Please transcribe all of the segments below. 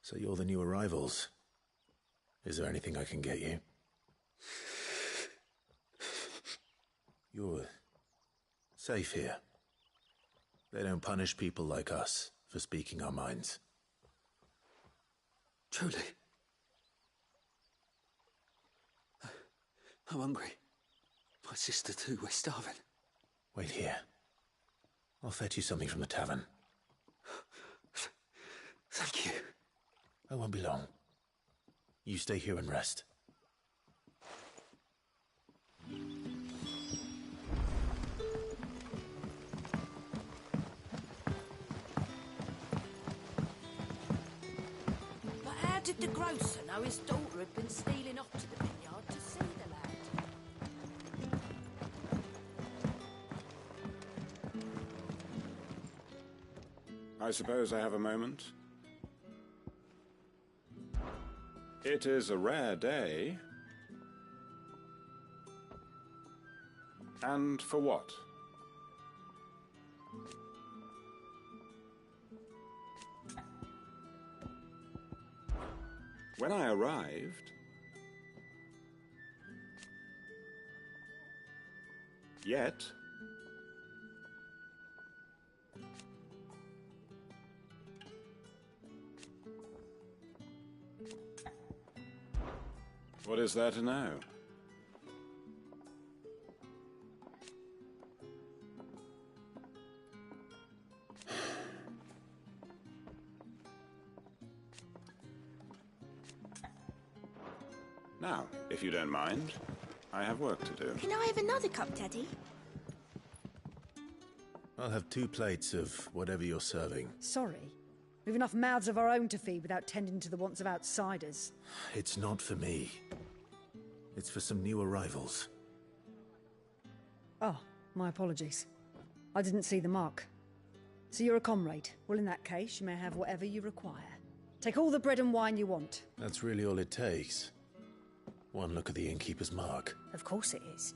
So you're the new arrivals. Is there anything I can get you? You're safe here. They don't punish people like us for speaking our minds. Truly. I'm hungry. My sister too, we're starving. Wait here. I'll fetch you something from the tavern. Thank you. I won't be long. You stay here and rest. But how did the grocer know his daughter had been stealing off to the vineyard to see the lad? I suppose I have a moment. It is a rare day. And for what? When I arrived, yet what is there to know? Now, if you don't mind, I have work to do. Can I have another cup, Daddy? I'll have 2 plates of whatever you're serving. Sorry. We've enough mouths of our own to feed without tending to the wants of outsiders. It's not for me. It's for some new arrivals. Oh, my apologies. I didn't see the mark. So you're a comrade. Well, in that case, you may have whatever you require. Take all the bread and wine you want. That's really all it takes. One look at the innkeeper's mark. Of course it is.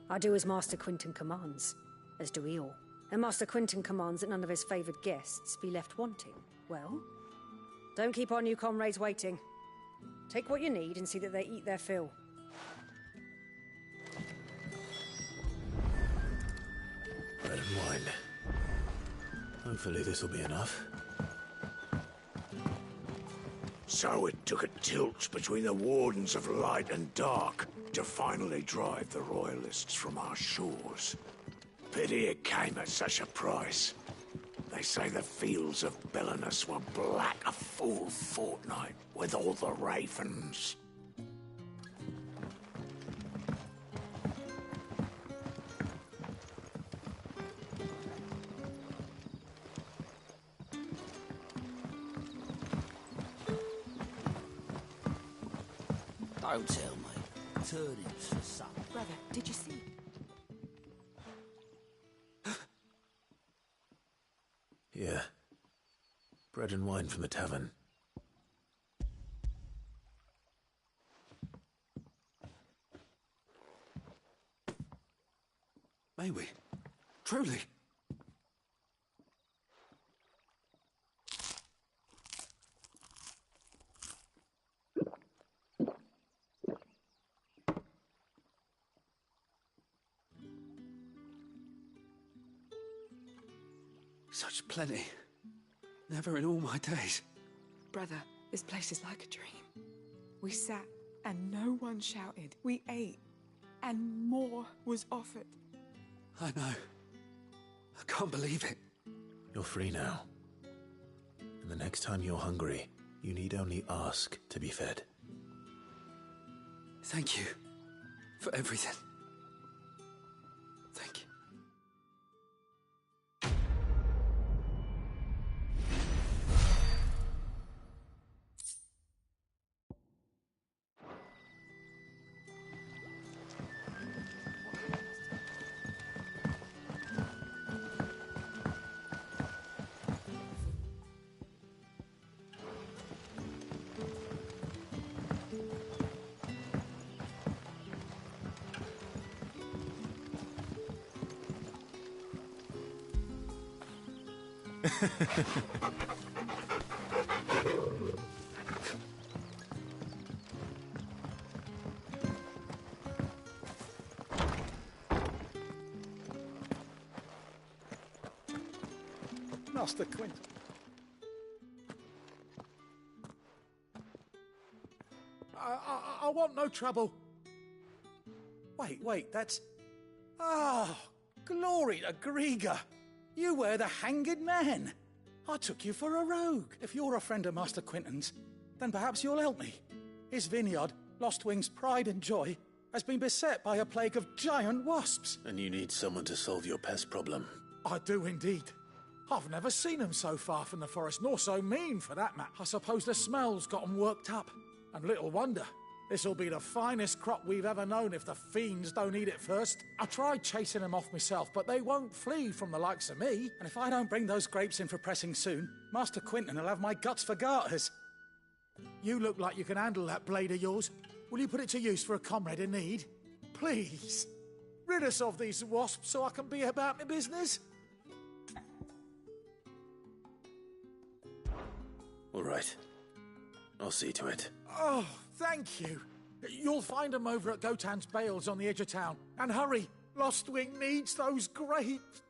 I do as Master Quinton commands, as do we all. And Master Quinton commands that none of his favoured guests be left wanting. Well, don't keep our new comrades waiting. Take what you need and see that they eat their fill. Bread and wine. Hopefully this'll be enough. So it took a tilt between the Wardens of Light and Dark to finally drive the Royalists from our shores. Pity it came at such a price. They say the fields of Belenus were black a full fortnight with all the ravens. Don't tell me. Turnings for supper. Brother, did you see? Here. Bread and wine from the tavern. May we? Truly? Such plenty. Never in all my days. Brother, this place is like a dream. We sat and no one shouted. We ate and more was offered. I know. I can't believe it. You're free now. And the next time you're hungry, you need only ask to be fed. Thank you for everything. Thank you. Master Quint. I want no trouble. Wait, that's... Ah, glory to Grieger. You were the hanged man. I took you for a rogue. If you're a friend of Master Quinton's, then perhaps you'll help me. His vineyard, Lostwing's pride and joy, has been beset by a plague of giant wasps. And you need someone to solve your pest problem. I do indeed. I've never seen them so far from the forest, nor so mean for that matter. I suppose the smell's got them worked up. And little wonder. This'll be the finest crop we've ever known if the fiends don't eat it first. I tried chasing them off myself, but they won't flee from the likes of me. And if I don't bring those grapes in for pressing soon, Master Quinton will have my guts for garters. You look like you can handle that blade of yours. Will you put it to use for a comrade in need? Please. Rid us of these wasps so I can be about my business. All right. I'll see to it. Oh, thank you. You'll find them over at Gotan's Bales on the edge of town. And hurry, Lostwing needs those grapes.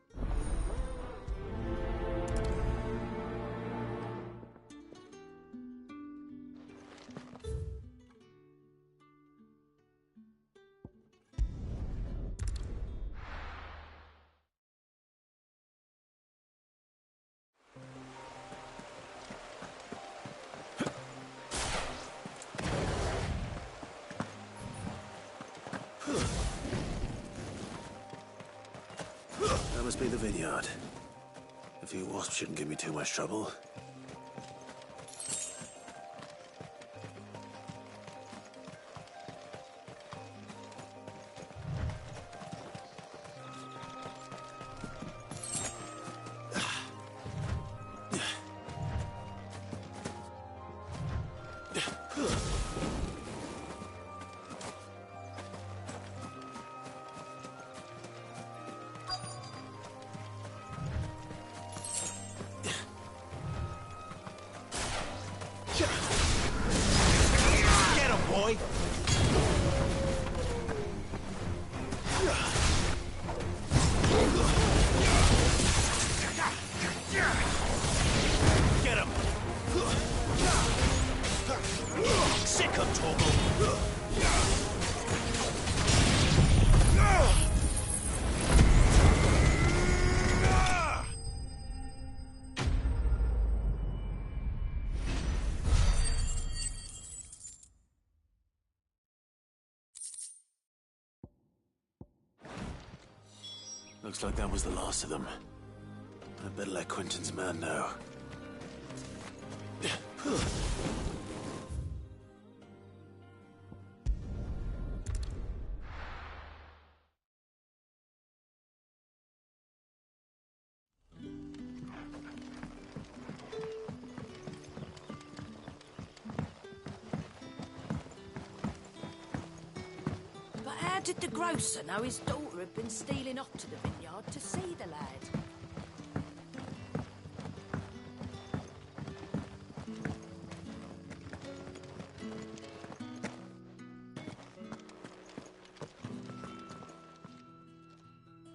That must be the vineyard. A few wasps shouldn't give me too much trouble. Looks like that was the last of them. I better let Quinton's man know. But how did the grocer know his daughter had been stealing off to the vineyard to see the lad?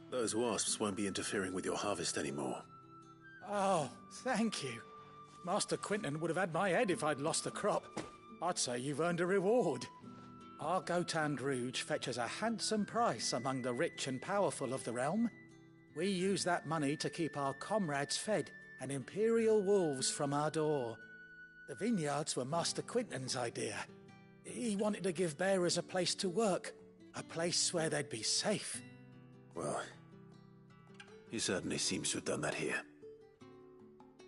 Those wasps won't be interfering with your harvest anymore. Oh, thank you. Master Quinton would have had my head if I'd lost the crop. I'd say you've earned a reward. Our Gotan Rouge fetches a handsome price among the rich and powerful of the realm. We use that money to keep our comrades fed and imperial wolves from our door. The vineyards were Master Quinton's idea. He wanted to give bearers a place to work, a place where they'd be safe. Well, he certainly seems to have done that here.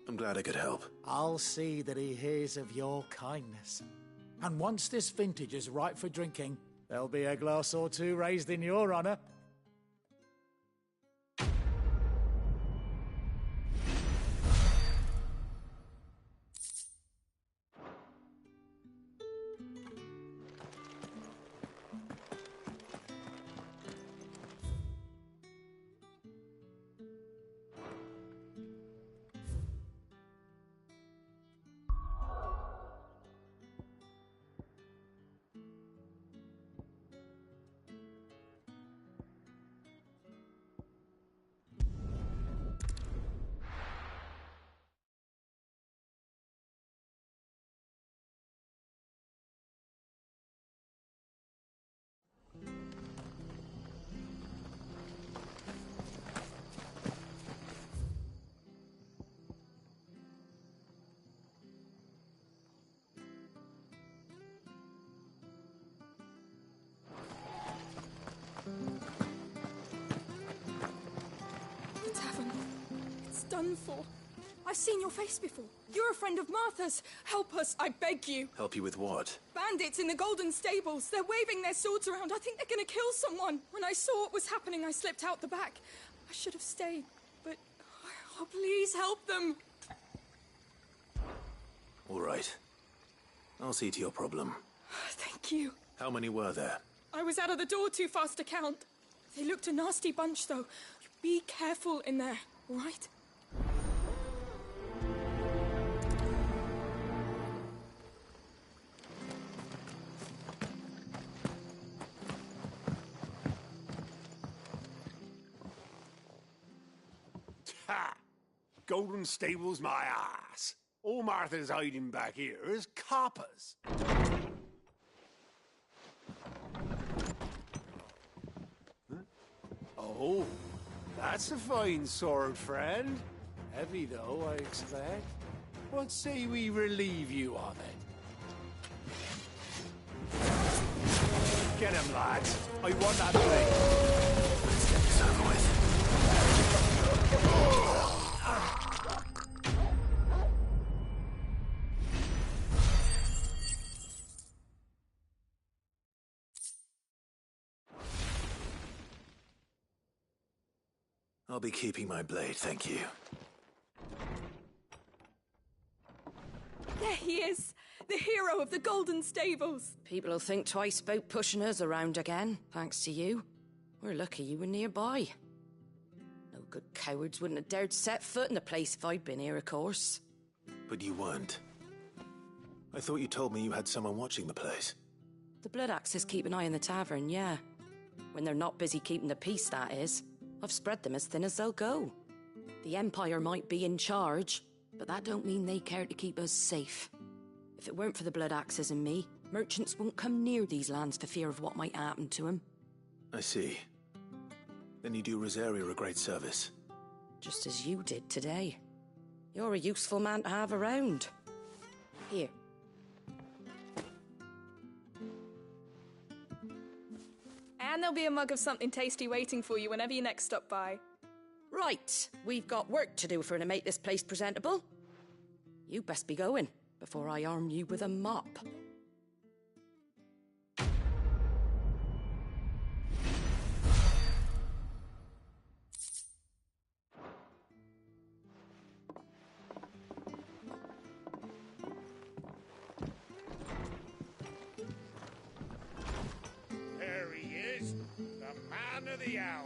I'm glad I could help. I'll see that he hears of your kindness. And once this vintage is ripe for drinking, there'll be a glass or two raised in your honor. done for. I've seen your face before. You're a friend of Martha's. Help us, I beg you. Help you with what? Bandits in the Golden Stables. They're waving their swords around. I think they're going to kill someone. When I saw what was happening, I slipped out the back. I should have stayed, but... Oh, please help them. All right. I'll see to your problem. Thank you. How many were there? I was out of the door too fast to count. They looked a nasty bunch, though. Be careful in there, all right? Ha! Golden Stables my ass. All Martha's hiding back here is coppers. Huh? Oh, that's a fine sword, friend. Heavy, though, I expect. What say we relieve you of it? Get him, lads. I want that blade. Let's get this over with. I'll be keeping my blade, thank you. There he is, the hero of the Golden Stables. People will think twice about pushing us around again, thanks to you. We're lucky you were nearby. No good cowards wouldn't have dared set foot in the place if I'd been here, of course. But you weren't. I thought you told me you had someone watching the place. The Blood Axes keep an eye on the tavern, yeah. When they're not busy keeping the peace, that is. I've spread them as thin as they'll go. The Empire might be in charge, but that don't mean they care to keep us safe. If it weren't for the Blood Axes and me, merchants won't come near these lands for fear of what might happen to them. I see. Then you do Rosaria a great service. Just as you did today. You're a useful man to have around. Here. And there'll be a mug of something tasty waiting for you whenever you next stop by. Right, we've got work to do for to make this place presentable. You best be going, before I arm you with a mop. There he is, the man of the hour.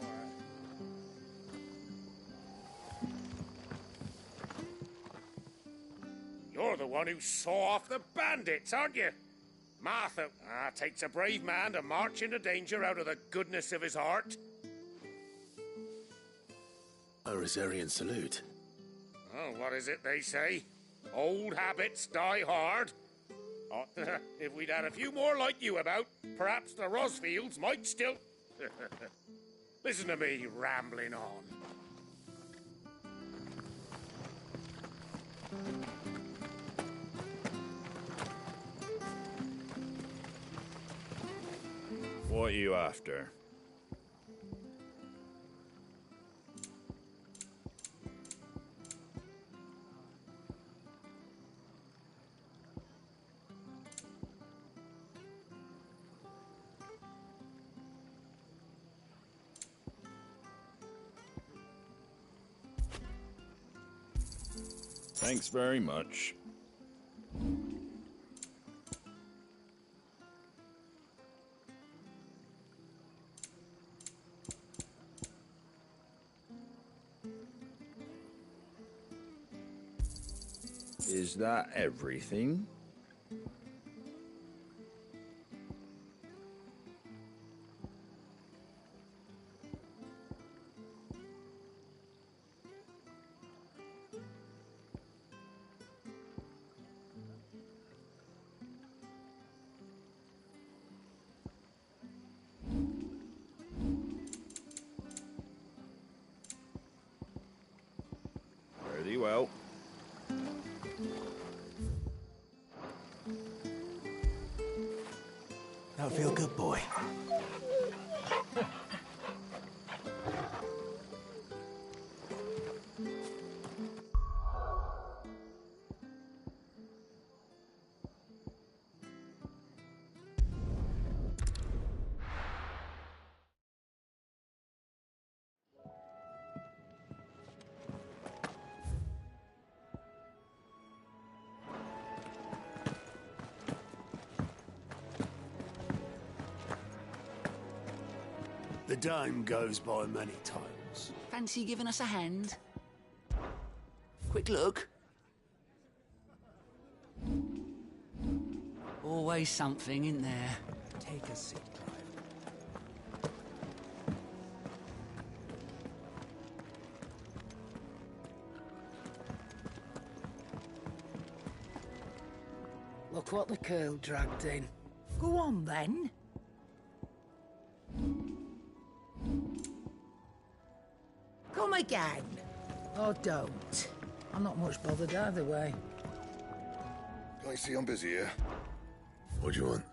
You're the one who saw off the bandits, aren't you? Martha, takes a brave man to march into danger out of the goodness of his heart. A Rosarian salute. Oh, what is it they say? Old habits die hard. Oh, if we'd had a few more like you about, perhaps the Rosfields might still... Listen to me rambling on. What are you after? Thanks very much. Is that everything? Very well. Now feel good, boy. The dame goes by many titles. Fancy giving us a hand? Quick look. Always something in there. Take a seat, Clive. Look what the curl dragged in. Go on, then. Come again. Or don't. I'm not much bothered either way. Can't you see I'm busy here? What do you want?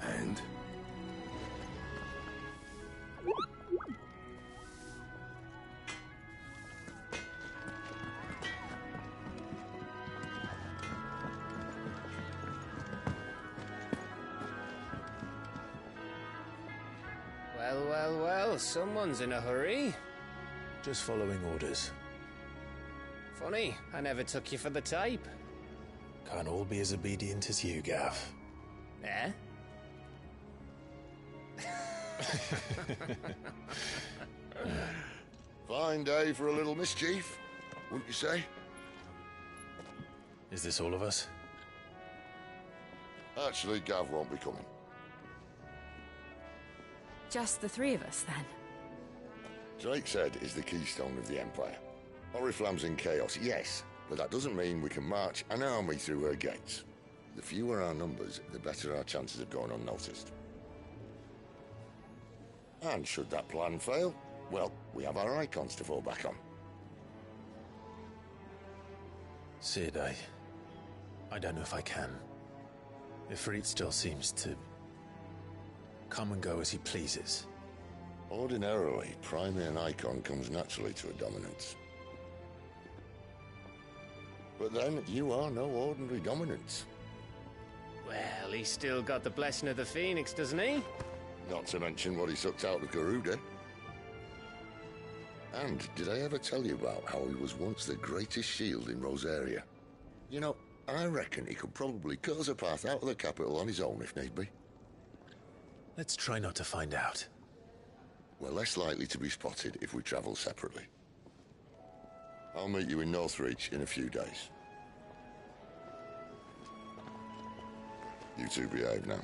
And? Well, someone's in a hurry. Just following orders. Funny, I never took you for the type. Can't all be as obedient as you, Gav. Eh? Fine day for a little mischief, wouldn't you say? Is this all of us? Actually, Gav won't be coming. Just the three of us, then. Drake's Head is the keystone of the Empire. Oriflamme's in chaos, yes, but that doesn't mean we can march an army through her gates. The fewer our numbers, the better our chances of going unnoticed. And should that plan fail, well, we have our icons to fall back on. Sid, I don't know if I can. Ifrit still seems to come and go as he pleases. Ordinarily, priming an icon comes naturally to a dominance. But then, you are no ordinary dominance. Well, he's still got the blessing of the Phoenix, doesn't he? Not to mention what he sucked out of Garuda. And did I ever tell you about how he was once the greatest shield in Rosaria? You know, I reckon he could probably cut us a path out of the capital on his own if need be. Let's try not to find out. We're less likely to be spotted if we travel separately. I'll meet you in Northreach in a few days. You two behave now.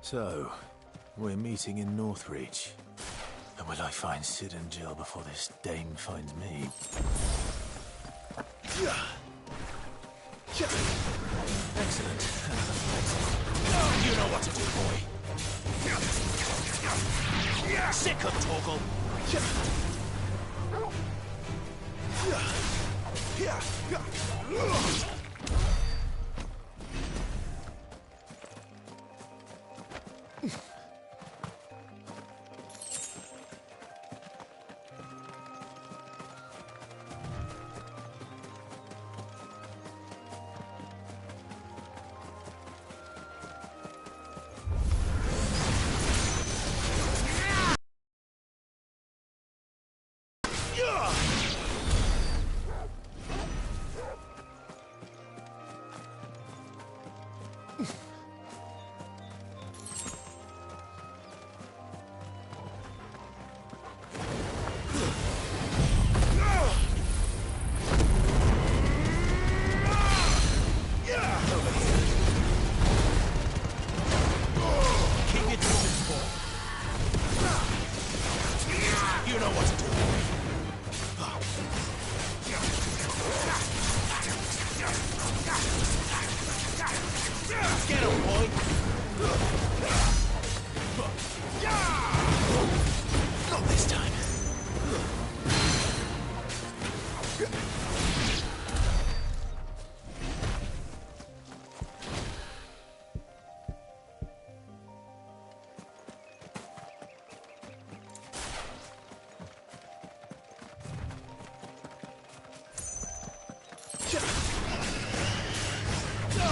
So, we're meeting in Northreach. And will I find Sid and Jill before this dame finds me? Excellent. You know what to do, boy. Sick of Torgal.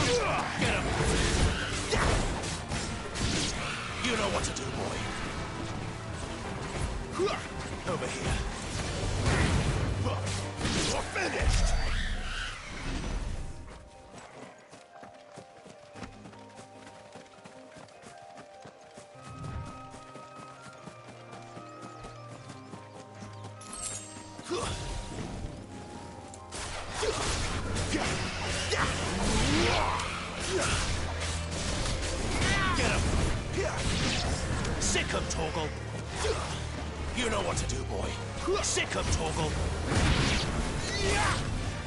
Get him! You know what to do, boy. Over here. You're finished! Get him! Sick him, Torgal! You know what to do, boy. Sick him, Torgal!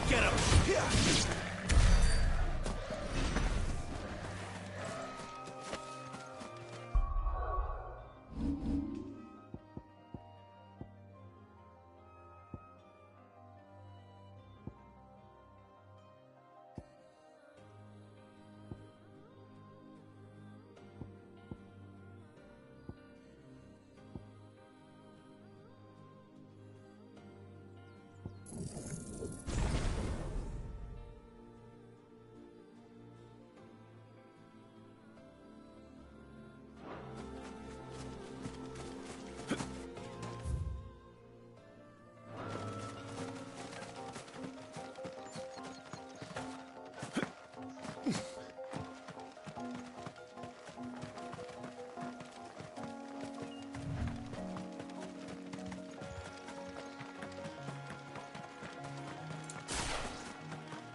Get him!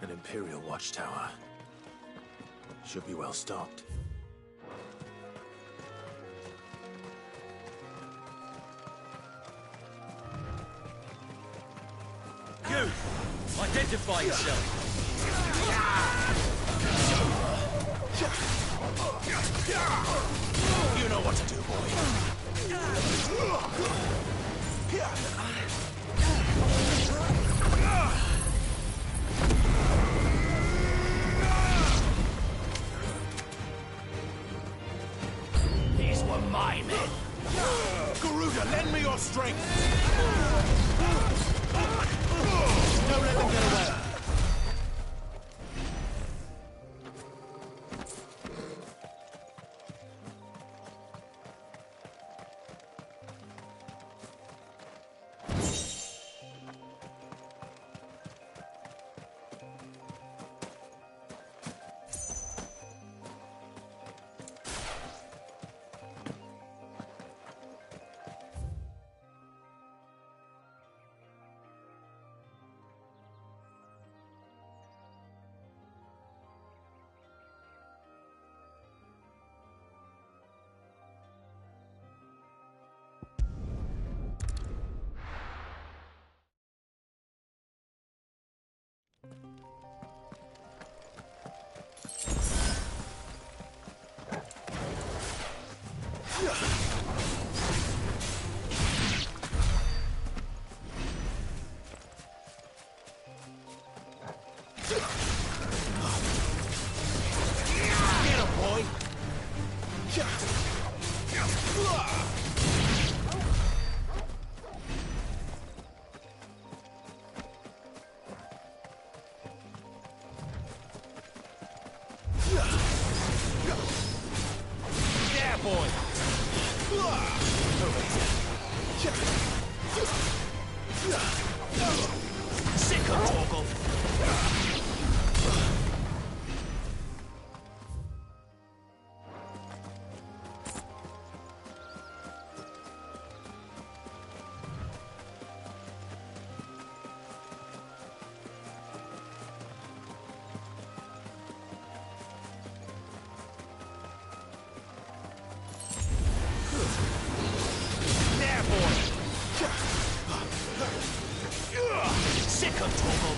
An Imperial watchtower. Should be well stocked. You! Identify yourself! You know what to do, boy. These were my men. Garuda, lend me your strength. Don't let them get away. Get him, boy! Yeah, boy! Sick of Torgal! There, boy! Sick of Torgal!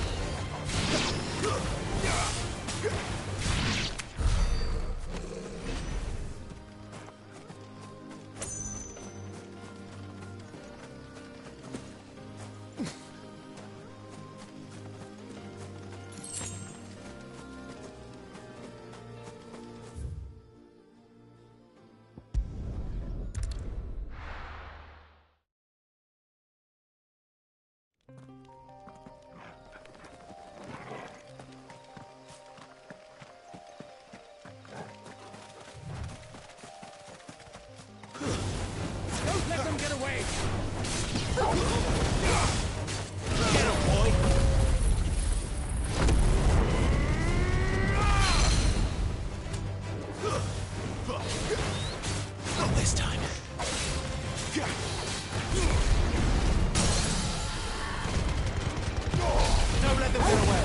Get him, boy! Not this time. Don't let them get away.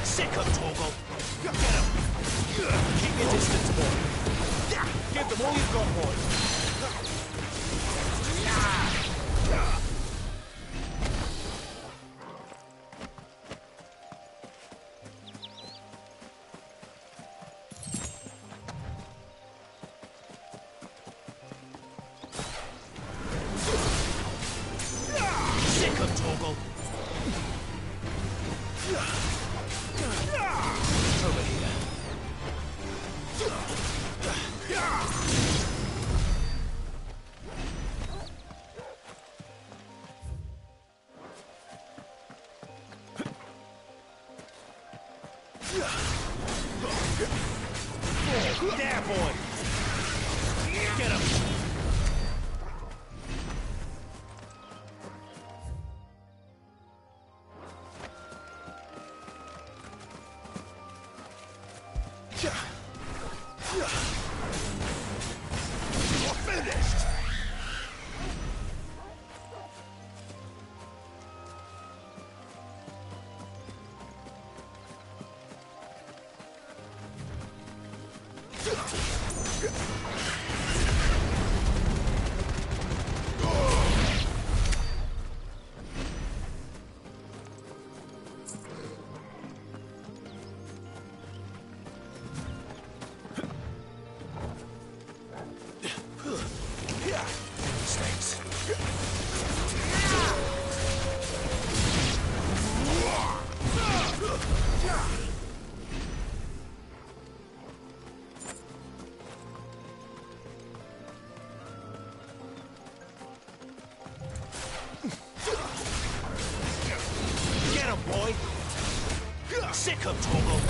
Sick of Torgal. Get him. Keep your distance, boy. Give them all you've got, boy. Sick of Torgal. Over here. There, boy. Get him. You're finished. Snakes. Get him, boy! Sick of Torgal!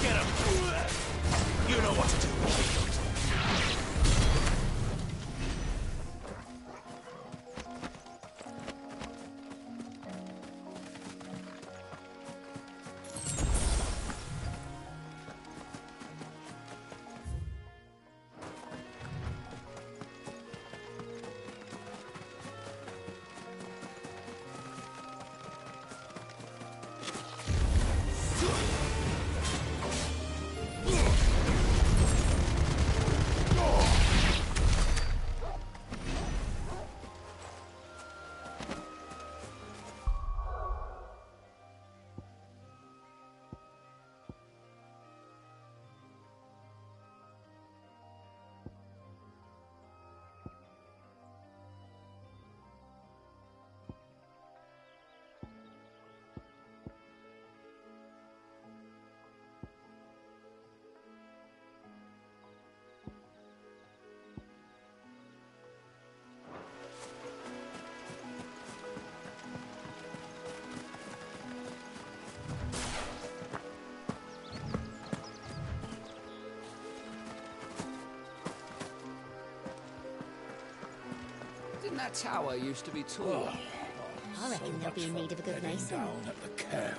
Get him! You know what to do, boy. Didn't that tower used to be tall? I reckon they'll be in need of a good mason. Down at the cairn.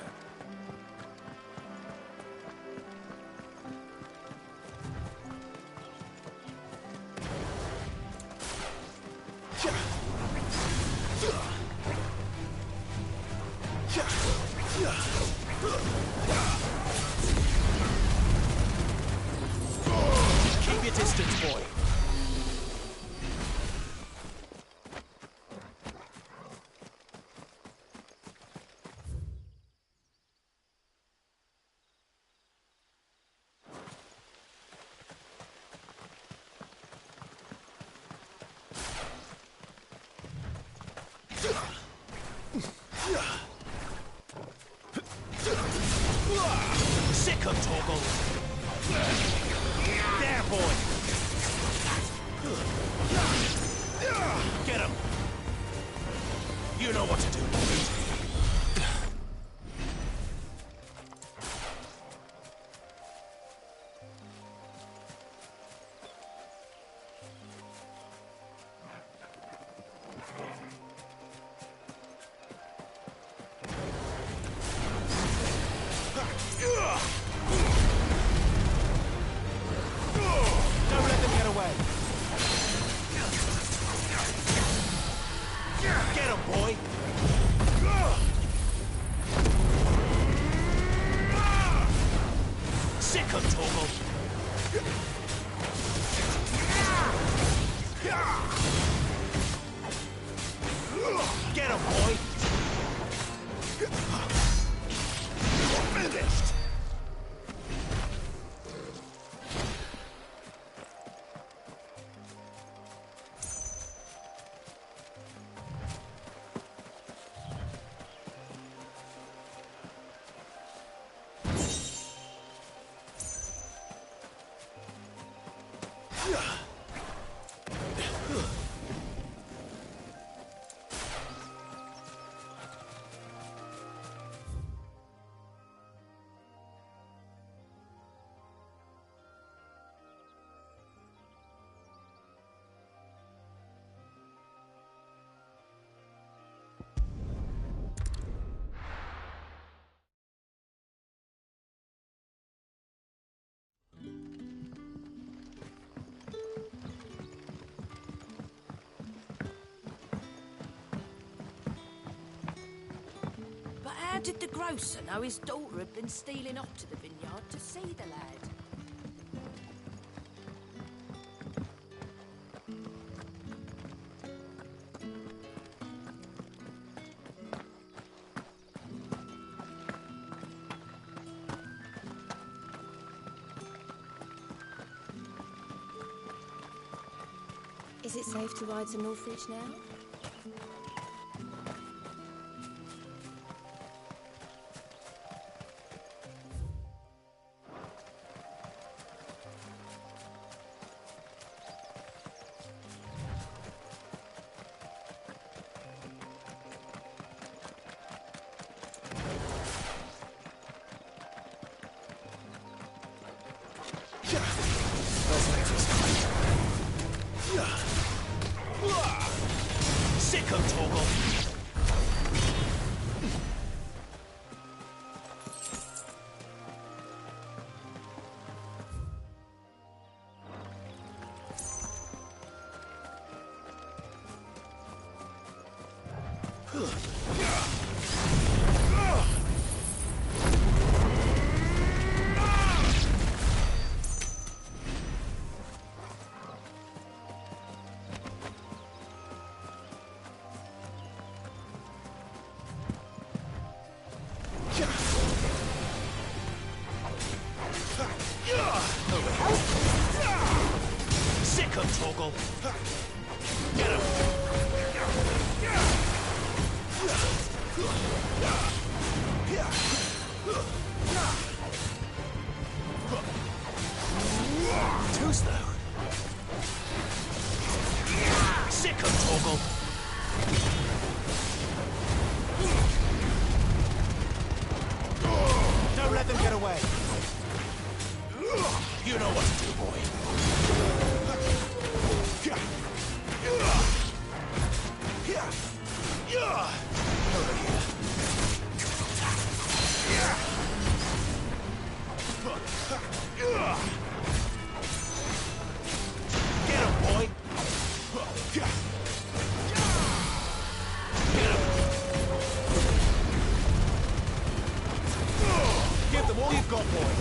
Keep your distance, boy. Sick of Torgal. there, boy! Get him! You know what to do, boy. Don't let them get away. Get him, boy. Sick him, Torgal. Get him, boy. Finished. But how did the grocer know his daughter had been stealing off to the vineyard to see the lad? Is it safe to ride to Northridge now? Sick him, Torgal. Sick him, Torgal. Get him. Too slow. Sick him, Torgal. Don't let them get away. You know what to do, boy. Over here. Get him, boy. Get him. Give them all you've got, boy.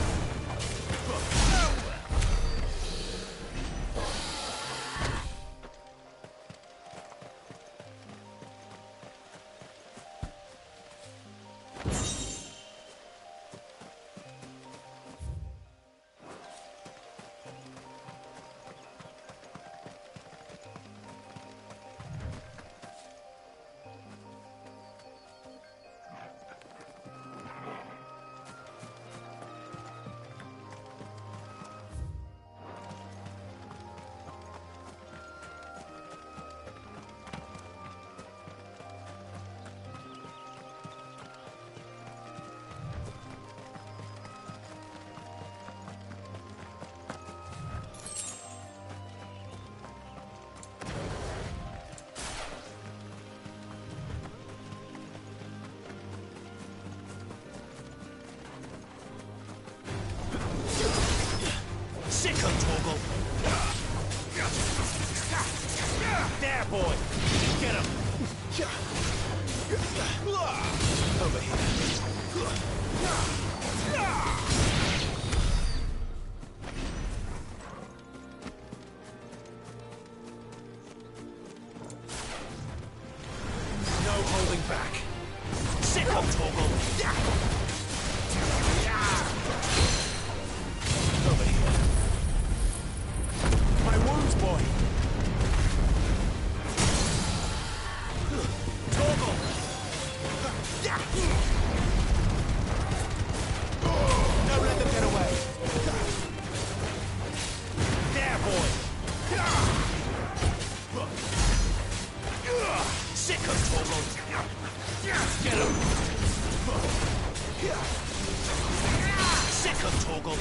Sick of Torgal.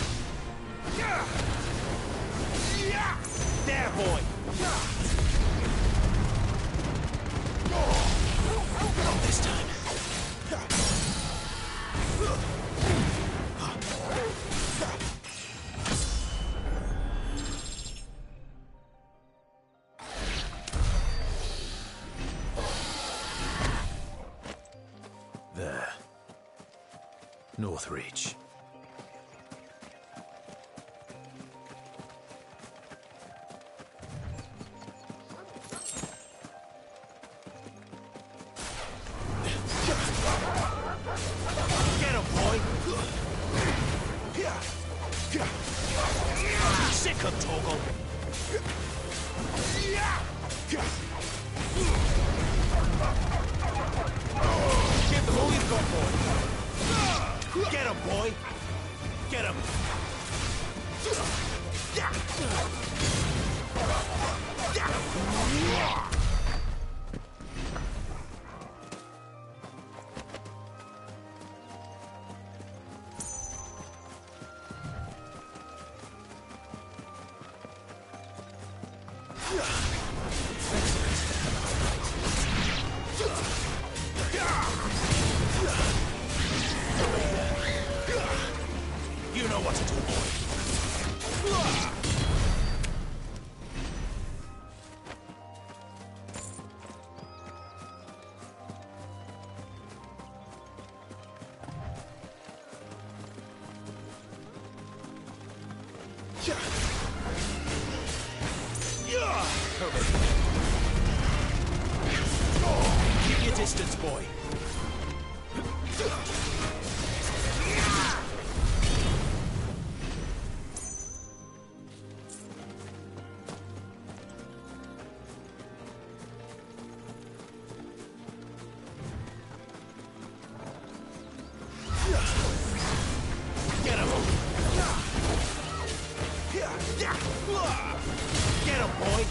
There, boy. Not this time. There. Northreach. Get him, boy! Sick of Torgal! Give them all you've got, boy! Get him, boy! Get him! You know what to do, boy. Keep your distance, boy. Get him! Get him, boy!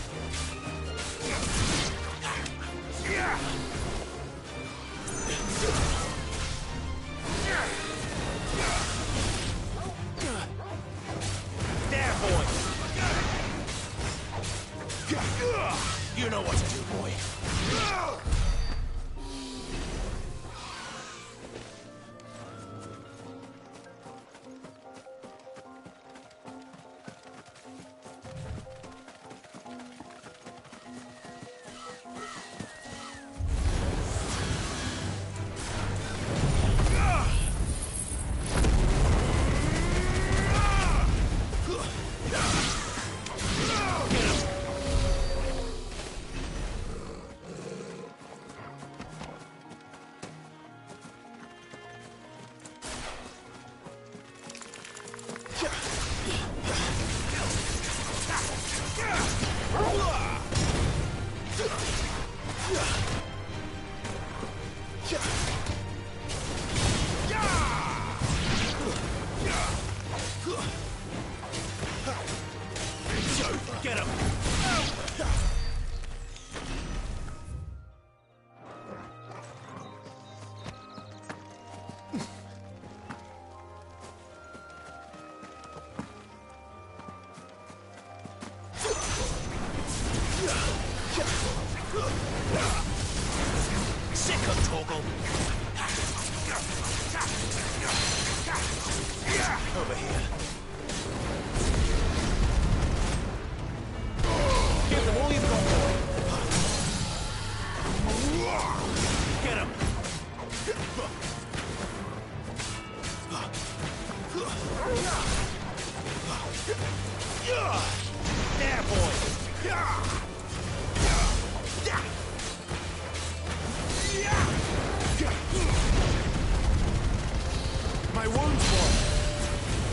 There, boy! You know what to do, boy. Get him! Sick of Torgal! Over here. Give them all you've got, boy. Get him! There, boy! My wounds, boy!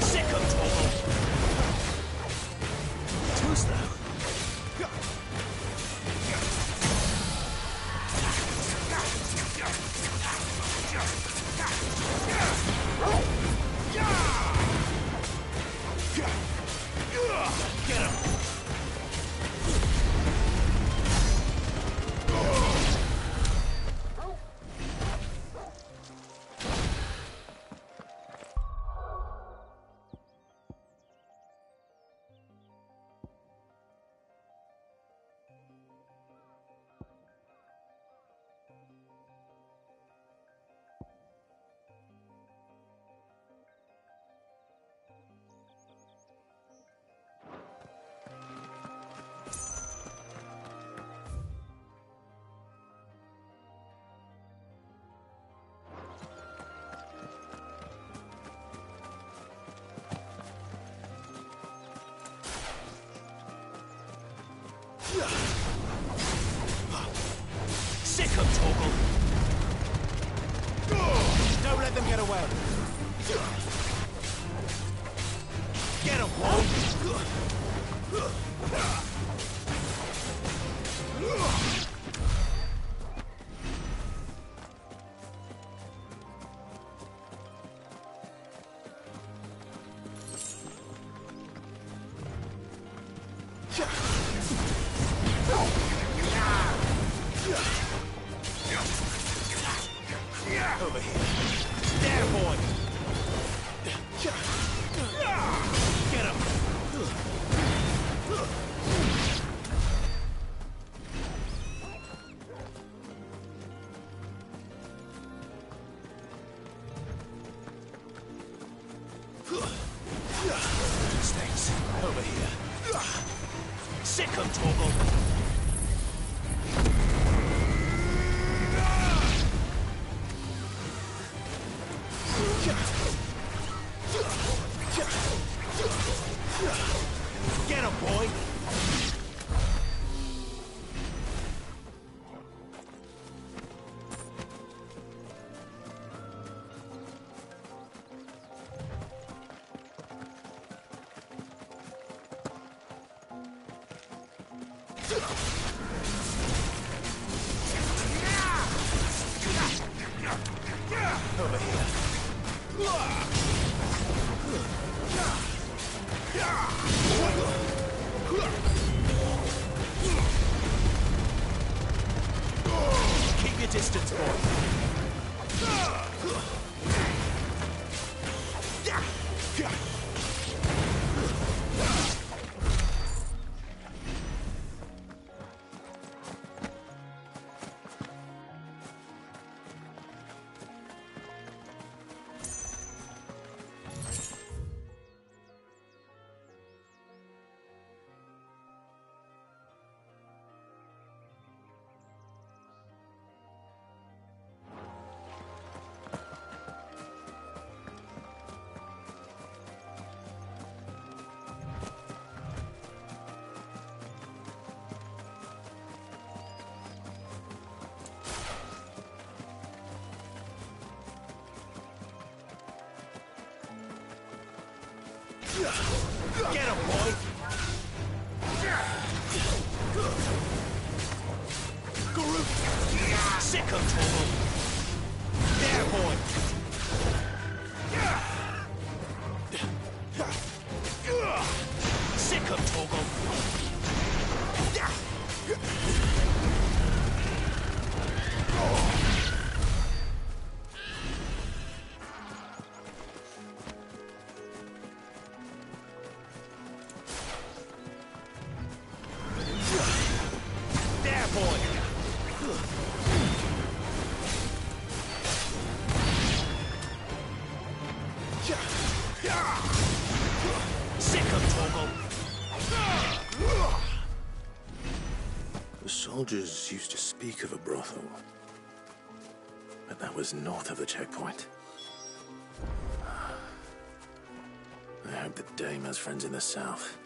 Sick of Torgal! Too slow. Get him! Sick 'em, Torgal! Don't let them get away! Get 'em, boy! Over here. There, boy! Get him! Snakes, over here. Sick 'em, Torgal! Get him, boy! Over here. Keep your distance, boy. Get him, boy! Group! Sick 'em, Torgal! There, boy! Sick 'em, Torgal! There, boy! Sick 'em, Torgal! The soldiers used to speak of a brothel, but that was north of the checkpoint. I hope the dame has friends in the south.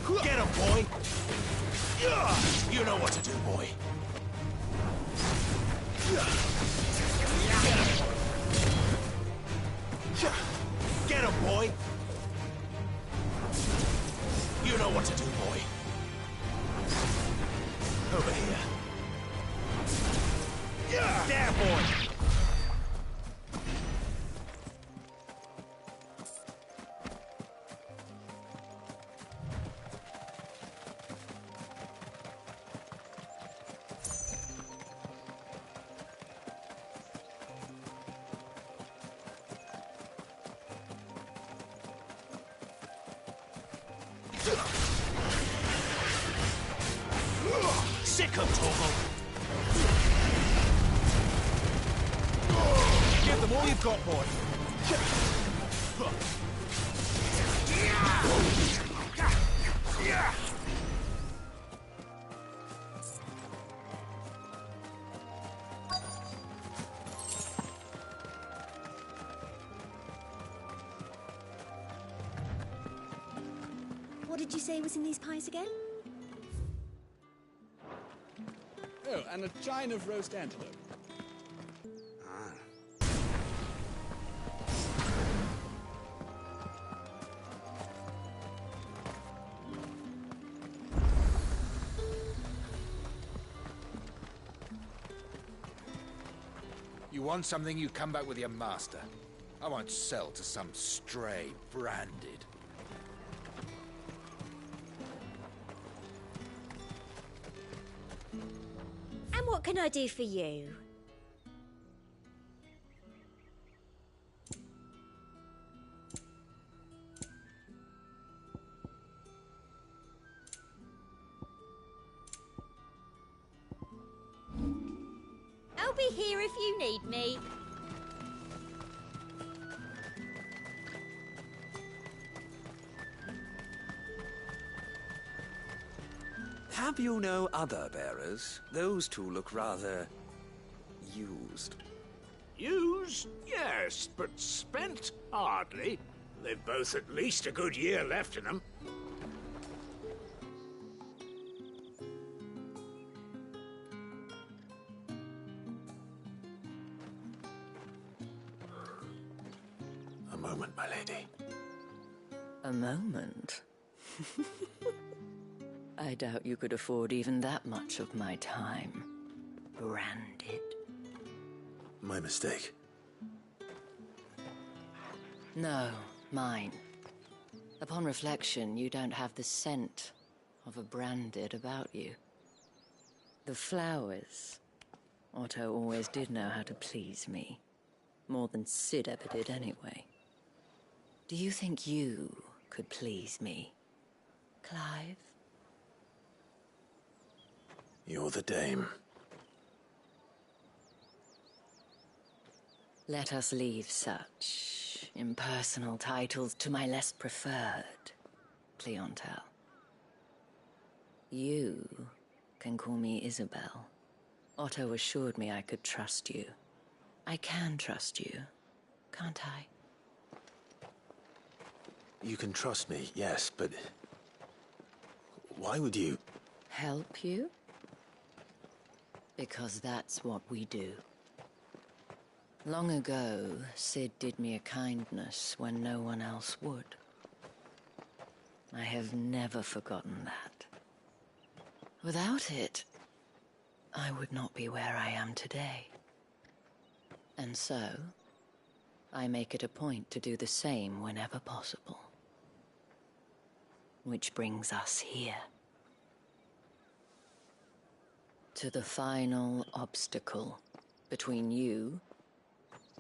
Get him, boy! You know what to do, boy. Get him, boy! You know what to do, boy. Over here. There, boy! Sick him, Torgal! Give them all you've got, boy. What did you say was in these pies again? Oh, and a chine of roast antelope. You want something, you come back with your master. I won't sell to some stray branded. And what can I do for you? I'll be here if you need me. Have you no other bearers? Those two look rather... used. Used? Yes, but spent? Hardly. They've both at least a good year left in them. A moment, my lady. A moment? I doubt you could afford even that much of my time. Branded. My mistake. No, mine. Upon reflection, you don't have the scent of a branded about you. The flowers. Otto always did know how to please me. More than Sid ever did anyway. Do you think you could please me, Clive? You're the dame. Let us leave such impersonal titles to my less preferred clientele. You can call me Isabel. Otto assured me I could trust you. I can trust you, can't I? You can trust me, yes, but... why would you... Help you? Because that's what we do. Long ago, Sid did me a kindness when no one else would. I have never forgotten that. Without it, I would not be where I am today. And so, I make it a point to do the same whenever possible. Which brings us here. To the final obstacle between you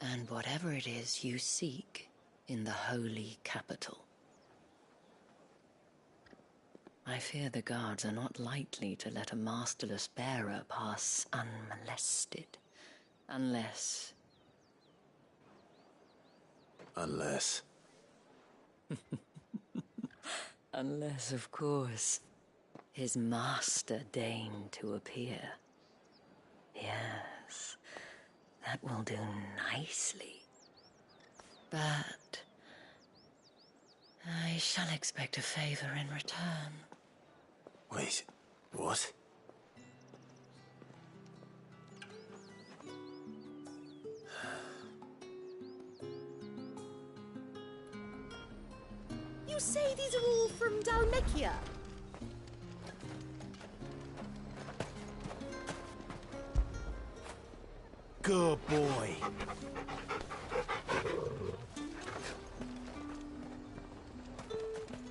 and whatever it is you seek in the holy capital. I fear the guards are not likely to let a masterless bearer pass unmolested, unless... Unless... Unless, of course, his master deigned to appear. Yes, that will do nicely. But I shall expect a favor in return. Wait, what? You say these are all from Dalmekia? Good boy.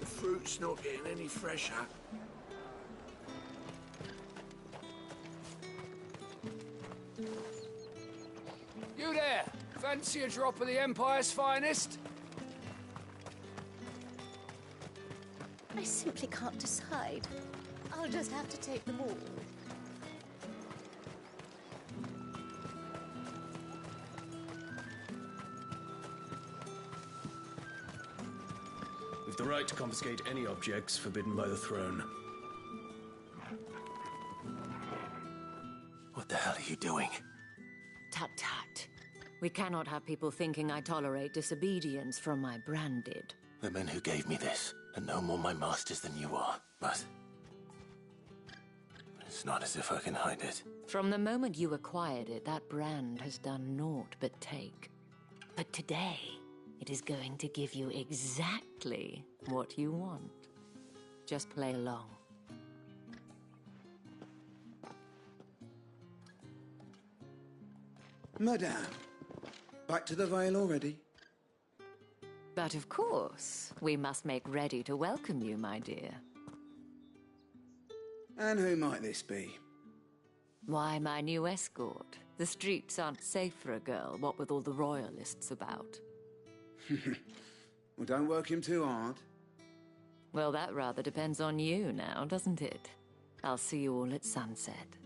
The fruit's not getting any fresher. You there! Fancy a drop of the Empire's finest? I simply can't decide. I'll just have to take them all. We've the right to confiscate any objects forbidden by the throne. What the hell are you doing? Tut tut. We cannot have people thinking I tolerate disobedience from my branded. The men who gave me this are no more my masters than you are, but it's not as if I can hide it. From the moment you acquired it, that brand has done naught but take. But today, it is going to give you exactly what you want. Just play along. Madame, back to the Vale already? But of course, we must make ready to welcome you, my dear. And who might this be? Why, my new escort. The streets aren't safe for a girl, what with all the royalists about. Well, don't work him too hard. Well, that rather depends on you now, doesn't it? I'll see you all at sunset.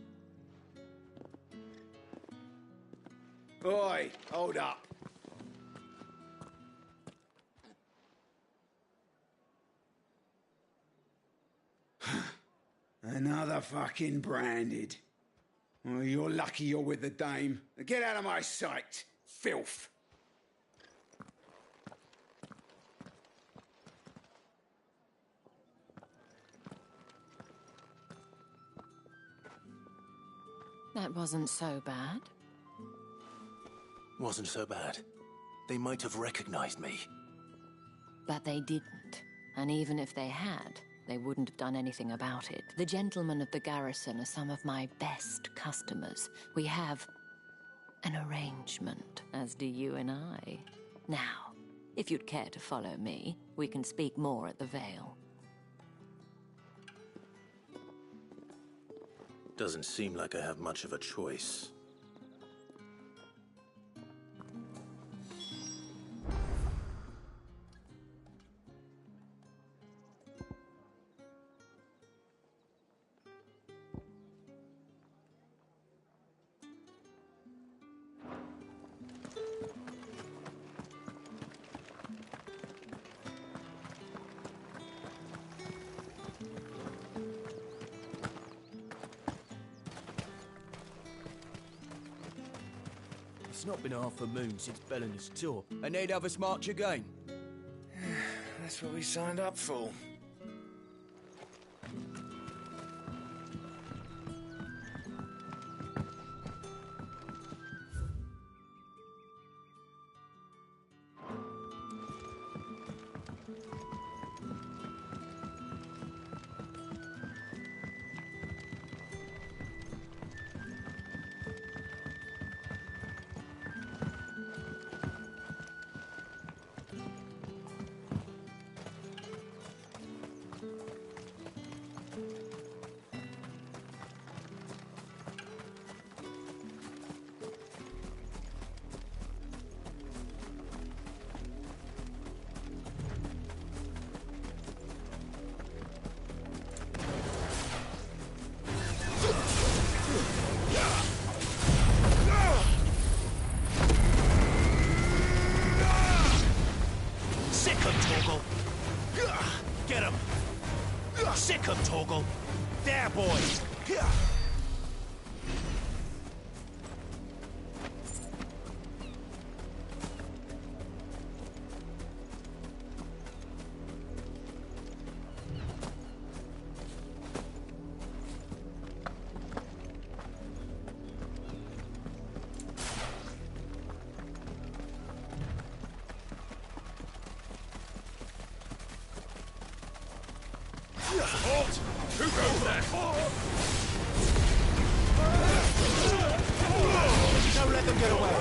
Oi, hold up. Another fucking branded. Well, you're lucky you're with the dame. Get out of my sight, filth. That wasn't so bad. Wasn't so bad. They might have recognized me. But they didn't. And even if they had, they wouldn't have done anything about it. The gentlemen of the garrison are some of my best customers. We have an arrangement, as do you and I. Now, if you'd care to follow me, we can speak more at the Vale. Doesn't seem like I have much of a choice. It's not been half a moon since Bellinger's tour, and they'd have us march again. That's what we signed up for. Get him! Sick him, Torgal! There, boys! Halt! Who goes there? Don't let them get away.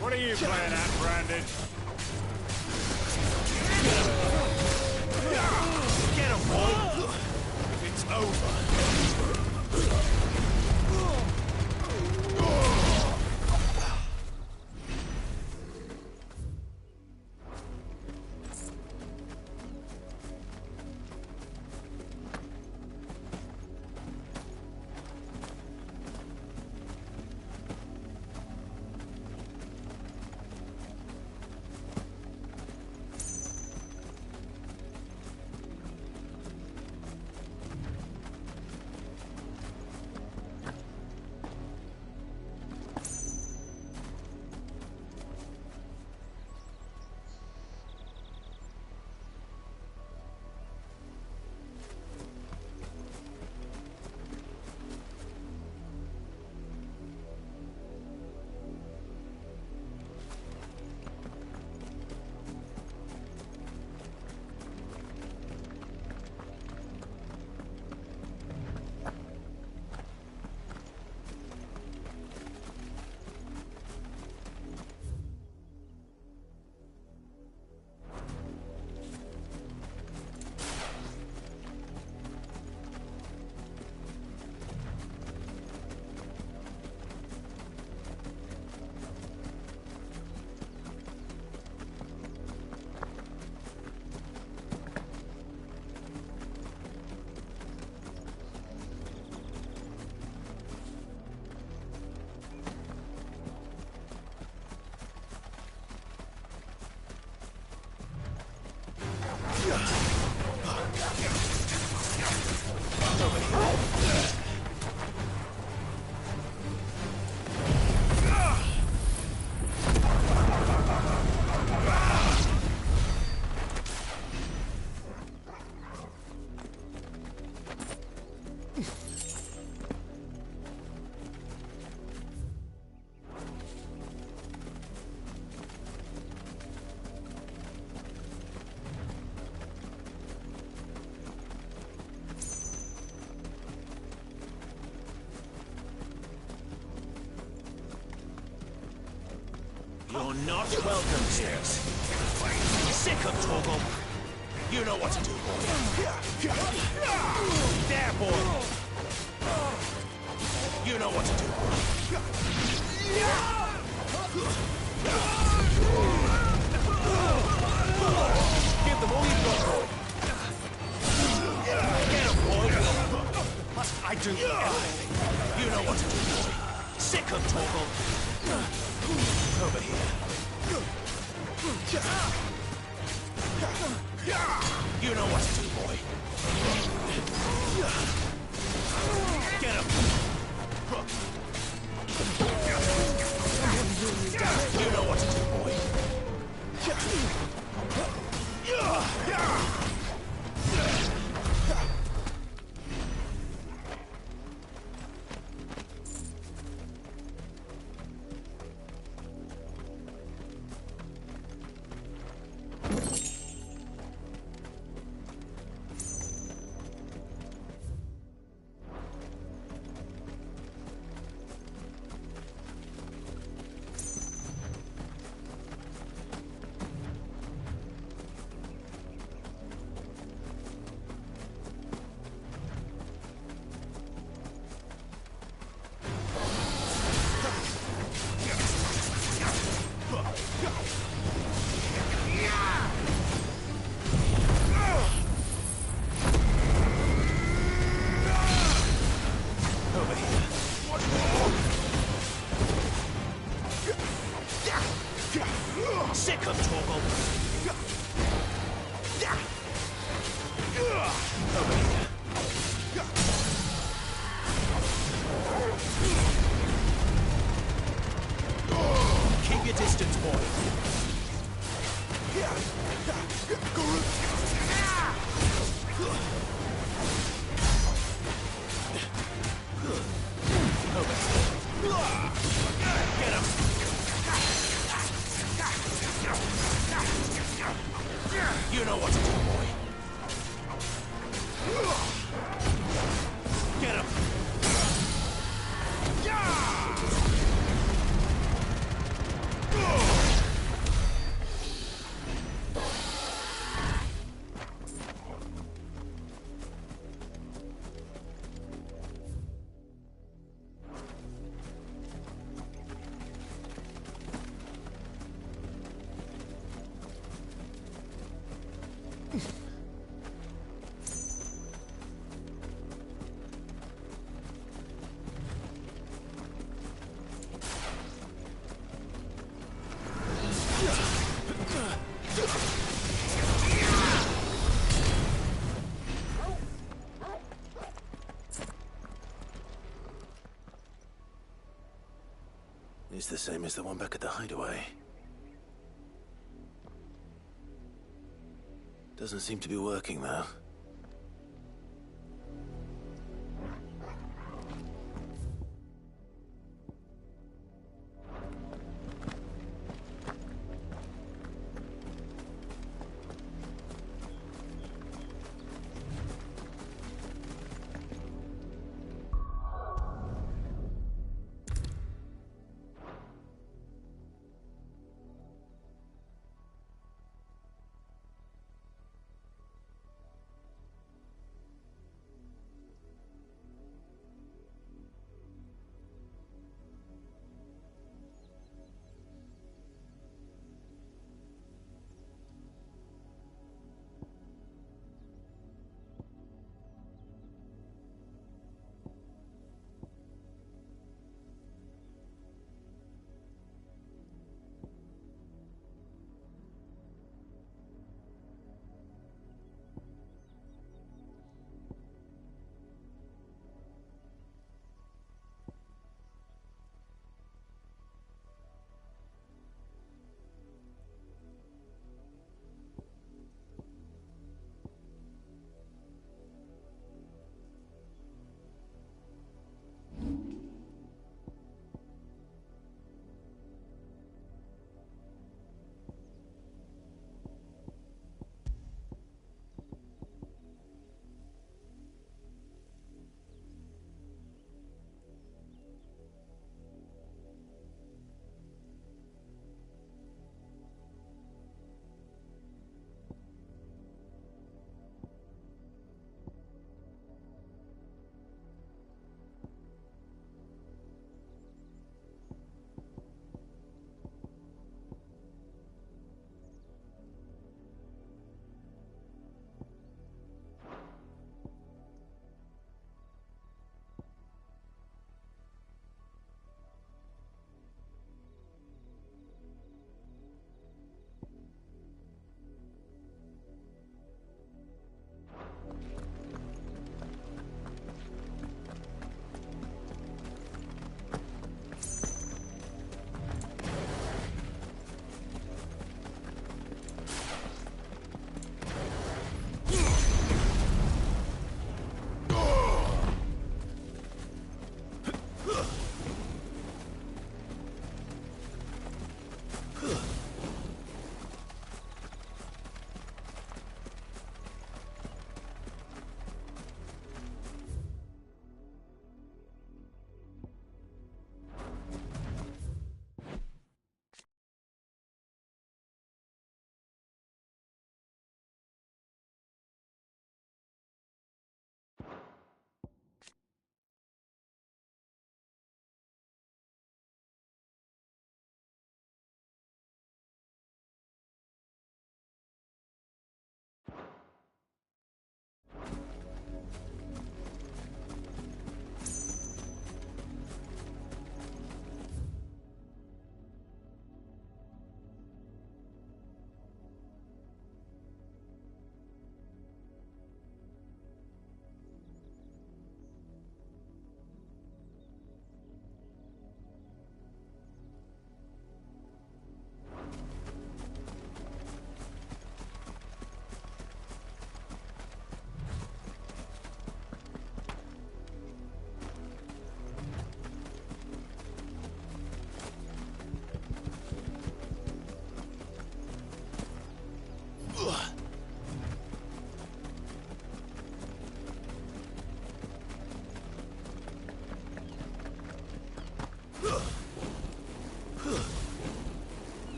What are you playing at, Brandon? Get him, boy! It's over. You're not welcome here. Sick of Torgal. You know what to do, boy. There, boy. You know what to do. Give them all you've got, boy. Get him, boy. Must I do everything? You know what to do, boy. Sick of Torgal. Over here. You know what to do, boy. Get him. You know what to do, boy. your distance, boy. Get him! You know what to do, boy. Get him! It's the same as the one back at the hideaway. Doesn't seem to be working, though.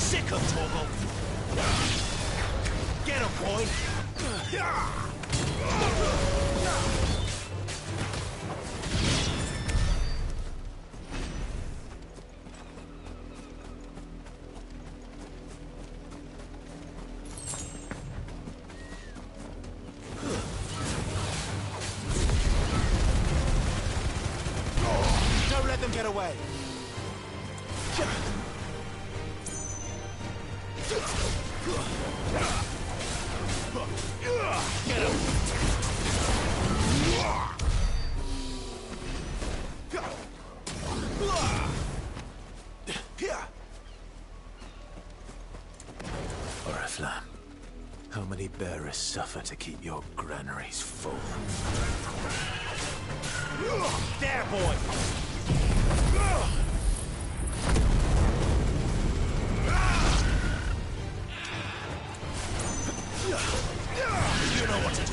Sick 'em, Torgal! Get 'em, boy! Don't let them get away. Get him! Oriflamme, how many bearers suffer to keep your granaries full? There, boy! You know what to do.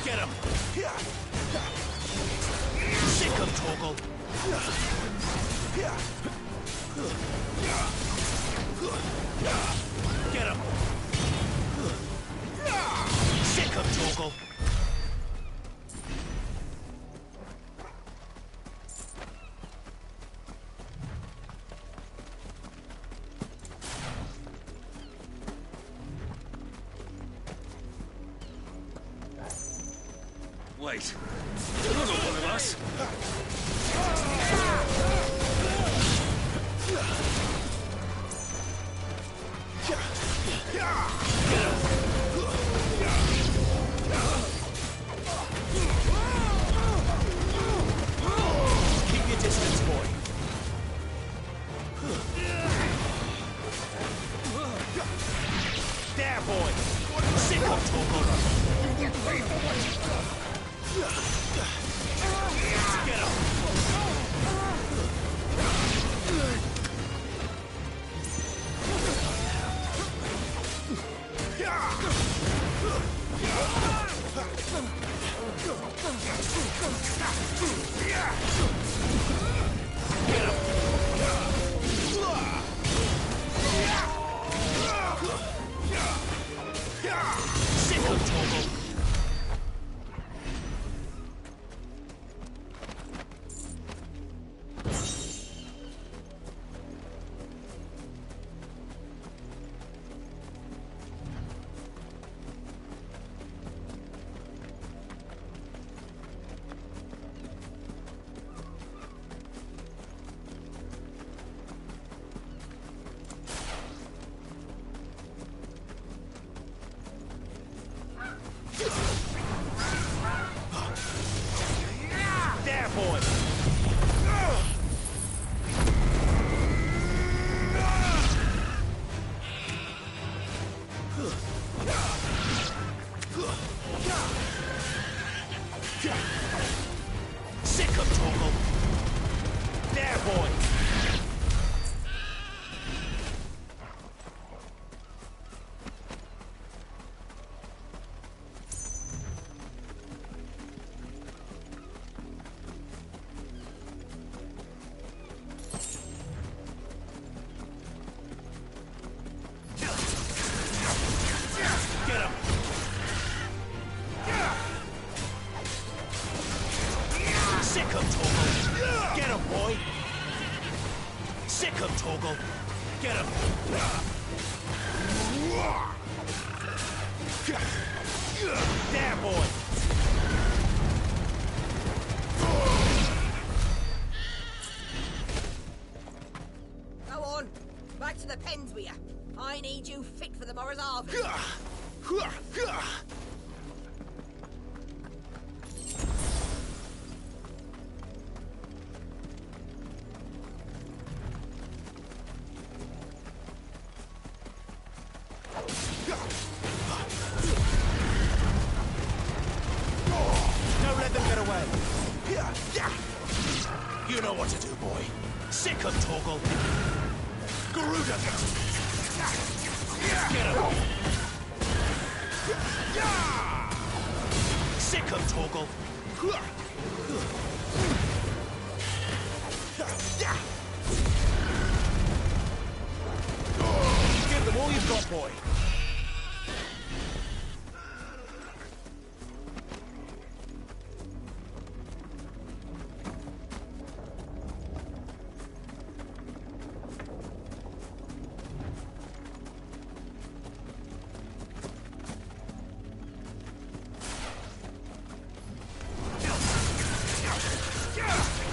Get him! Sick him, Torgal! Get him! Sick him, Torgal! Wait. Another one of us? Keep your distance, boy. There, boy. Sick of Torgal. You get paid for what you've done. Get him! Sick of Torgal! There, boy! Sick of Torgal! There, boy! Get him! Sick him, Torgal! Get him, boy! Sick him, Torgal! Get him! There, boy! Go on! Back to the pens with you. I need you fit for the morrow's harvest. You know what to do, boy. Sick him, Torgal. Garuda! Get him! Sick him, Torgal. Give them all you've got, boy.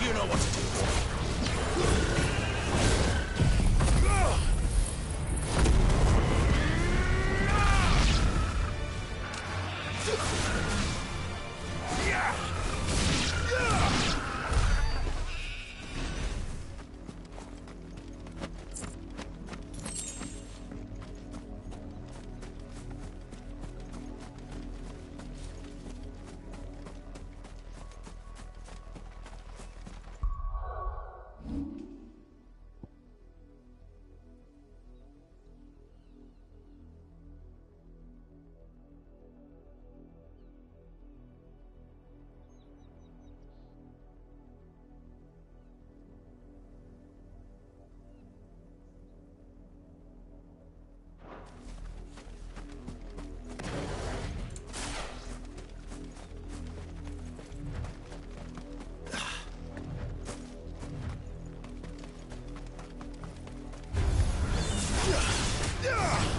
You know what to do, boy.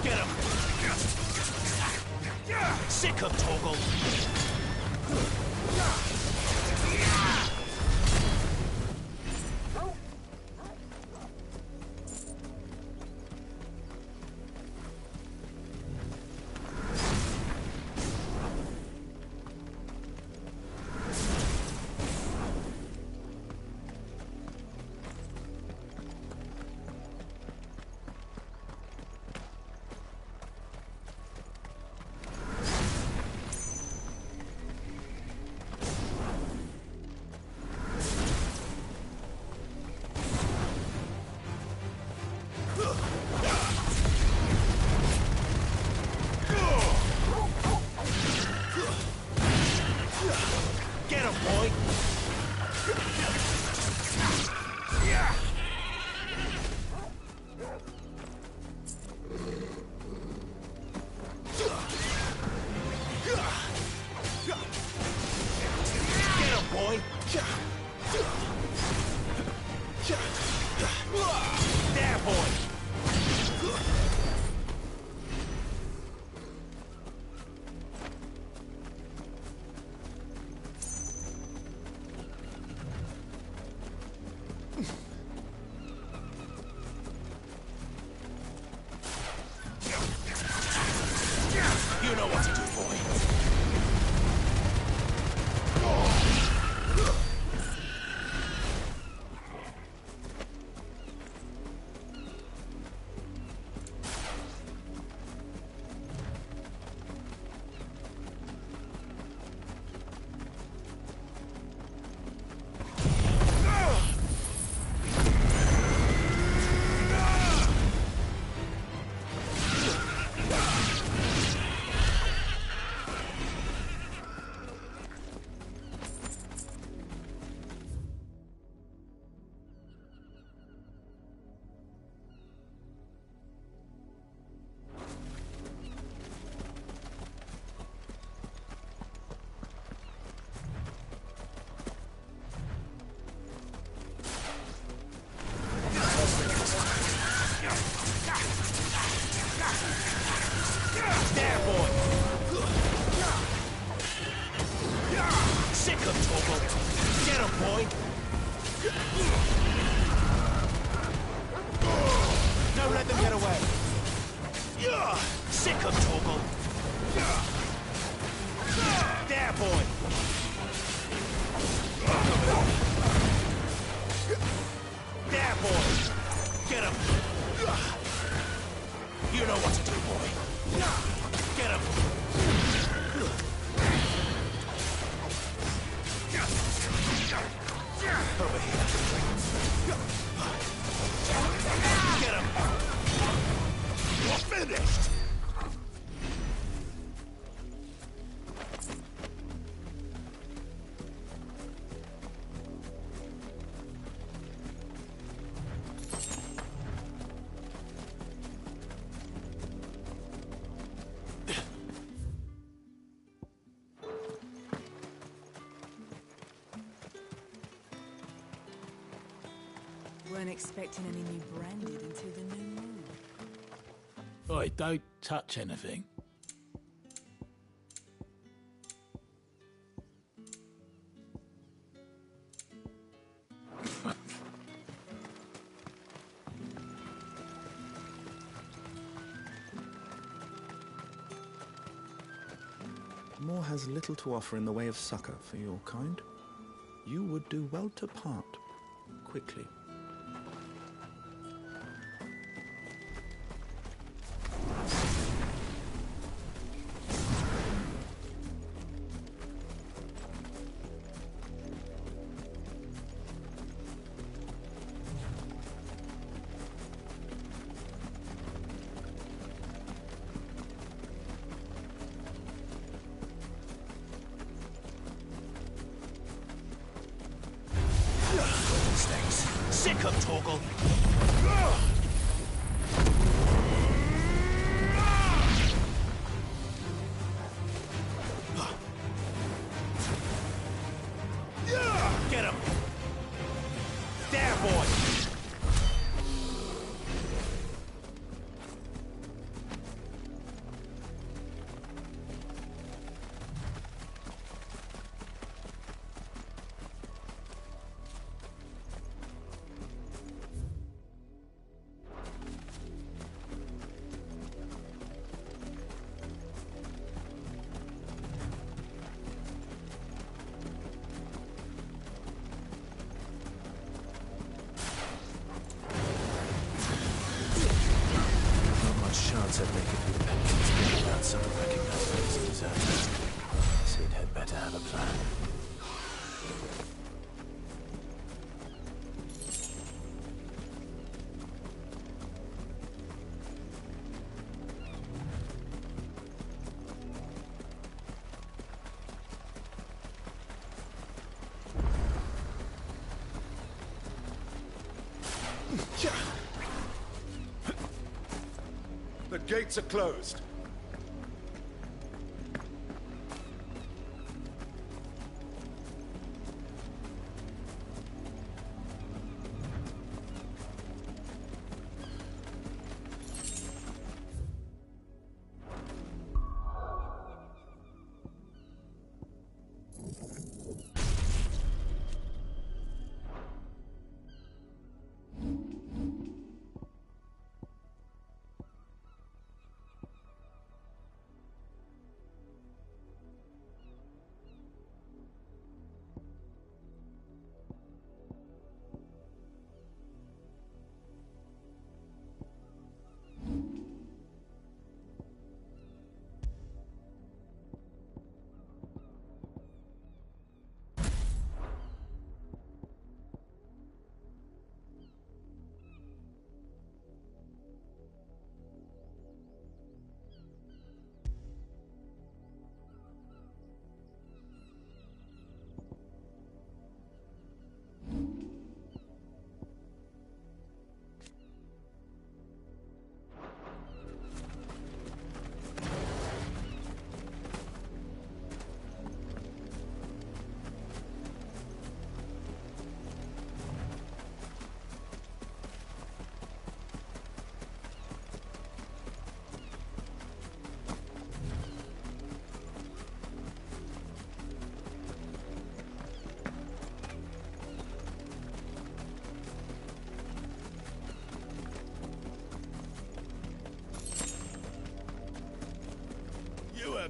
Get him! Sick him, Torgal! Get him, boy! Get him, boy! There, boy! You know what to do, boy. There, boy! Sick him, Torgal! Get him, boy! Don't let them get away! Sick him, Torgal! There, boy! There, boy! Get him! You know what to do, boy! Get him! Over here. expecting any new branded until the new moon. Oi, don't touch anything. Moore has little to offer in the way of succor for your kind. You would do well to part quickly. Sick of Torgal! Get him! There, boy! Chance I'd make it through the pensions without someone recognizing me as a deserter. Sid had better have a plan. The gates are closed.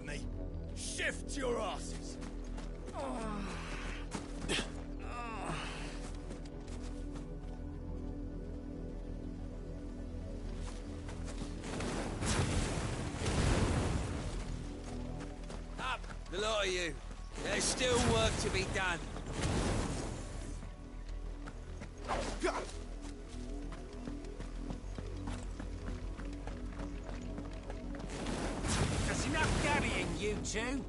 Me. Shift your asses! Up, the lot of you. There's still work to be done. That's enough carrying, you two!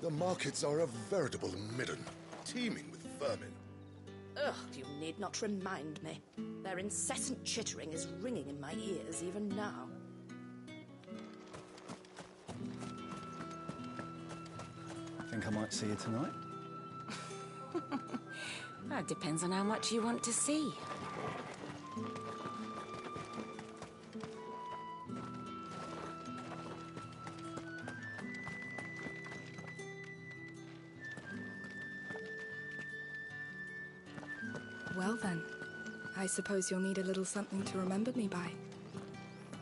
The markets are a veritable midden, teeming with vermin. Ugh, you need not remind me. Their incessant chittering is ringing in my ears even now. Think I might see you tonight? That depends on how much you want to see. Well then, I suppose you'll need a little something to remember me by.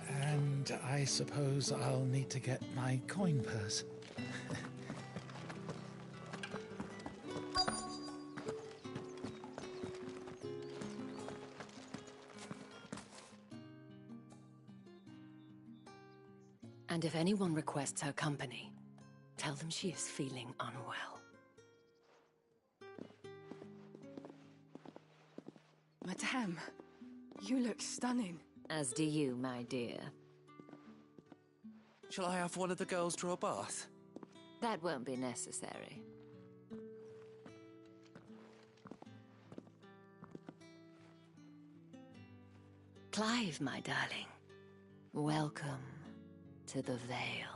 And I suppose I'll need to get my coin purse. And if anyone requests her company, tell them she is feeling unwell. Madame, you look stunning. As do you, my dear. Shall I have one of the girls draw a bath? That won't be necessary. Clive, my darling. Welcome to the Vale.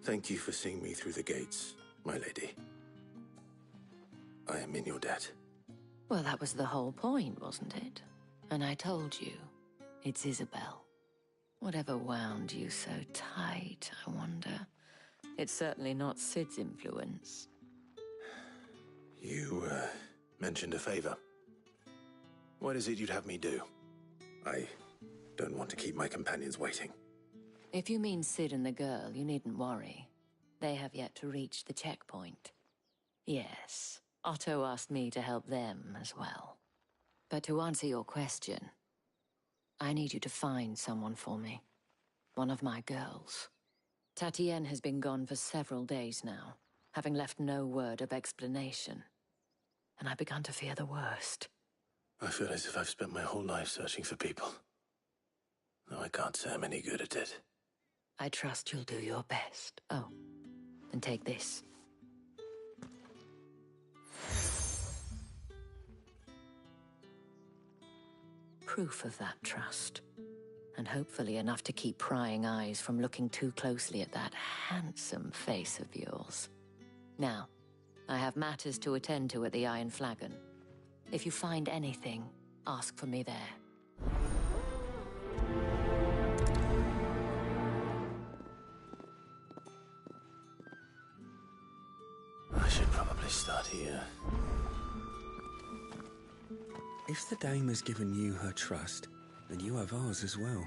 Thank you for seeing me through the gates, my lady. I am in your debt. Well, that was the whole point, wasn't it? And I told you, it's Isabel. Whatever wound you so tight, I wonder. It's certainly not Sid's influence. You, mentioned a favor. What is it you'd have me do? I don't want to keep my companions waiting. If you mean Sid and the girl, you needn't worry. They have yet to reach the checkpoint. Yes, Otto asked me to help them as well. But to answer your question, I need you to find someone for me. One of my girls. Tatienne has been gone for several days now, having left no word of explanation. And I've begun to fear the worst. I feel as if I've spent my whole life searching for people. Though I can't say I'm any good at it. I trust you'll do your best. Oh, and take this. Proof of that trust. And hopefully enough to keep prying eyes from looking too closely at that handsome face of yours. Now, I have matters to attend to at the Iron Flagon. If you find anything, ask for me there. I should probably start here. If the dame has given you her trust, then you have ours as well.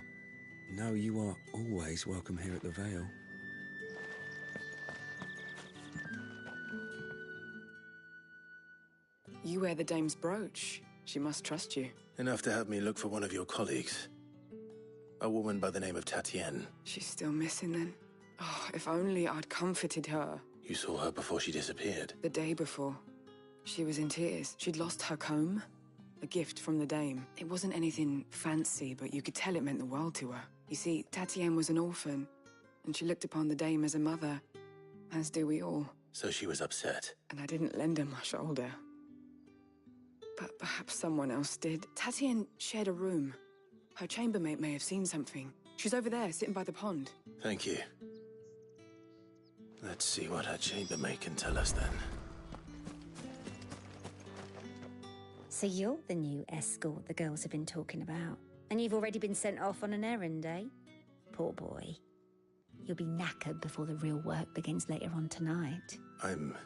Know you are always welcome here at the Vale. You wear the dame's brooch. She must trust you. Enough to have me look for one of your colleagues. A woman by the name of Tatienne. She's still missing then. Oh, if only I'd comforted her. You saw her before she disappeared. The day before. She was in tears. She'd lost her comb. A gift from the dame. It wasn't anything fancy, but you could tell it meant the world to her. You see, Tatienne was an orphan, and she looked upon the dame as a mother, as do we all. So she was upset. And I didn't lend her my shoulder. But perhaps someone else did. Tatienne shared a room. Her chambermaid may have seen something. She's over there, sitting by the pond. Thank you. Let's see what her chambermaid can tell us then. So you're the new escort the girls have been talking about. And you've already been sent off on an errand, eh? Poor boy. You'll be knackered before the real work begins later on tonight. I'm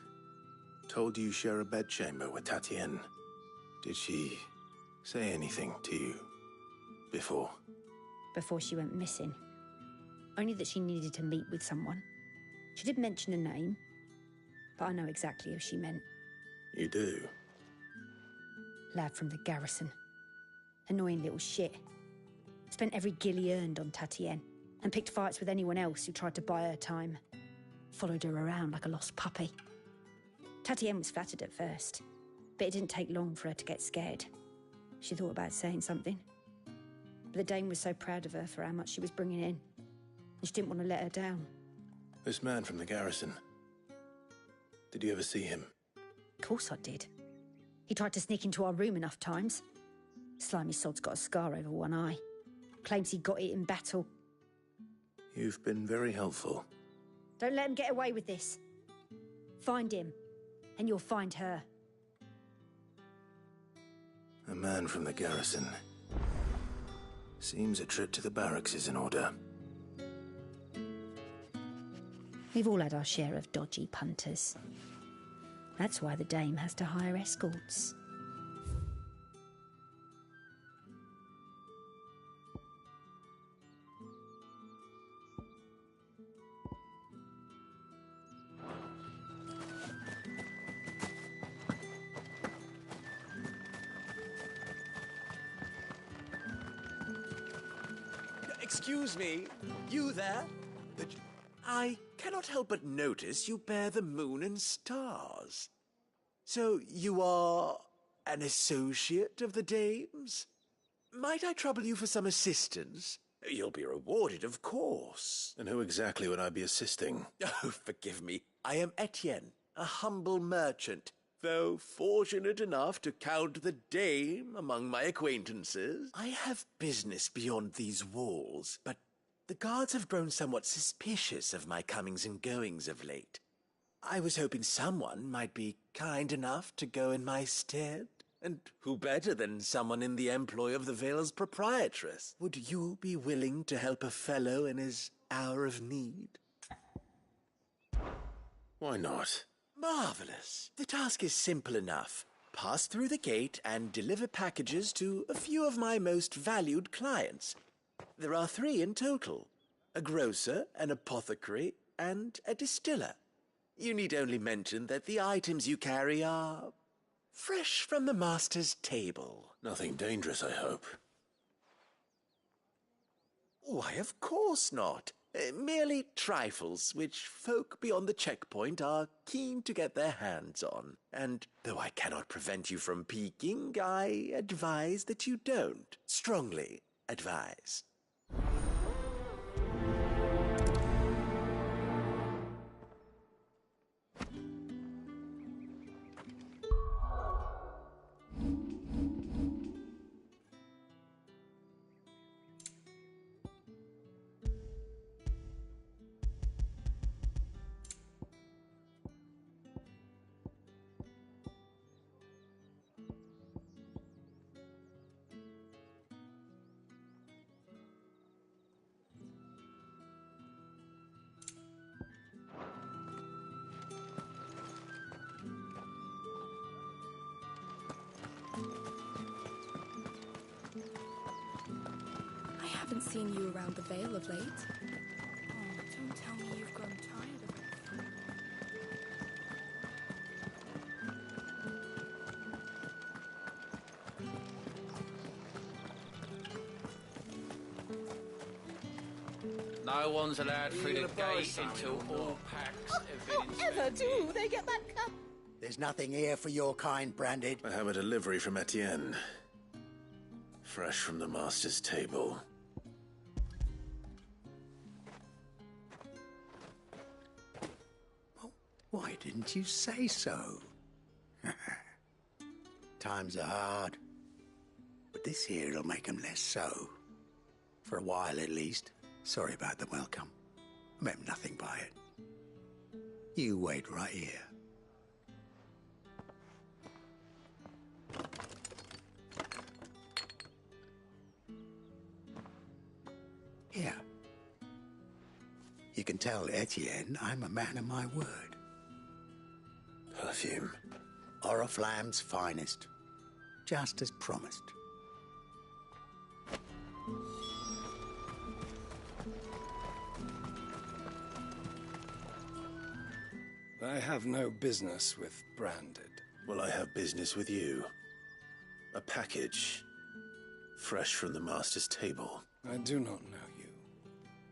told you share a bedchamber with Tatienne. Did she say anything to you before? Before she went missing. Only that she needed to meet with someone. She did mention a name, but I know exactly who she meant. You do? Lad from the garrison. Annoying little shit. Spent every guil he earned on Tatienne, and picked fights with anyone else who tried to buy her time. Followed her around like a lost puppy. Tatienne was flattered at first, but it didn't take long for her to get scared. She thought about saying something. But the Dame was so proud of her for how much she was bringing in, and she didn't want to let her down. This man from the garrison. Did you ever see him? Of course I did. He tried to sneak into our room enough times. Slimy sod's got a scar over one eye. Claims he got it in battle. You've been very helpful. Don't let him get away with this. Find him, and you'll find her. A man from the garrison. Seems a trip to the barracks is in order. We've all had our share of dodgy punters. That's why the Dame has to hire escorts. Excuse me, you there? I cannot help but notice you bear the moon and stars. So you are an associate of the Dame's? Might I trouble you for some assistance? You'll be rewarded, of course. And who exactly would I be assisting? Oh, forgive me. I am Etienne, a humble merchant. Though fortunate enough to count the Dame among my acquaintances, I have business beyond these walls, but the guards have grown somewhat suspicious of my comings and goings of late. I was hoping someone might be kind enough to go in my stead. And who better than someone in the employ of the Vale's proprietress? Would you be willing to help a fellow in his hour of need? Why not? Marvelous. The task is simple enough. Pass through the gate and deliver packages to a few of my most valued clients. There are 3 in total. A grocer, an apothecary, and a distiller. You need only mention that the items you carry are fresh from the master's table. Nothing dangerous, I hope. Why, of course not. Merely trifles which folk beyond the checkpoint are keen to get their hands on. And though I cannot prevent you from peeking, I advise that you don't. Strongly advise. I haven't seen you around the Vale of late. Oh, don't tell me you've grown tired of it. No one's allowed through the gate until all packs have been Ever do they get that cup? There's nothing here for your kind, Branded. I have a delivery from Etienne. Fresh from the master's table. Why didn't you say so? Times are hard. But this here'll make them less so. For a while, at least. Sorry about the welcome. I meant nothing by it. You wait right here. Here. You can tell Etienne I'm a man of my word. Perfume. Oriflamme's finest. just as promised. I have no business with Branded. Well, I have business with you. A package. Fresh from the Master's table. I do not know you.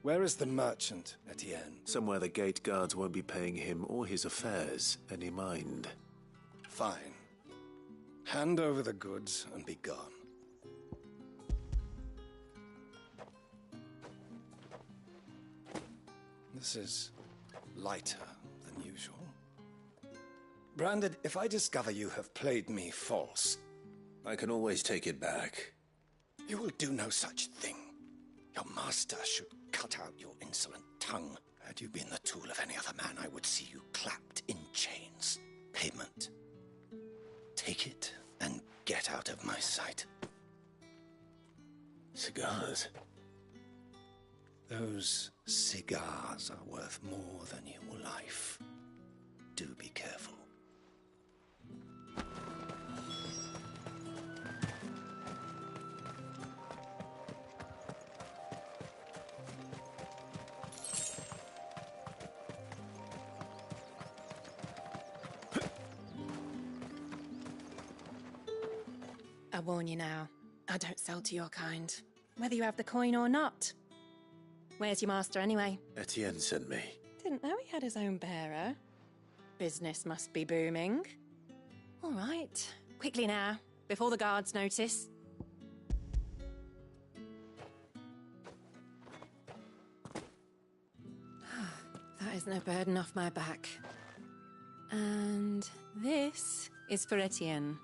Where is the merchant, Etienne? Somewhere the gate guards won't be paying him or his affairs any mind. Fine. Hand over the goods and be gone. This is lighter than usual. Branded, if I discover you have played me false... I can always take it back. You will do no such thing. Your master should cut out your insolent tongue. Had you been the tool of any other man, I would see you clapped in chains. Payment. Take it and get out of my sight. Cigars? Those cigars are worth more than your life. Do be careful. I warn you now, I don't sell to your kind, whether you have the coin or not. Where's your master anyway? Etienne sent me. Didn't know he had his own bearer. Business must be booming. All right, quickly now, before the guards notice. That is no burden off my back. And this is for Etienne.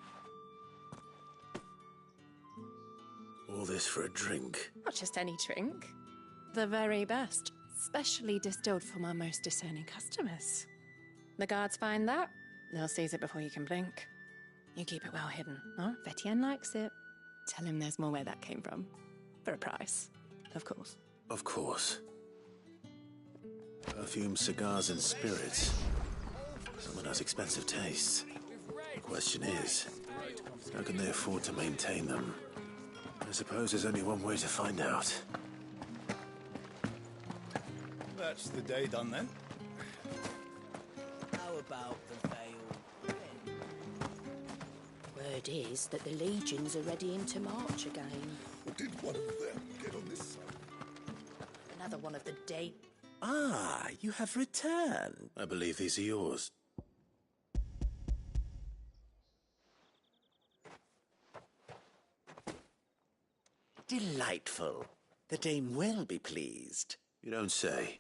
All this for a drink? Not just any drink. The very best, specially distilled for my most discerning customers. The guards find that, they'll seize it before you can blink. You keep it well hidden, huh? If Etienne likes it, tell him there's more where that came from. For a price, of course. Of course. Perfume, cigars, and spirits. Someone has expensive tastes. The question is, how can they afford to maintain them? I suppose there's only one way to find out. That's the day done then. How about the veil? Word is that the legions are readying to march again. Or did one of them get on this side? Another one of the day. Ah, you have returned. I believe these are yours. Delightful. The dame will be pleased. You don't say.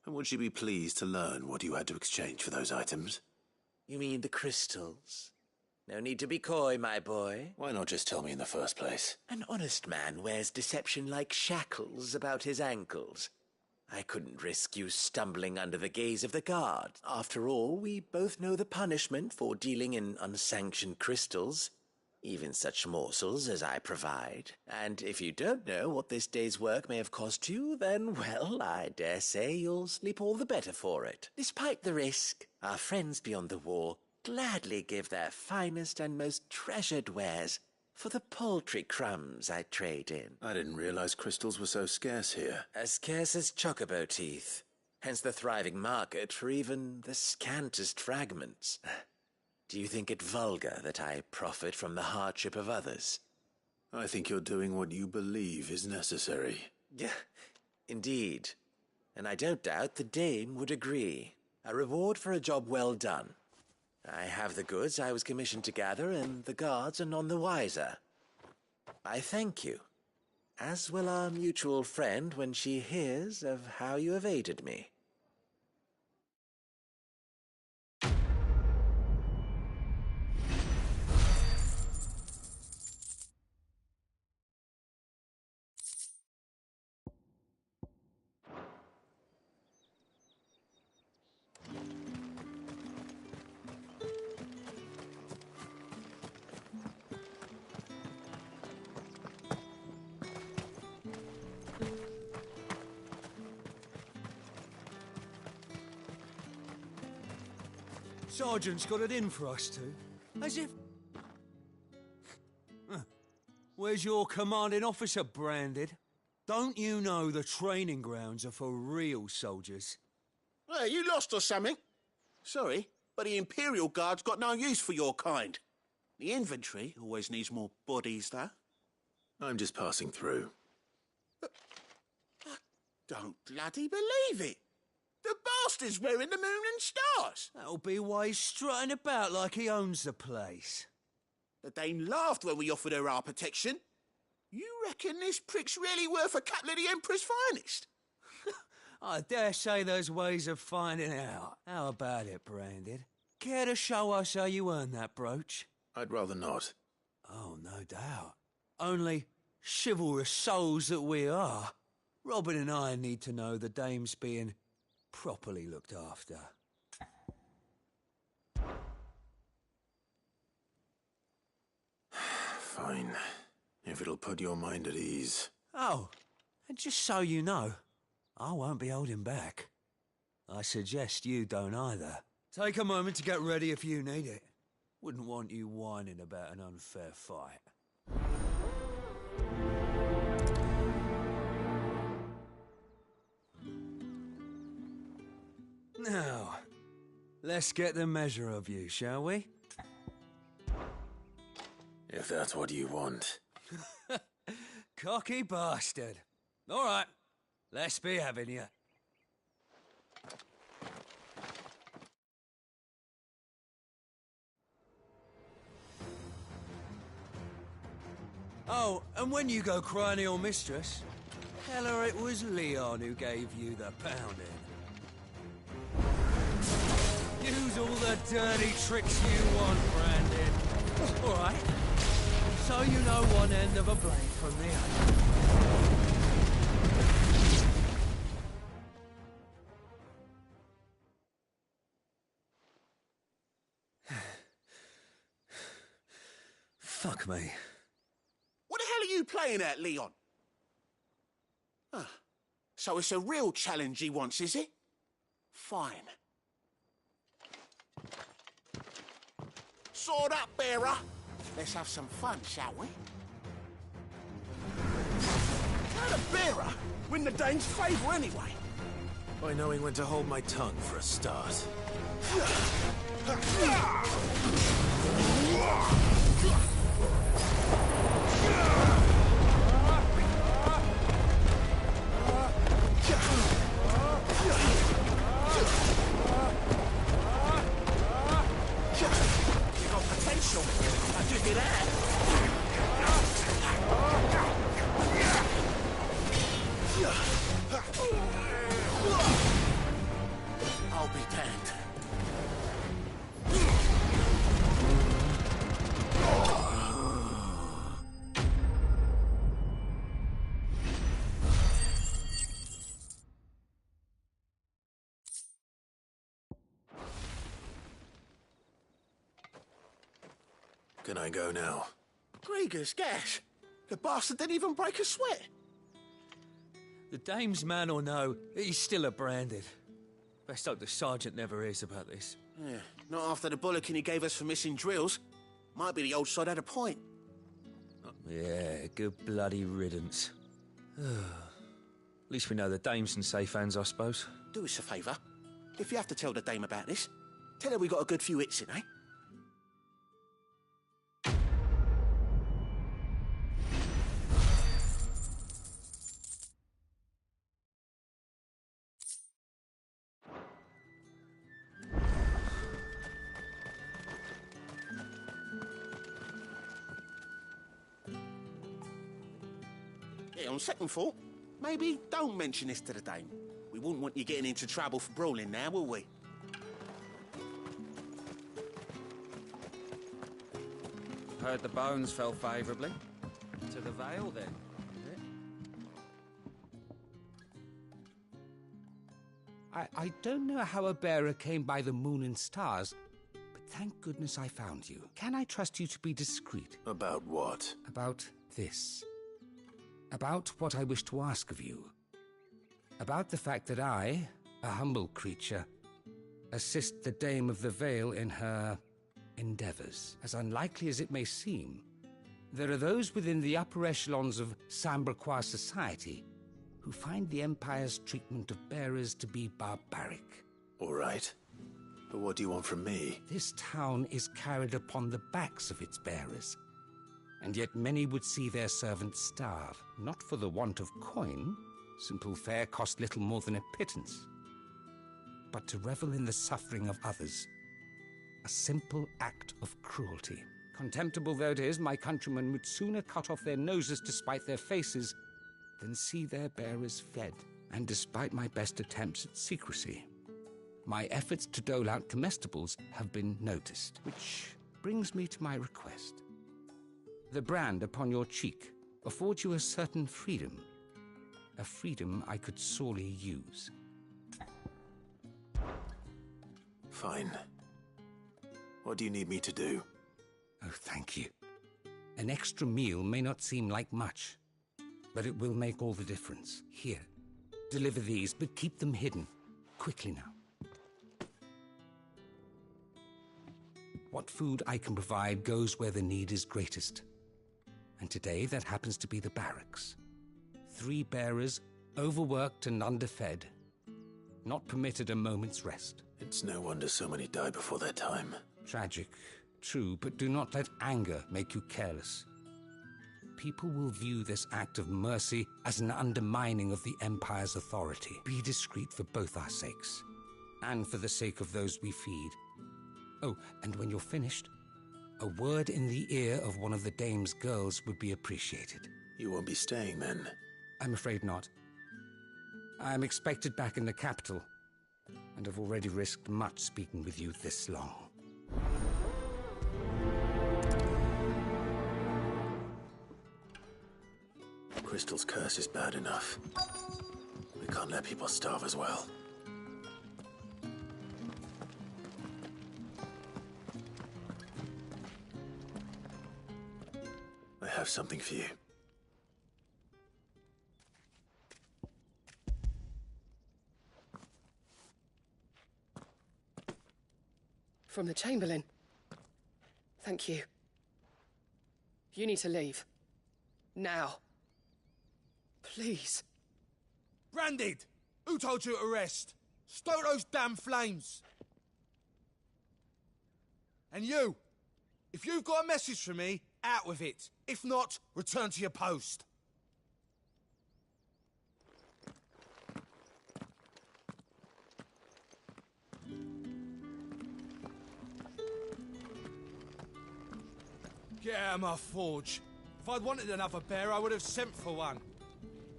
And would she be pleased to learn what you had to exchange for those items? You mean the crystals? No need to be coy, my boy. Why not just tell me in the first place? An honest man wears deception like shackles about his ankles. I couldn't risk you stumbling under the gaze of the guard. After all, we both know the punishment for dealing in unsanctioned crystals. Even such morsels as I provide. And if you don't know what this day's work may have cost you, then, well, I dare say you'll sleep all the better for it. Despite the risk, our friends beyond the wall gladly give their finest and most treasured wares for the paltry crumbs I trade in. I didn't realize crystals were so scarce here. As scarce as chocobo teeth. Hence the thriving market for even the scantest fragments. Do you think it vulgar that I profit from the hardship of others? I think you're doing what you believe is necessary. Yeah, indeed. And I don't doubt the dame would agree. A reward for a job well done. I have the goods I was commissioned to gather, and the guards are none the wiser. I thank you, as will our mutual friend when she hears of how you have aided me. Sergeant's got it in for us two. As if... Where's your commanding officer, Branded? Don't you know the training grounds are for real soldiers? Hey, you lost or something? Sorry, but the Imperial Guard's got no use for your kind. The infantry always needs more bodies, though. I'm just passing through. I don't bloody believe it. The bastard's wearing the moon and stars. That'll be why he's strutting about like he owns the place. The Dame laughed when we offered her our protection. You reckon this prick's really worth a couple of the Emperor's finest? I dare say there's ways of finding out. How about it, Branded? Care to show us how you earned that brooch? I'd rather not. Oh, no doubt. Only chivalrous souls that we are, Robin and I need to know the Dame's being properly looked after. Fine. If it'll put your mind at ease. Oh, and just so you know, I won't be holding back. I suggest you don't either. Take a moment to get ready if you need it. Wouldn't want you whining about an unfair fight. Now, let's get the measure of you, shall we? If that's what you want. Cocky bastard. All right, let's be having you. Oh, and when you go crying to your mistress, tell her it was Leon who gave you the pounding. Use all the dirty tricks you want, Brandon. All right. So you know one end of a blade from the other. Fuck me. What the hell are you playing at, Leon? So it's a real challenge he wants, is it? Fine. Sword up, bearer. Let's have some fun, shall we? How'd a bearer win the Dane's favour anyway? By knowing when to hold my tongue for a start. Potential. I give you that. I'll be damned. Can I go now? Grieger's gas. The bastard didn't even break a sweat. The Dame's man or no, he's still a Branded. Best hope the sergeant never hears about this. Yeah, not after the bullocking he gave us for missing drills. Might be the old sod had a point. Yeah, good bloody riddance. At least we know the Dame's in safe hands, I suppose. Do us a favour. If you have to tell the Dame about this, tell her we got a good few hits in, eh? Yeah, on second thought, maybe don't mention this to the Dame. We wouldn't want you getting into trouble for brawling now, will we? Heard the bones fell favourably. To the Vale, then, is it? I don't know how a bearer came by the moon and stars, but thank goodness I found you. Can I trust you to be discreet? About what? About this. About what I wish to ask of you. About the fact that I, a humble creature, assist the Dame of the Vale in her endeavours. As unlikely as it may seem, There are those within the upper echelons of Sambraquois society who find the Empire's treatment of bearers to be barbaric. All right. But what do you want from me? This town is carried upon the backs of its bearers, and yet many would see their servants starve, not for the want of coin. Simple fare cost little more than a pittance, but to revel in the suffering of others. A simple act of cruelty. Contemptible though it is, my countrymen would sooner cut off their noses to spite their faces than see their bearers fed. And despite my best attempts at secrecy, my efforts to dole out comestibles have been noticed, which brings me to my request. The brand upon your cheek affords you a certain freedom, a freedom I could sorely use. Fine. What do you need me to do? Oh, thank you. An extra meal may not seem like much, but it will make all the difference. Here, deliver these, but keep them hidden. Quickly now. What food I can provide goes where the need is greatest. And today, that happens to be the barracks. 3 bearers, overworked and underfed, not permitted a moment's rest. It's no wonder so many die before their time. Tragic, true, but do not let anger make you careless. People will view this act of mercy as an undermining of the Empire's authority. Be discreet for both our sakes, and for the sake of those we feed. Oh, and when you're finished, a word in the ear of one of the dame's girls would be appreciated. You won't be staying then? I'm afraid not. I'm expected back in the capital, and have already risked much speaking with you this long. Crystal's curse is bad enough. We can't let people starve as well. I have something for you. From the Chamberlain. Thank you. You need to leave. Now. Please. Branded! Who told you to rest? Stoke those damn flames! And you! If you've got a message for me, out with it. If not, return to your post. Get out of my forge. If I'd wanted another bear, I would have sent for one.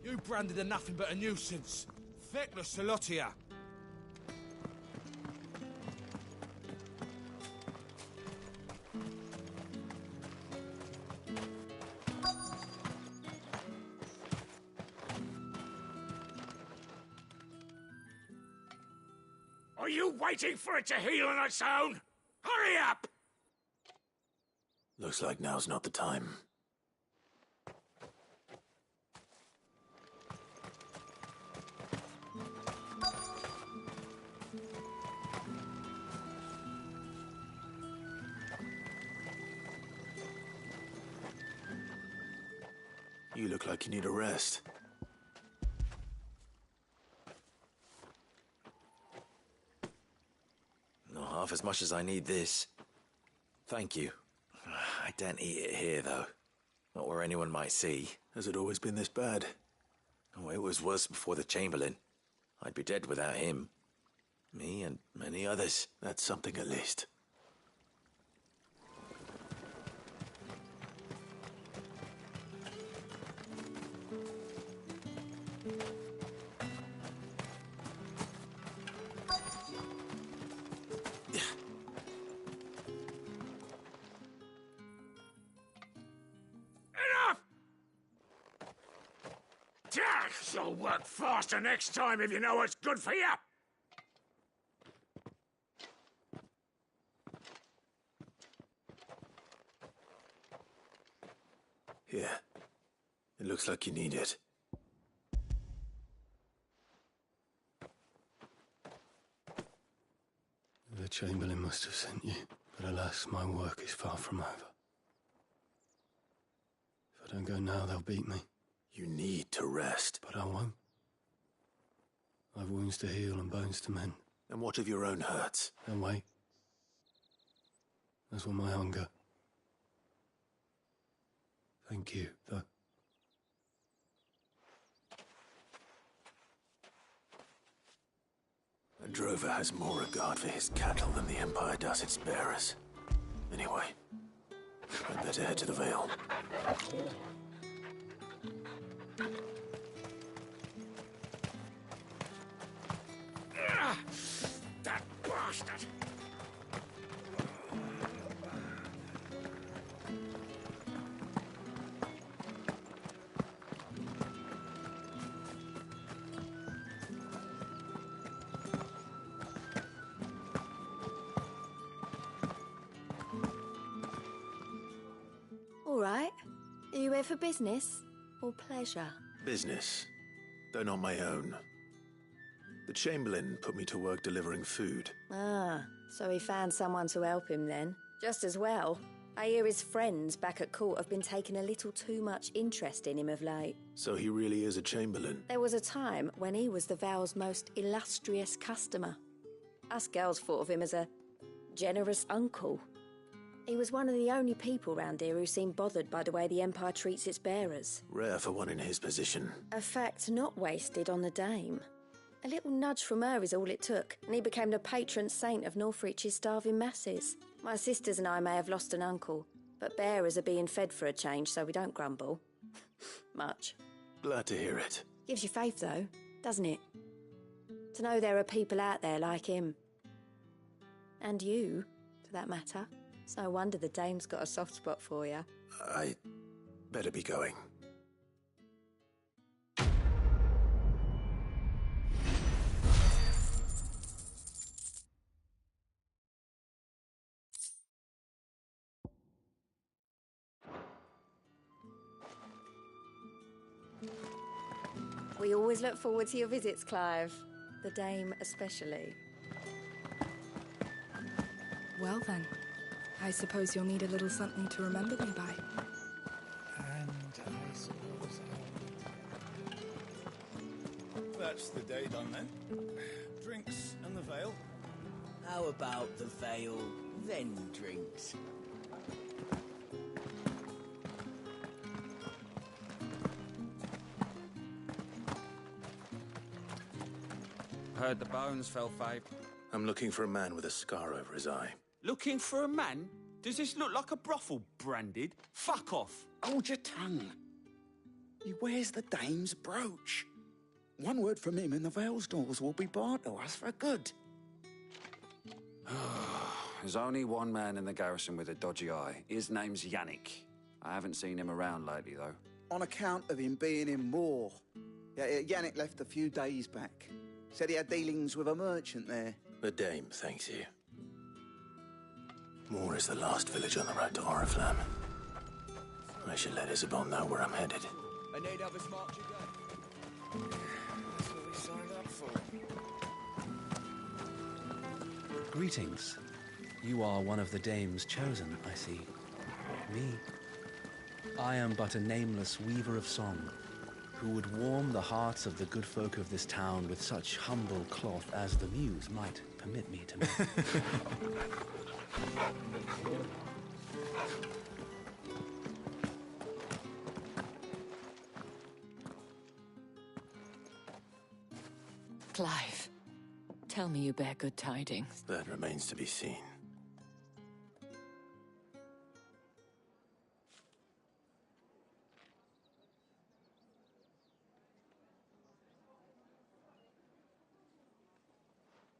You branded are nothing but a nuisance. Feckless, the lot of ya. Are you waiting for it to heal on its own? Hurry up! Looks like now's not the time. You look like you need a rest. Not half as much as I need this. Thank you. I daren't eat it here, though. Not where anyone might see. Has it always been this bad? Oh, it was worse before the Chamberlain. I'd be dead without him. Me and many others. That's something at least. You'll work faster next time if you know what's good for you. Here. It looks like you need it. The Chamberlain must have sent you, but alas, my work is far from over. If I don't go now, they'll beat me. You need to rest. But I won't. I've wounds to heal and bones to mend. And what of your own hurts? Then wait. As will my hunger. Thank you, though. A drover has more regard for his cattle than the Empire does its bearers. Anyway, I'd better head to the Vale. That bastard! All right. Are you here for business or pleasure? Business, though not my own. The Chamberlain put me to work delivering food. Ah, so he found someone to help him then. Just as well. I hear his friends back at court have been taking a little too much interest in him of late. So he really is a Chamberlain? There was a time when he was the Vale's most illustrious customer. Us girls thought of him as a generous uncle. He was one of the only people round here who seemed bothered by the way the Empire treats its bearers. Rare for one in his position. A fact not wasted on the dame. A little nudge from her is all it took, and he became the patron saint of Northreach's starving masses. My sisters and I may have lost an uncle, but bearers are being fed for a change, so we don't grumble. Much. Glad to hear it. Gives you faith, though, doesn't it? To know there are people out there like him. And you, for that matter. It's no wonder the dame's got a soft spot for you. I better be going. We always look forward to your visits, Clive. The dame especially. Well then, I suppose you'll need a little something to remember me by. And I suppose that's the day done then. Drinks and the Vale. How about the Vale, then drinks? Heard the bones fell five. I'm looking for a man with a scar over his eye. Looking for a man? Does this look like a brothel, Branded? Fuck off. Hold your tongue. He wears the dame's brooch. One word from him and the Vale's doors will be barred to us for good. There's only one man in the garrison with a dodgy eye. His name's Yannick. I haven't seen him around lately, though. On account of him being in Moor. Yeah, Yannick left a few days back. Said he had dealings with a merchant there. The dame thanks you. Moor is the last village on the road to Oriflamme. I should let Isabel know where I'm headed. I need others march again. That's what we signed up for. Greetings. You are one of the dames chosen, I see. Me. I am but a nameless weaver of song, who would warm the hearts of the good folk of this town with such humble cloth as the muse might permit me to make. Clive, tell me you bear good tidings. That remains to be seen.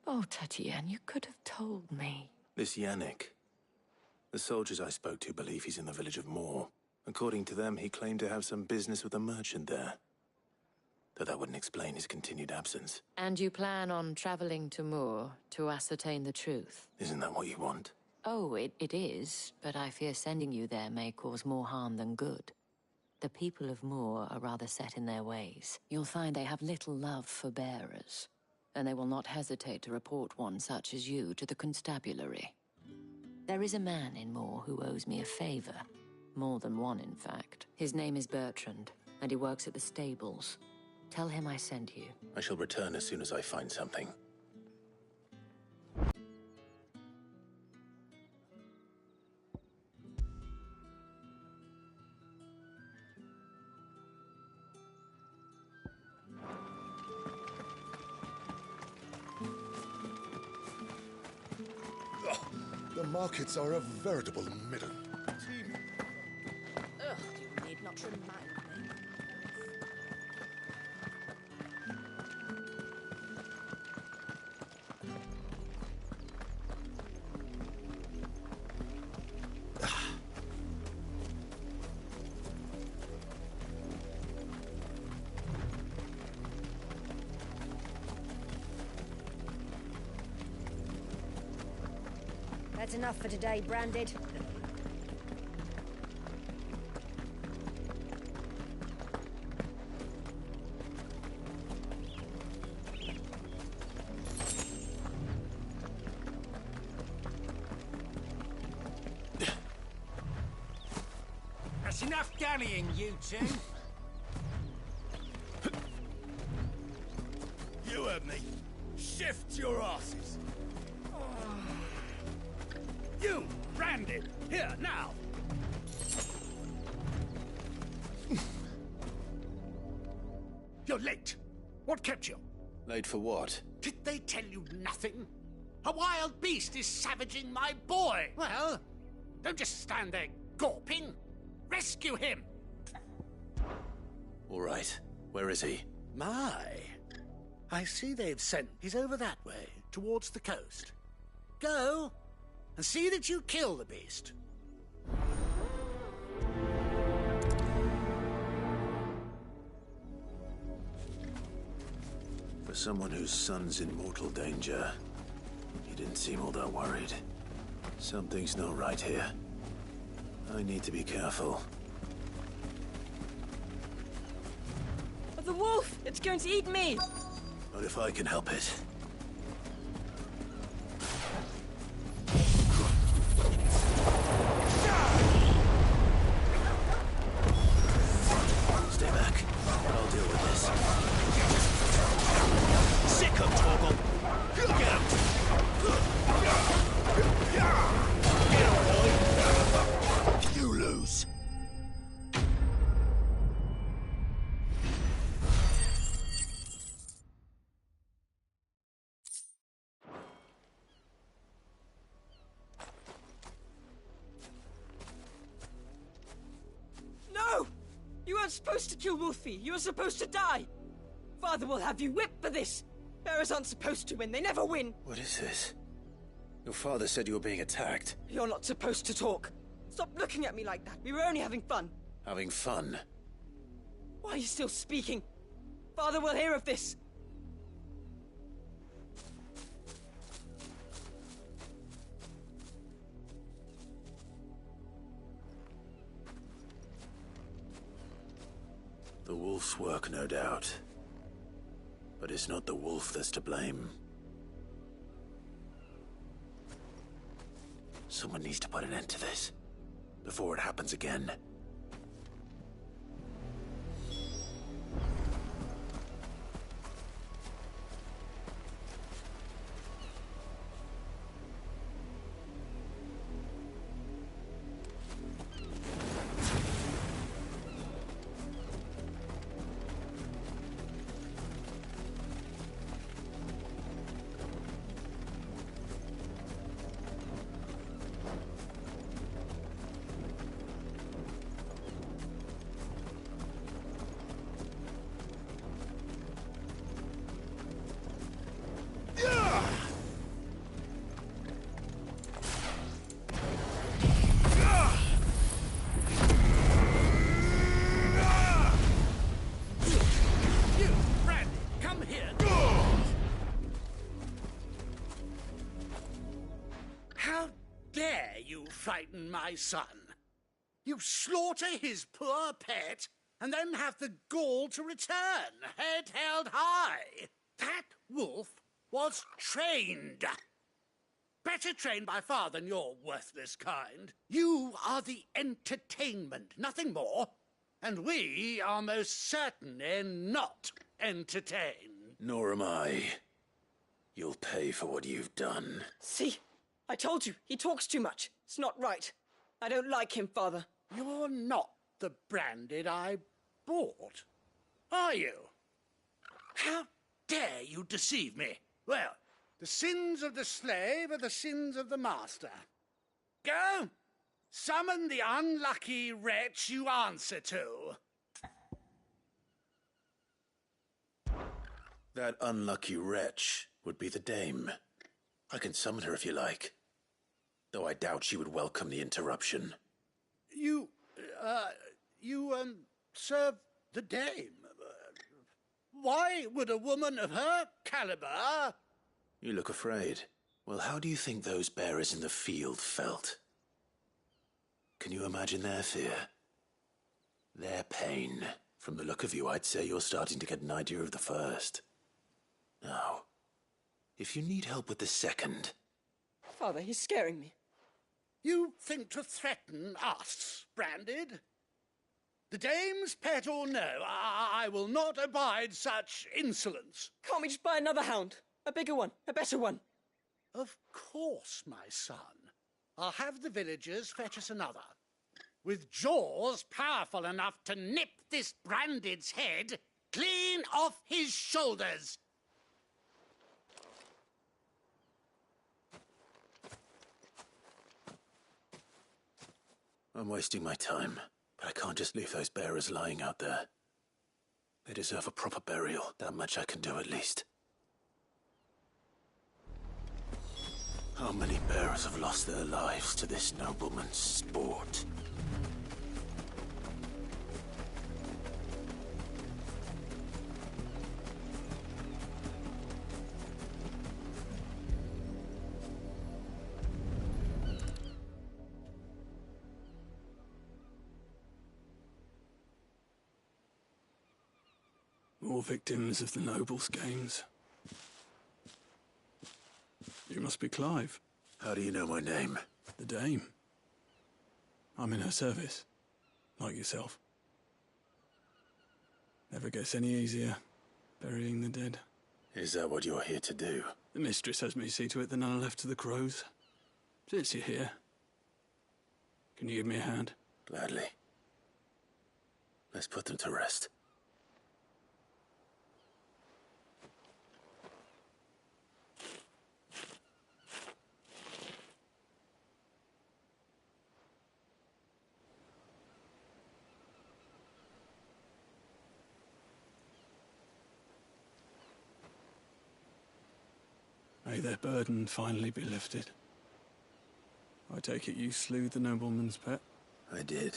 Oh, Tatienne, you could have told me. This Yannick. The soldiers I spoke to believe he's in the village of Moor. According to them, he claimed to have some business with a merchant there. Though that wouldn't explain his continued absence. And you plan on traveling to Moor to ascertain the truth? Isn't that what you want? Oh, it is, but I fear sending you there may cause more harm than good. The people of Moor are rather set in their ways. You'll find they have little love for bearers, and they will not hesitate to report one such as you to the constabulary. There is a man in Moor who owes me a favor. More than one, in fact. His name is Bertrand, and he works at the stables. Tell him I sent you. I shall return as soon as I find something. The markets are a veritable midden. Ugh, you need not remind me. That's enough for today, Branded. That's enough dallying, you two. You heard me. Shift your asses. You, Branded, here, now! You're late. What kept you? Late for what? Did they tell you nothing? A wild beast is savaging my boy. Well, don't just stand there gawping. Rescue him! All right. Where is he? My. I see they've sent. He's over that way, towards the coast. Go, and see that you kill the beast. For someone whose son's in mortal danger, he didn't seem all that worried. Something's not right here. I need to be careful. The wolf! It's going to eat me! But if I can help it. Stay back. I'll deal with this. Sick of Torgal! Get him! Get him, boy! You lose. No! You weren't supposed to kill Wolfie. You were supposed to die. Father will have you whipped for this. Bearers aren't supposed to win. They never win. What is this? Your father said you were being attacked. You're not supposed to talk. Stop looking at me like that. We were only having fun. Having fun? Why are you still speaking? Father will hear of this. The wolf's work, no doubt. But it's not the wolf that's to blame. Someone needs to put an end to this, before it happens again. Frighten my son. You slaughter his poor pet, and then have the gall to return, head held high. That wolf was trained. Better trained by far than your worthless kind. You are the entertainment, nothing more. And we are most certainly not entertained. Nor am I. You'll pay for what you've done. See? I told you, he talks too much. It's not right. I don't like him, Father. You're not the branded I bought, are you? How dare you deceive me? Well, the sins of the slave are the sins of the master. Go, summon the unlucky wretch you answer to. That unlucky wretch would be the dame. I can summon her if you like. Though I doubt she would welcome the interruption. You serve the dame. Why would a woman of her caliber... You look afraid. Well, how do you think those bearers in the field felt? Can you imagine their fear? Their pain. From the look of you, I'd say you're starting to get an idea of the first. Now, if you need help with the second... Father, he's scaring me. You think to threaten us, Branded? The dame's pet or no, I will not abide such insolence. Can't we just buy another hound? A bigger one, a better one. Of course, my son. I'll have the villagers fetch us another. With jaws powerful enough to nip this Branded's head clean off his shoulders. I'm wasting my time, but I can't just leave those bearers lying out there. They deserve a proper burial. That much I can do at least. How many bearers have lost their lives to this nobleman's sport? More victims of the nobles' games. You must be Clive. How do you know my name? The Dame. I'm in her service, like yourself. Never gets any easier, burying the dead. Is that what you're here to do? The mistress has me see to it that none are left to the crows. Since you're here, can you give me a hand? Gladly. Let's put them to rest. May their burden finally be lifted. I take it you slew the nobleman's pet? I did.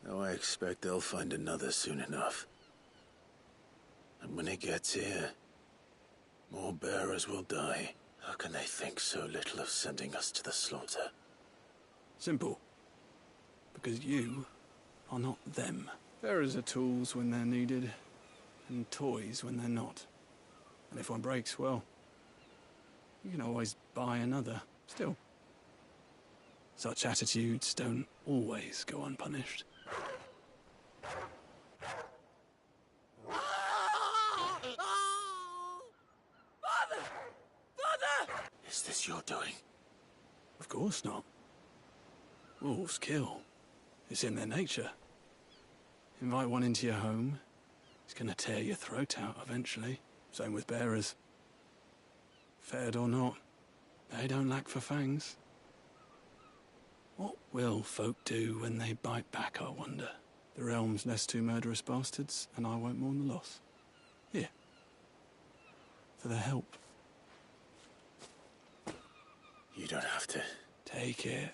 Though I expect they'll find another soon enough. And when it gets here, more bearers will die. How can they think so little of sending us to the slaughter? Simple. Because you are not them. Bearers are tools when they're needed, and toys when they're not. And if one breaks, well, you can always buy another. Still, such attitudes don't always go unpunished. Father! Father! Is this your doing? Of course not. Wolves kill. It's in their nature. Invite one into your home, he's gonna tear your throat out eventually. Same with bearers. Fed or not, they don't lack for fangs. What will folk do when they bite back, I wonder? The realm's less two murderous bastards, and I won't mourn the loss. Here. For their help. You don't have to. Take it.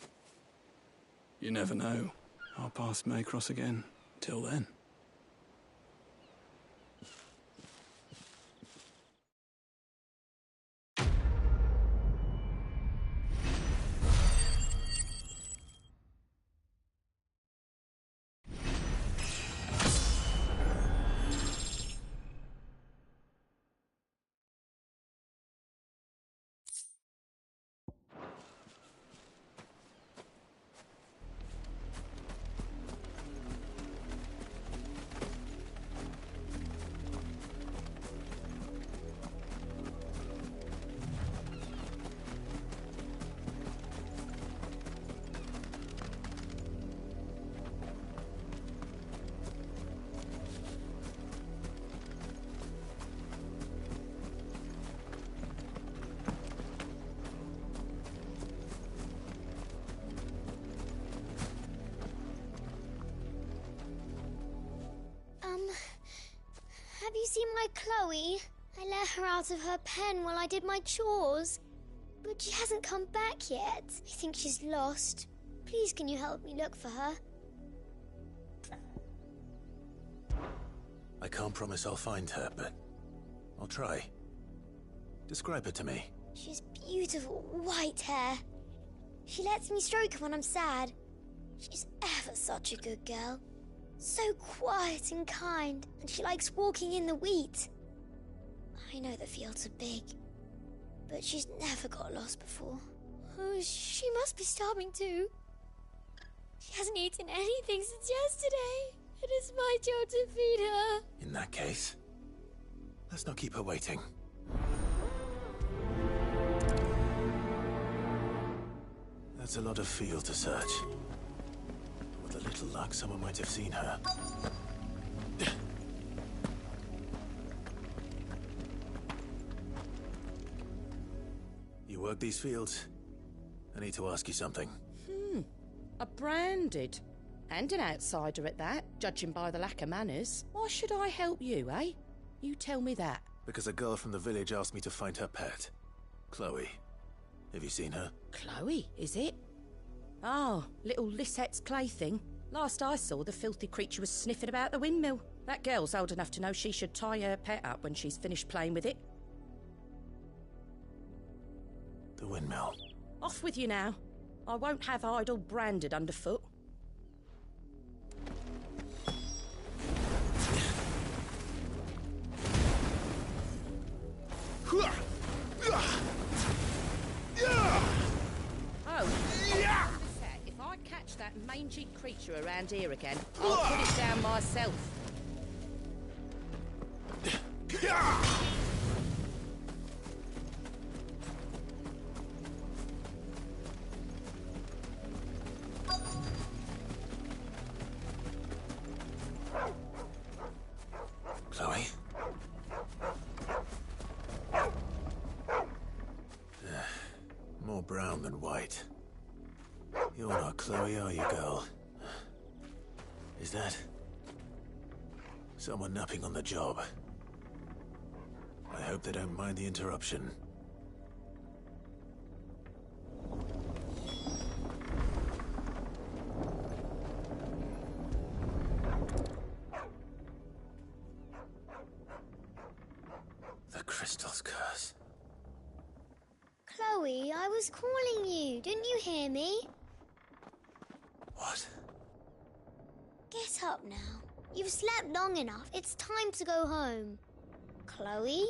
You never know. Our paths may cross again. Till then. Have you seen my Chloe? I let her out of her pen while I did my chores. But she hasn't come back yet. I think she's lost. Please, can you help me look for her? I can't promise I'll find her, but I'll try. Describe her to me. She has beautiful white hair. She lets me stroke her when I'm sad. She's ever such a good girl. So quiet and kind, and she likes walking in the wheat. I know the fields are big, but she's never got lost before. Oh, she must be starving too. She hasn't eaten anything since yesterday. It is my job to feed her. In that case, let's not keep her waiting. That's a lot of field to search. With a little luck, someone might have seen her. You work these fields? I need to ask you something. A branded. And an outsider at that, judging by the lack of manners. Why should I help you, eh? You tell me that. Because a girl from the village asked me to find her pet. Chloe. Have you seen her? Chloe, is it? Oh, little Lisette's plaything. Last I saw, the filthy creature was sniffing about the windmill. That girl's old enough to know she should tie her pet up when she's finished playing with it. The windmill. Off with you now. I won't have idle branded underfoot. Oh, if I catch that mangy creature around here again, I'll put it down myself. Chloe? More brown than white. You're not Chloe, are you, girl? Is that someone napping on the job? I hope they don't mind the interruption. The crystal's curse. Chloe, I was calling you. Didn't you hear me? What? Get up now. You've slept long enough. It's time to go home. Chloe?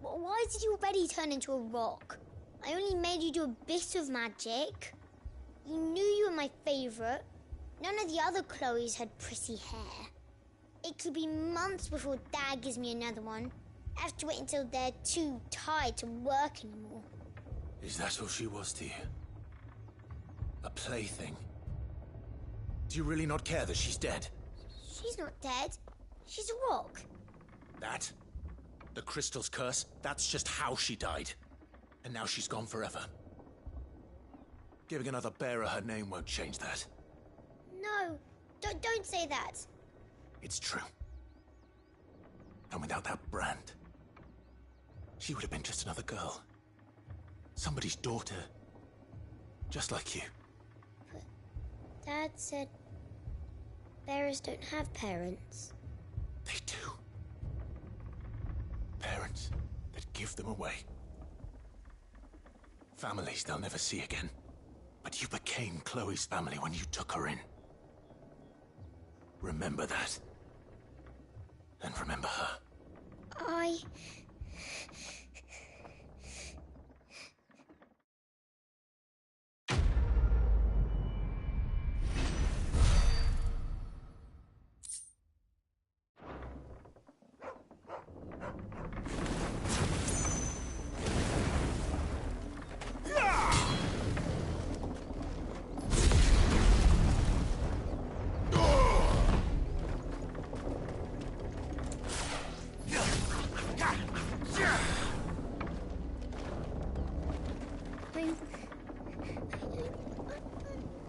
Why did you already turn into a rock? I only made you do a bit of magic. You knew you were my favourite. None of the other Chloes had pretty hair. It could be months before Dad gives me another one. I have to wait until they're too tired to work anymore. Is that all she was to you? A plaything? Do you really not care that she's dead? She's not dead. She's a rock. That? The crystal's curse? That's just how she died. And now she's gone forever. Giving another bearer her name won't change that. No, don't say that. It's true. And without that brand, she would have been just another girl. Somebody's daughter. Just like you. But Dad said bearers don't have parents. They do. Parents that give them away. Families they'll never see again. But you became Chloe's family when you took her in. Remember that. And remember her.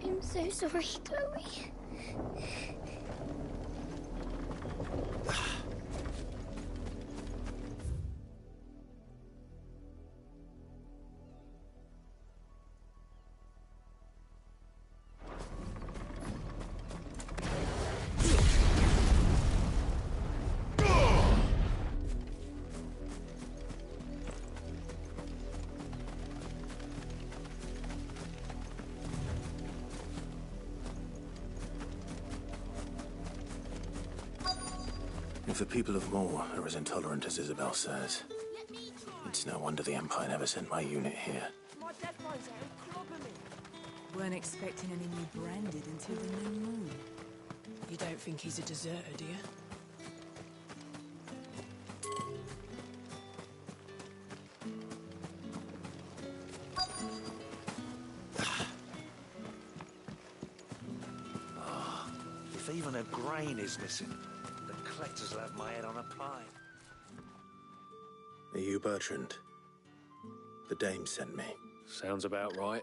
I'm so sorry, Chloe. If the people of Moor are as intolerant as Isabel says, it's no wonder the Empire never sent my unit here. My dad finds out and clobber me. Weren't expecting any new branded until the new moon. You don't think he's a deserter, do you? If even a grain is missing, the collectors will have my head on a pike. Are you Bertrand? The dame sent me. Sounds about right.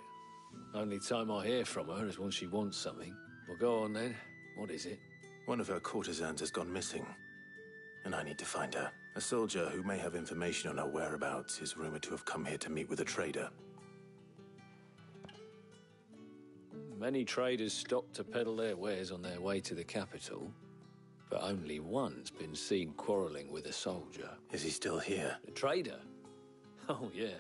Only time I hear from her is when she wants something. Well, go on then. What is it? One of her courtesans has gone missing, and I need to find her. A soldier who may have information on her whereabouts is rumored to have come here to meet with a trader. Many traders stop to peddle their wares on their way to the capital, but only one's been seen quarrelling with a soldier. Is he still here? The trader? Oh, yeah.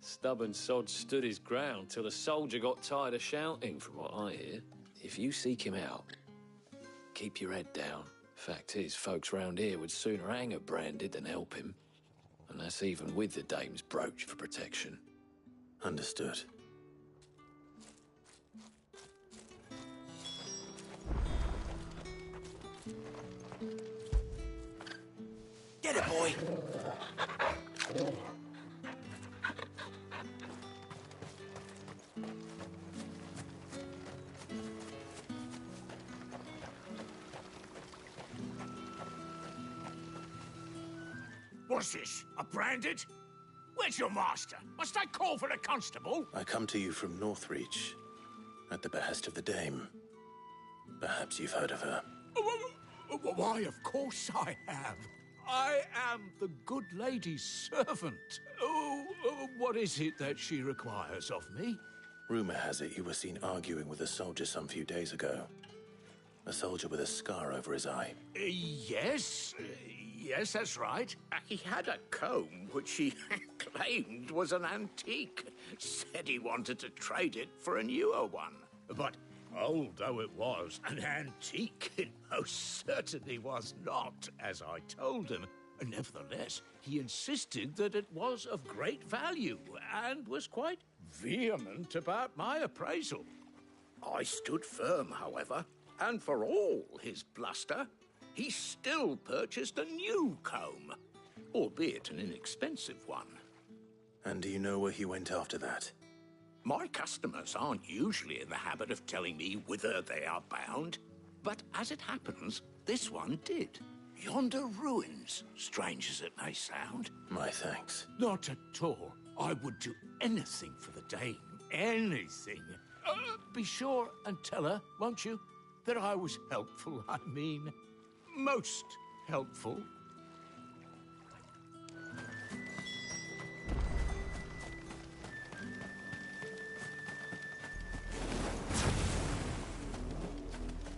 Stubborn sod stood his ground till the soldier got tired of shouting, from what I hear. If you seek him out, keep your head down. Fact is, folks round here would sooner hang a branded than help him. And that's even with the dame's brooch for protection. Understood. Get it, boy! What's this? A branded? Where's your master? Must I call for the constable? I come to you from Northreach, at the behest of the dame. Perhaps you've heard of her. Why, of course I have. I am the good lady's servant. What is it that she requires of me? Rumor has it you were seen arguing with a soldier some few days ago. A soldier with a scar over his eye. Yes, that's right. He had a comb which he claimed was an antique. Said he wanted to trade it for a newer one. But old though it was, an antique it most certainly was not, as I told him. Nevertheless, he insisted that it was of great value and was quite vehement about my appraisal. I stood firm, however, and for all his bluster, he still purchased a new comb, albeit an inexpensive one. And do you know where he went after that? My customers aren't usually in the habit of telling me whither they are bound, but as it happens, this one did. Yonder ruins, strange as it may sound. My thanks. Not at all. I would do anything for the dame. Anything. Be sure and tell her, won't you, that I was helpful, I mean. Most helpful.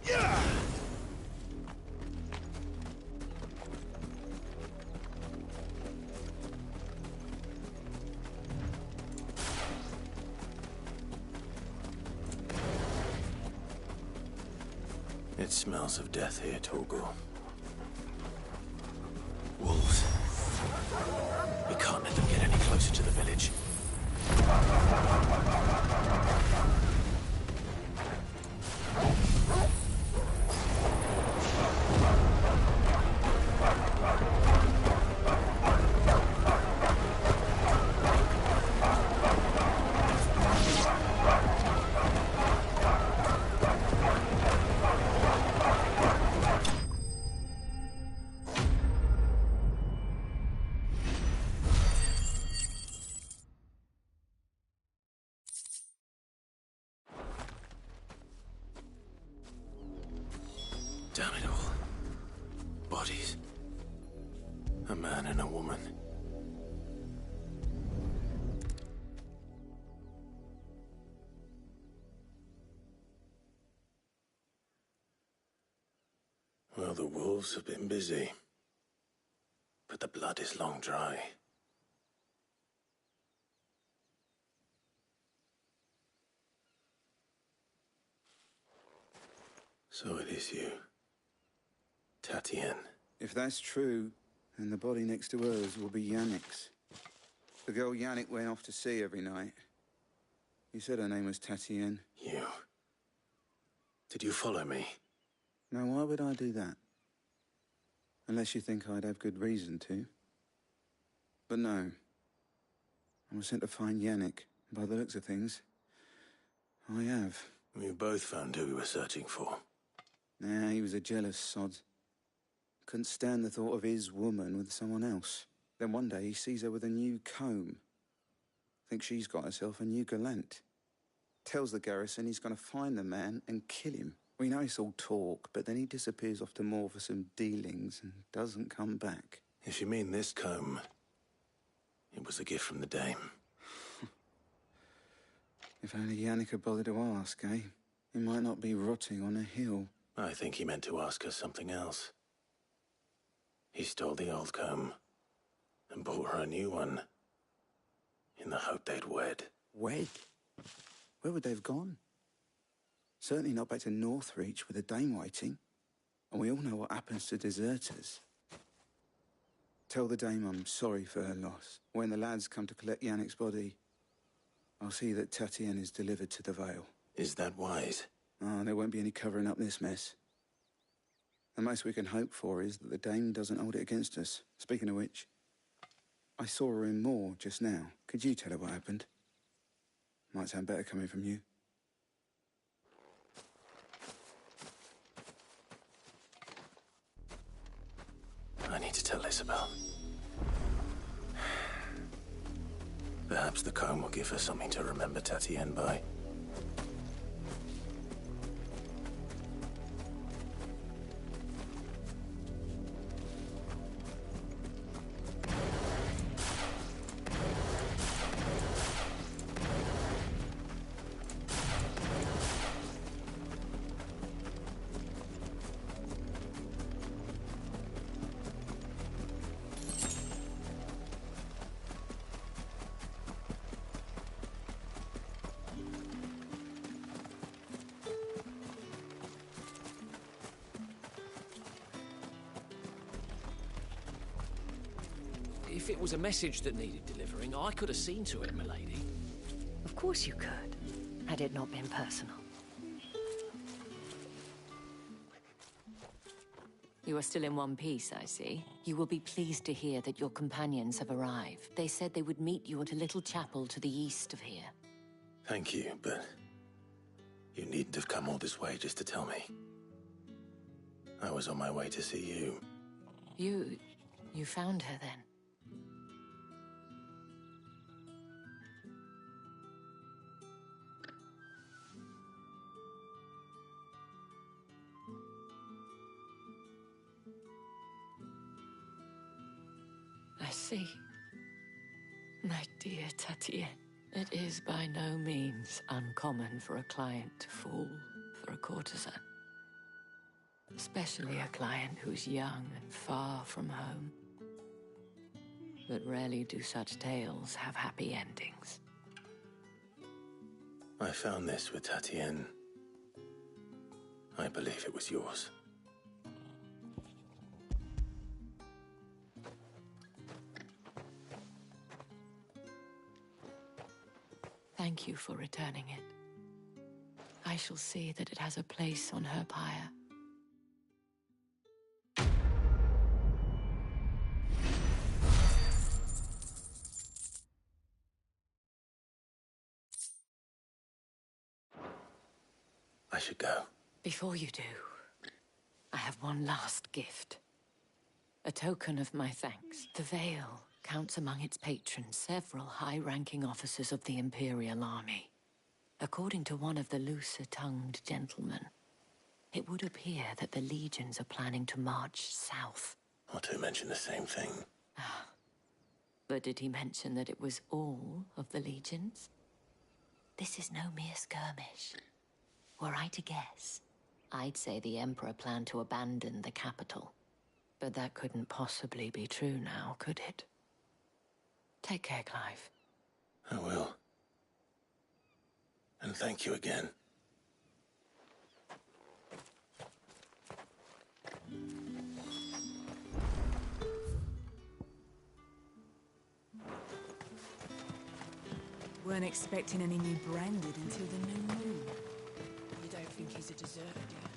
Yeah! It smells of death here, Torgal. Wolves. We can't let them get any closer to the village. Damn it all. Bodies. A man and a woman. Well, the wolves have been busy. But the blood is long dry. So it is you. Tatienne. If that's true, then the body next to hers will be Yannick's. The girl Yannick went off to see every night. You said her name was Tatienne. You... Did you follow me? Now, why would I do that? Unless you think I'd have good reason to. But no. I was sent to find Yannick. By the looks of things, I have. We both found who we were searching for. Nah, he was a jealous sod. Couldn't stand the thought of his woman with someone else. Then one day he sees her with a new comb. Thinks she's got herself a new gallant. Tells the garrison he's going to find the man and kill him. We know it's all talk, but then he disappears off to Moor for some dealings and doesn't come back. If you mean this comb, it was a gift from the dame. If only Yannick had bothered to ask, eh? He might not be rotting on a hill. I think he meant to ask her something else. He stole the old comb and bought her a new one in the hope they'd wed. Wed? Where would they have gone? Certainly not back to Northreach with a dame waiting. And we all know what happens to deserters. Tell the dame I'm sorry for her loss. When the lads come to collect Yannick's body, I'll see that Tatienne is delivered to the Vale. Is that wise? Oh, there won't be any covering up this mess. The most we can hope for is that the dame doesn't hold it against us. Speaking of which, I saw her in Moor just now. Could you tell her what happened? Might sound better coming from you. I need to tell Isabel. Perhaps the comb will give her something to remember Tatienne by. If it was a message that needed delivering, I could have seen to it, milady. Of course you could, had it not been personal. You are still in one piece, I see. You will be pleased to hear that your companions have arrived. They said they would meet you at a little chapel to the east of here. Thank you, but you needn't have come all this way just to tell me. I was on my way to see you. You found her then? I see. My dear Tatienne, it is by no means uncommon for a client to fall for a courtesan. Especially a client who's young and far from home. But rarely do such tales have happy endings. I found this with Tatienne. I believe it was yours. Thank you for returning it. I shall see that it has a place on her pyre. I should go. Before you do, I have one last gift. A token of my thanks. The Vale counts among its patrons several high-ranking officers of the Imperial Army. According to one of the looser-tongued gentlemen, it would appear that the legions are planning to march south. Or to mention the same thing. But did he mention that it was all of the legions? This is no mere skirmish. Were I to guess, I'd say the Emperor planned to abandon the capital. But that couldn't possibly be true now, could it? Take care, Clive. I will. And thank you again. Weren't expecting any new branded until the new moon. You don't think he's a deserter, do you?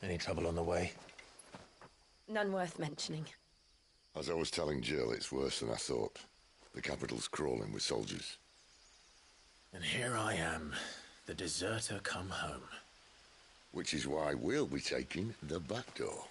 Any trouble on the way? None worth mentioning. As I was telling Jill, it's worse than I thought. The capital's crawling with soldiers. And here I am, the deserter come home. Which is why we'll be taking the back door.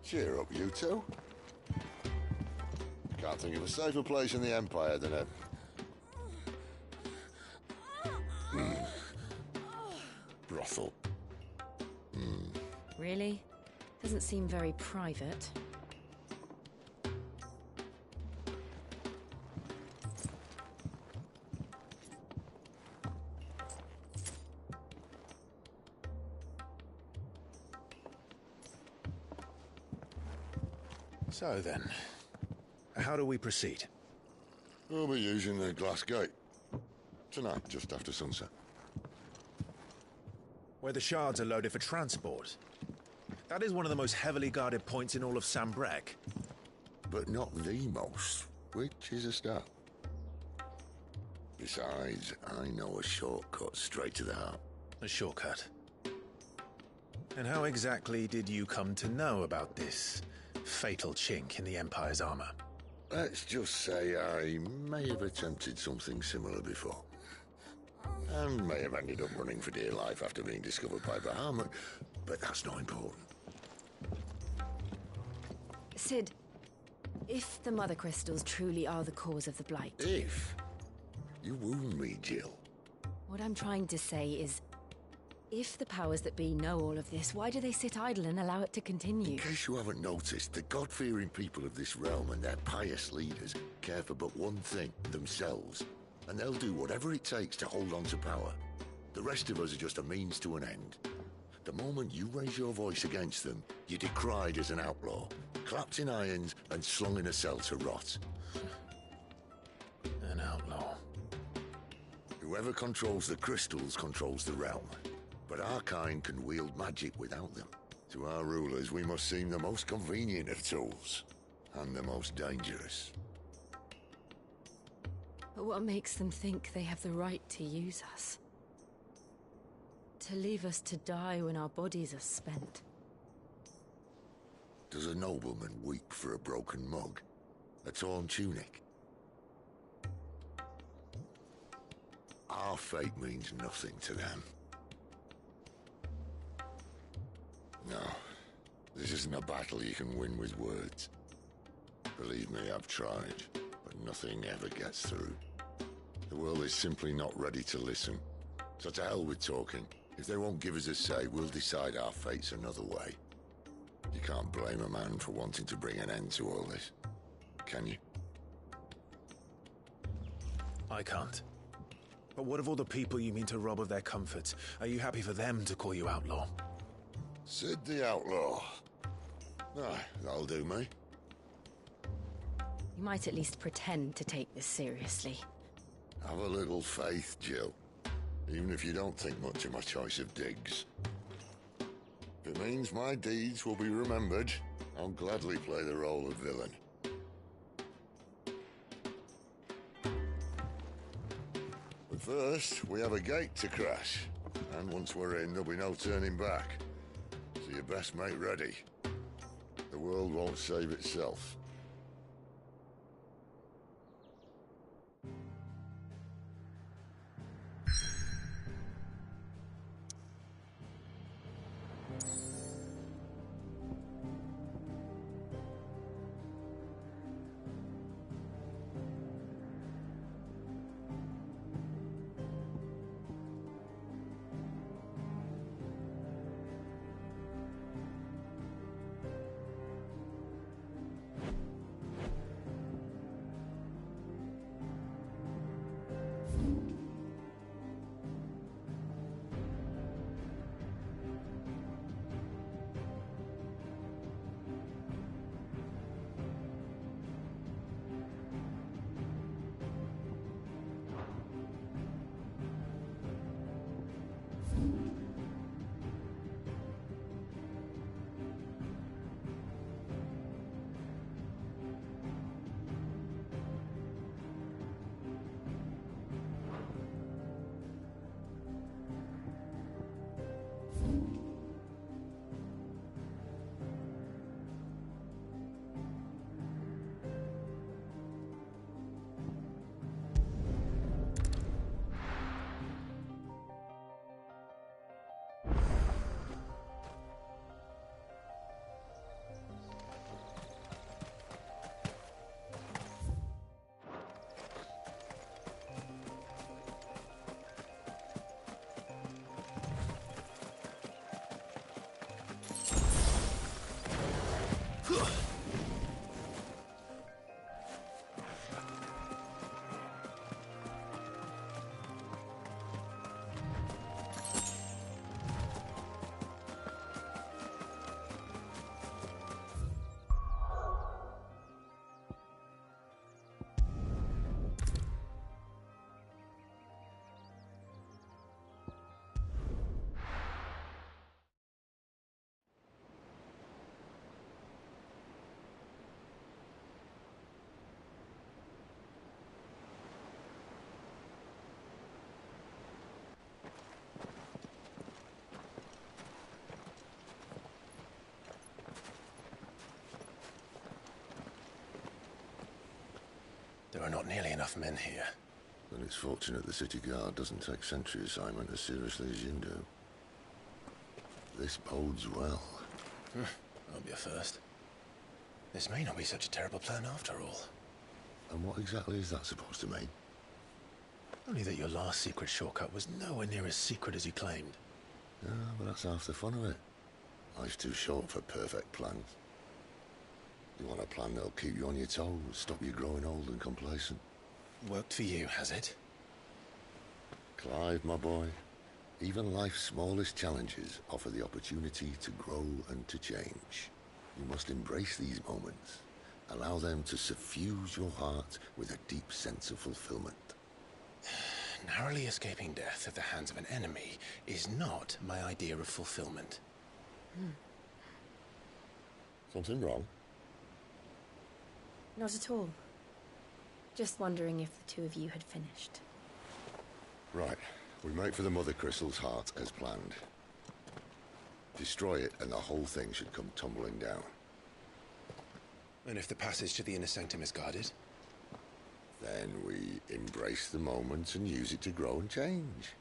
Cheer up, you two. Can't think of a safer place in the Empire than a... brothel. Really? Doesn't seem very private. So then, how do we proceed? We'll be using the glass gate. Tonight, just after sunset. Where the shards are loaded for transport. That is one of the most heavily guarded points in all of Sambrec. But not the most, which is a start. Besides, I know a shortcut straight to the heart. A shortcut? And how exactly did you come to know about this fatal chink in the Empire's armor? Let's just say I may have attempted something similar before. And may have ended up running for dear life after being discovered by Bahamut, but that's not important. Sid, if the Mother Crystals truly are the cause of the Blight... If? You wound me, Jill. What I'm trying to say is, if the powers that be know all of this, why do they sit idle and allow it to continue? In case you haven't noticed, the God-fearing people of this realm and their pious leaders care for but one thing, themselves. And they'll do whatever it takes to hold on to power. The rest of us are just a means to an end. The moment you raise your voice against them, you're decried as an outlaw, clapped in irons and slung in a cell to rot. An outlaw. Whoever controls the crystals controls the realm. But our kind can wield magic without them. To our rulers, we must seem the most convenient of tools, and the most dangerous. But what makes them think they have the right to use us? To leave us to die when our bodies are spent? Does a nobleman weep for a broken mug? A torn tunic? Our fate means nothing to them. No, this isn't a battle you can win with words. Believe me, I've tried, but nothing ever gets through. The world is simply not ready to listen. So to hell with talking. If they won't give us a say, we'll decide our fates another way. You can't blame a man for wanting to bring an end to all this, can you? I can't. But what of all the people you mean to rob of their comforts? Are you happy for them to call you outlaw? Sid the Outlaw. Ah, that'll do me. You might at least pretend to take this seriously. Have a little faith, Jill. Even if you don't think much of my choice of digs. If it means my deeds will be remembered, I'll gladly play the role of villain. But first, we have a gate to crash. And once we're in, there'll be no turning back. So you best make ready. The world won't save itself. There are not nearly enough men here. Then it's fortunate the city guard doesn't take sentry assignment as seriously as you do. This bodes well. That'll be a first. This may not be such a terrible plan after all. And what exactly is that supposed to mean? Only that your last secret shortcut was nowhere near as secret as you claimed. Yeah, but that's half the fun of it. Life's too short for perfect plans. You want a plan that'll keep you on your toes, stop you growing old and complacent. Worked for you, has it? Clive, my boy, even life's smallest challenges offer the opportunity to grow and to change. You must embrace these moments. Allow them to suffuse your heart with a deep sense of fulfillment. narrowly escaping death at the hands of an enemy is not my idea of fulfillment. Something wrong? Not at all. Just wondering if the two of you had finished. Right. We make for the Mother Crystal's heart as planned. Destroy it and the whole thing should come tumbling down. And if the passage to the inner sanctum is guarded? Then we embrace the moment and use it to grow and change.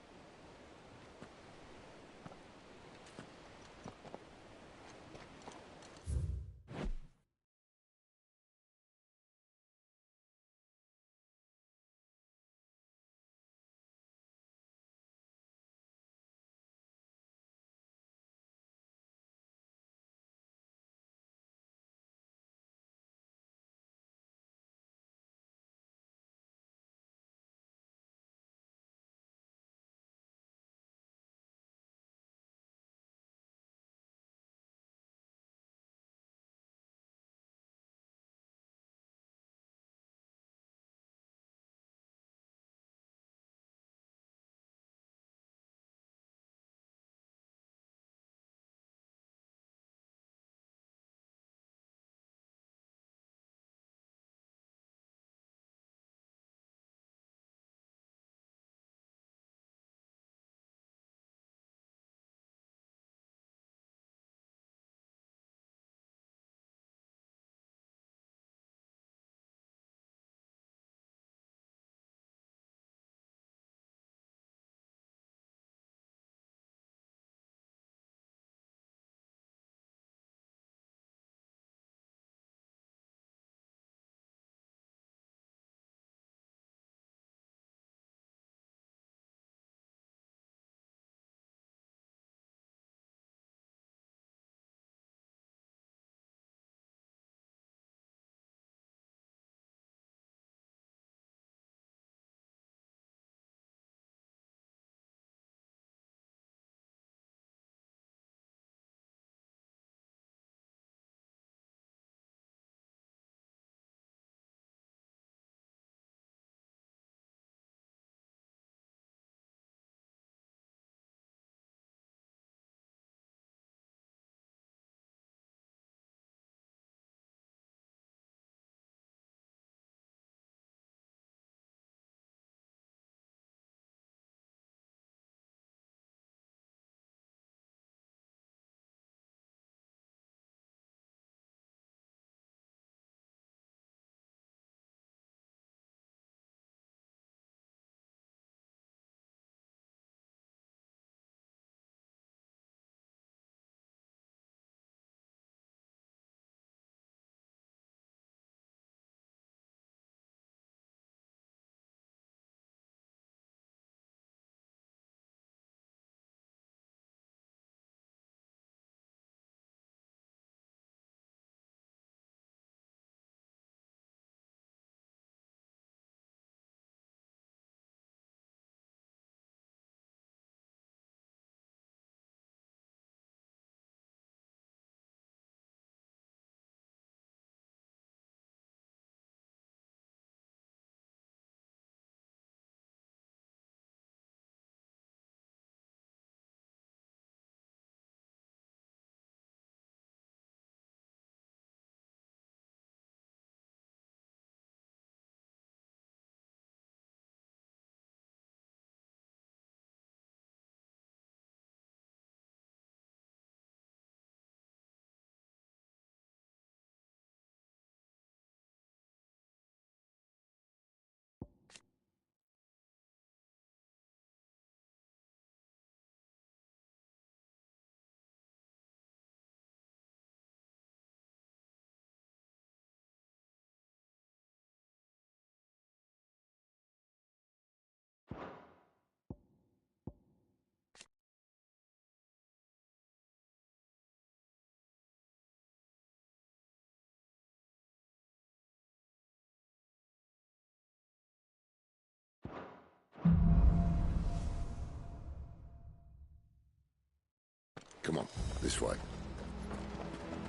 Come on, this way.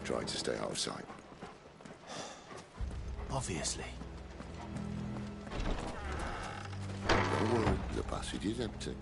Try to stay out of sight. Obviously. Go. Don't worry, the passage is empty.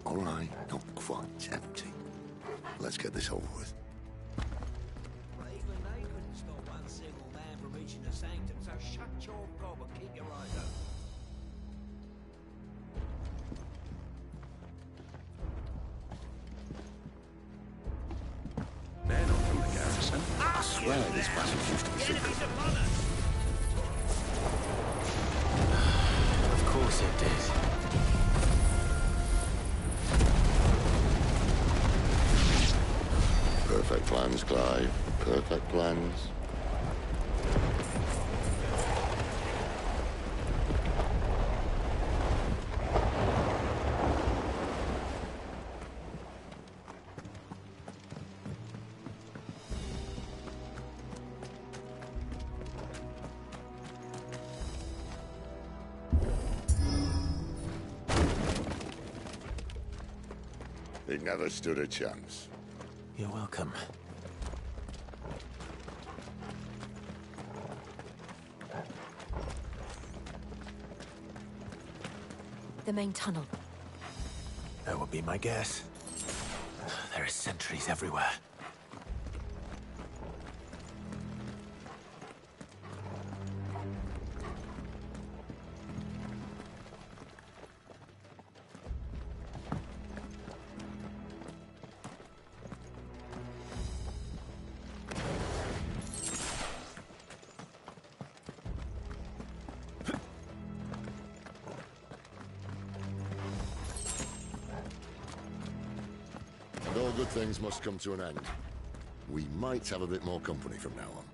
All right, not quite empty. Let's get this over with. Well, even they couldn't stop one single man from reaching the sanctum, so shut your gob and keep your eyes open. They're not from the garrison. I swear this passage used to be secret. Of course it did. Perfect plans, Clive. Perfect plans. He never stood a chance. You're welcome. The main tunnel. That would be my guess. There are sentries everywhere. And all good things must come to an end. We might have a bit more company from now on.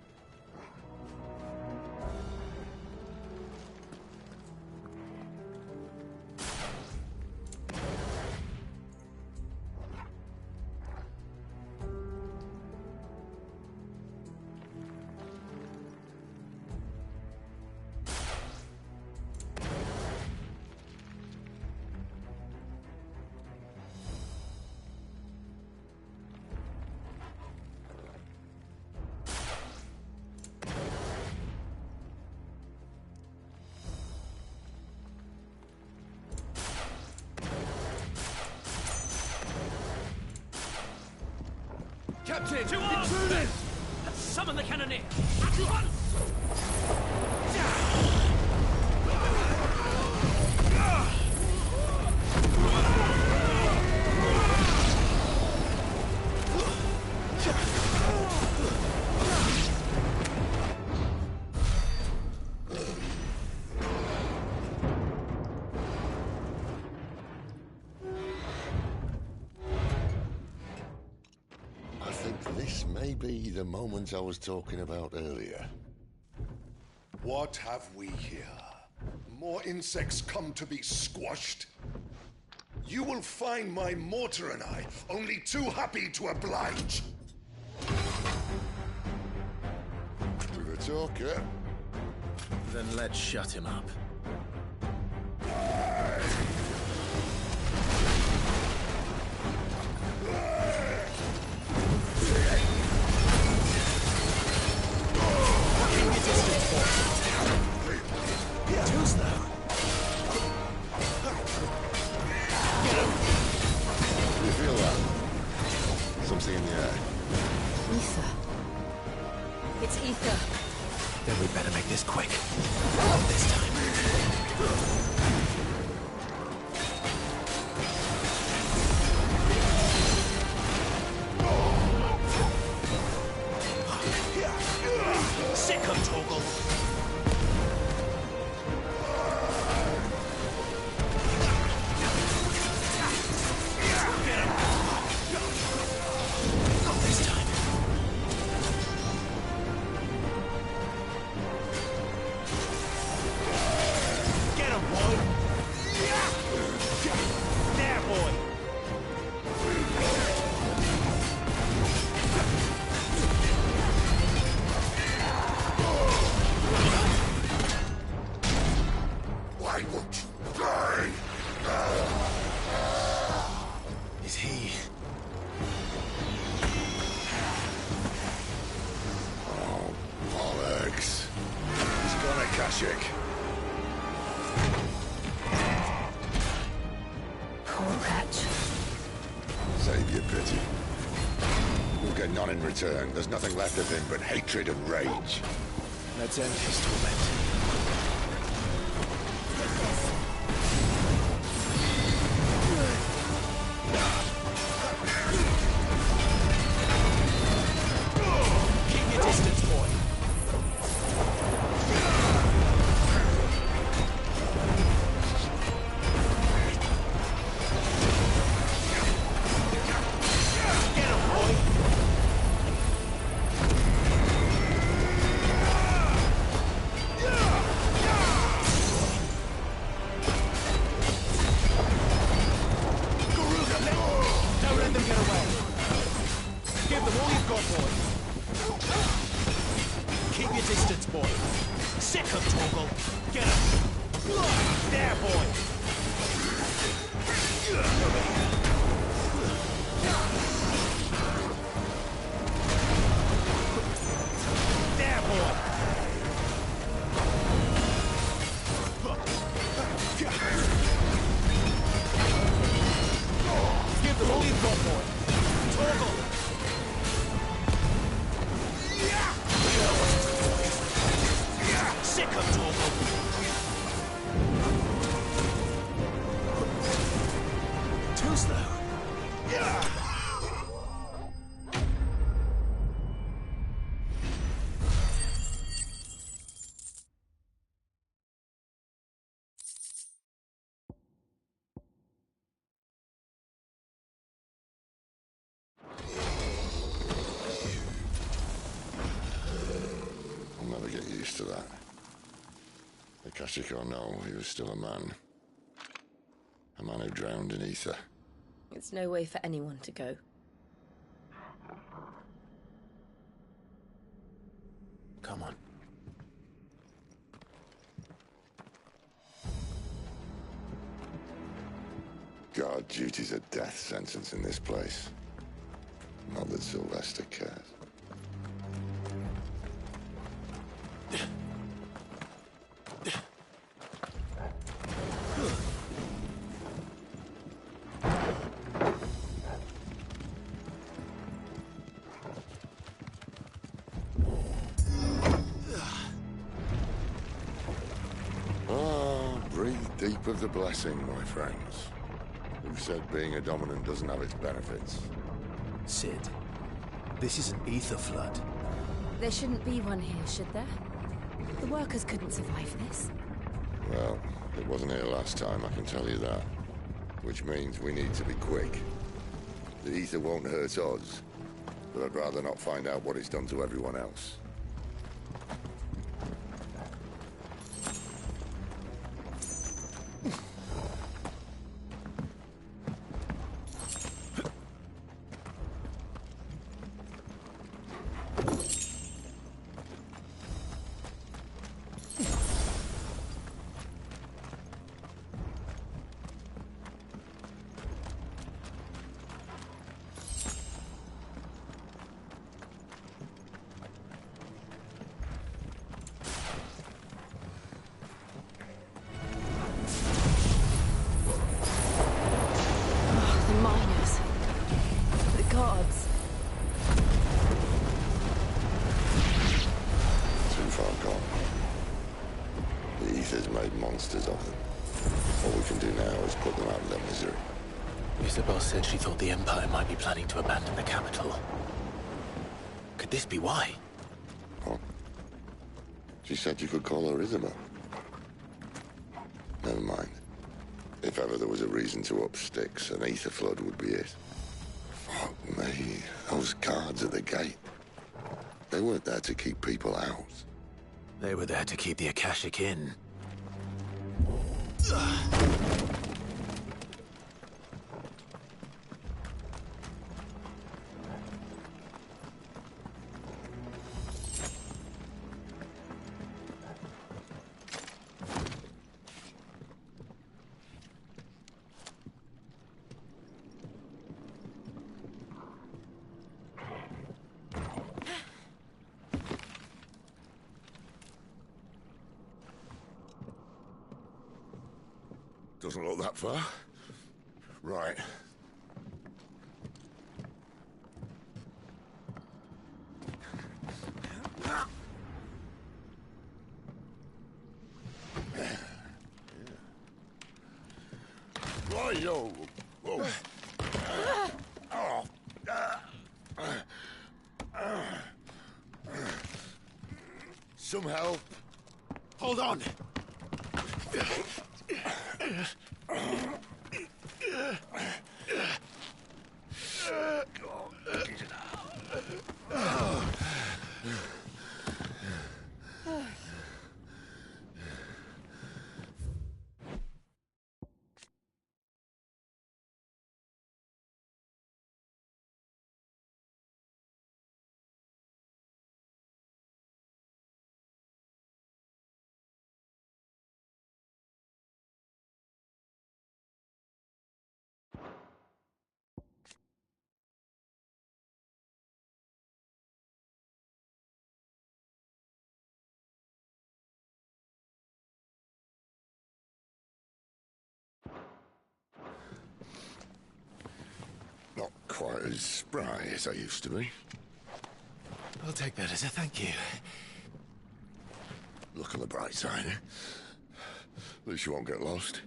Captain! To arms! Intruders! Summon the cannoneer! At once! This may be the moment I was talking about earlier. What have we here? More insects come to be squashed? You will find my mortar and I only too happy to oblige. With a talker. Then let's shut him up. Something in the air. Ether. It's ether. Then we better make this quick. Not this time. Sick of Torgal! Not this time. Akashic. Poor wretch. Save your pity. We'll get none in return. There's nothing left of him but hatred and rage. Let's end his torment. Keep your distance, boy. Get him, boy. Garuda, don't let them get away. Give them all you've got, boy. Keep your distance, boy. Sick of Torgal. Get him. There, boy. There, boy. Give them all you've got, boy. Torgal. Sick of Torgal. Too slow. I'll never get used to that. Akashic or no, he was still a man. A man who drowned in ether. It's no way for anyone to go. Come on. Guard duty's a death sentence in this place. Not that Sylvester cares. Breathe deep of the blessing, my friends. Who said being a dominant doesn't have its benefits? Sid, this is an ether flood. There shouldn't be one here, should there? The workers couldn't survive this. Well, it wasn't here last time, I can tell you that. Which means we need to be quick. The ether won't hurt us, but I'd rather not find out what it's done to everyone else. Monsters of them. All we can do now is put them out of their misery. Isabel said she thought the Empire might be planning to abandon the capital. Could this be why? What? She said you could call her Isabel. Never mind. If ever there was a reason to up sticks, an ether flood would be it. Fuck me. Those guards at the gate. They weren't there to keep people out. They were there to keep the Akashic in. Doesn't look that far. Right. Right-yo. Whoa. Some help. Hold on. Not quite as spry as I used to be. I'll take that as a thank you. Look on the bright side, eh? At least you won't get lost.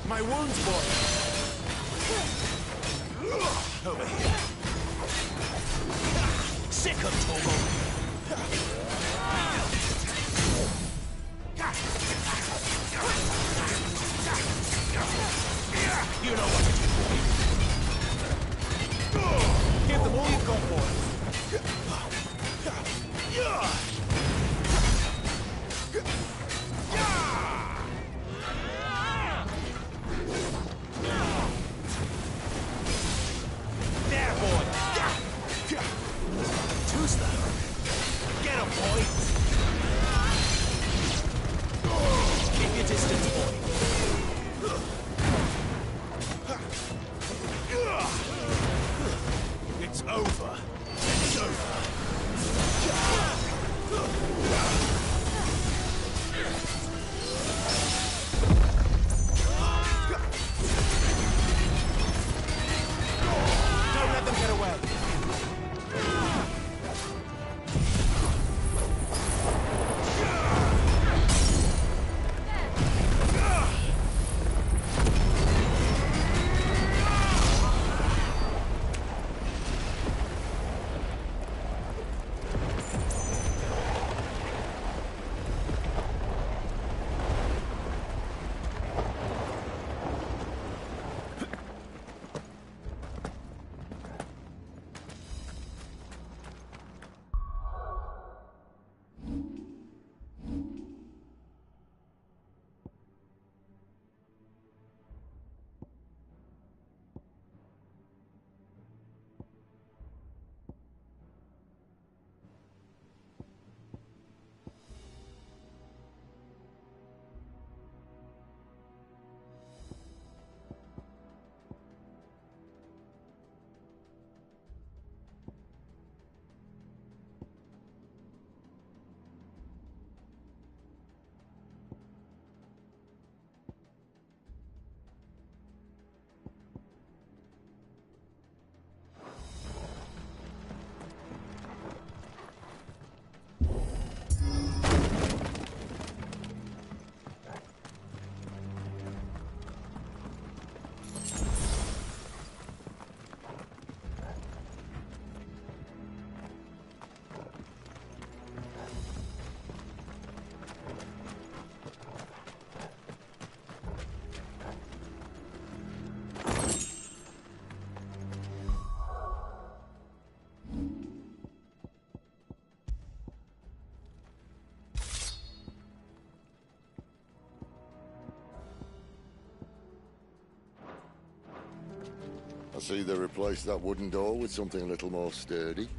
My wounds, boy! Over here. Sick of Torgal! You know what to do. Give them all you've got, boy. There, boy. Too slow. Get him, boy. Keep your distance, boy. It's over. It's over. Don't let them get away. I see they replaced that wooden door with something a little more sturdy.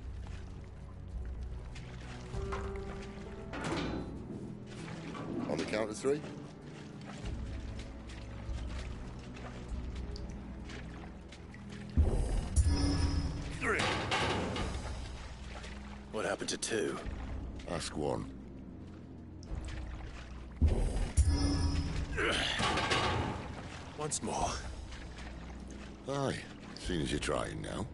On the count of 3? What happened to 2? Ask 1. Once more. Aye, seeing as you're trying now.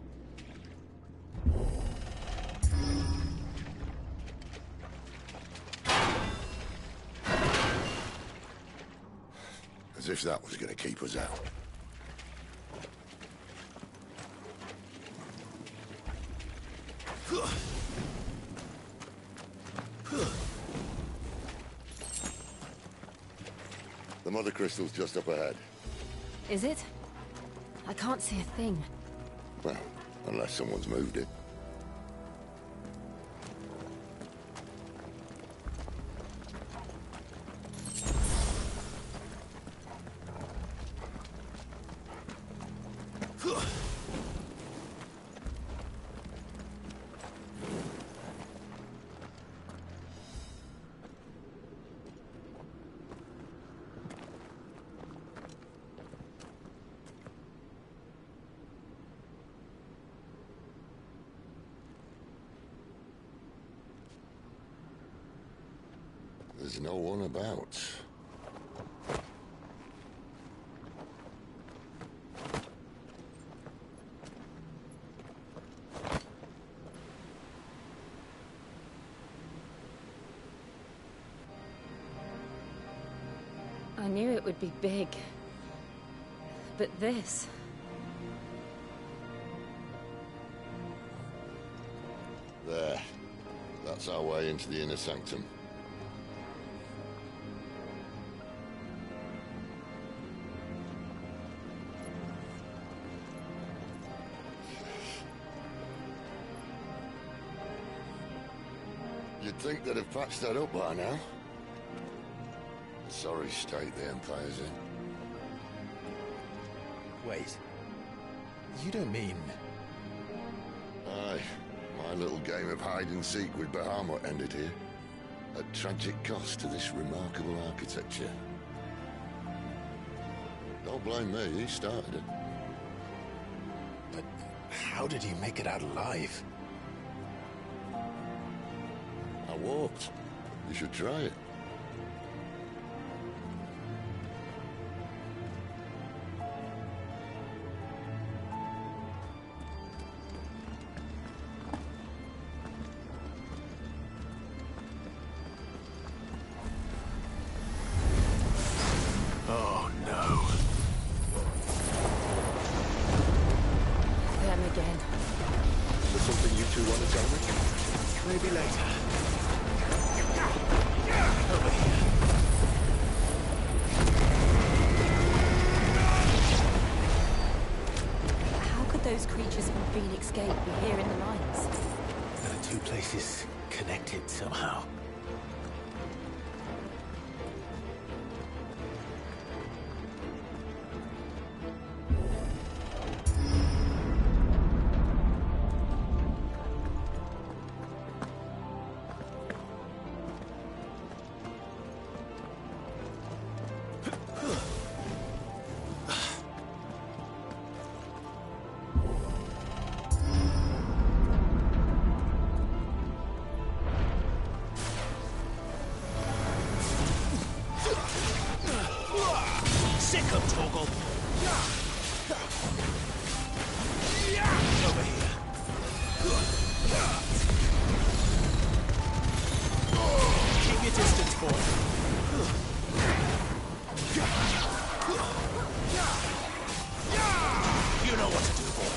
As if that was going to keep us out. The mother crystal's just up ahead. Is it? I can't see a thing. Well, unless someone's moved it. There's no one about. I knew it would be big. But this... There. That's our way into the inner sanctum. You'd think they'd have patched that up by now. Sorry state the Empire's in. Wait. You don't mean... Aye. My little game of hide-and-seek with Bahamut ended here. At tragic cost to this remarkable architecture. Don't blame me, he started it. But how did you make it out alive? I walked. You should try it. Oh, no. Them again. Is there something you two want to tell me? Maybe later. Over here. How could those creatures from Phoenix Gate be here in the mines? There are two places connected somehow. Sick of Torgal! Over here. Keep your distance, boy. You know what to do, boy.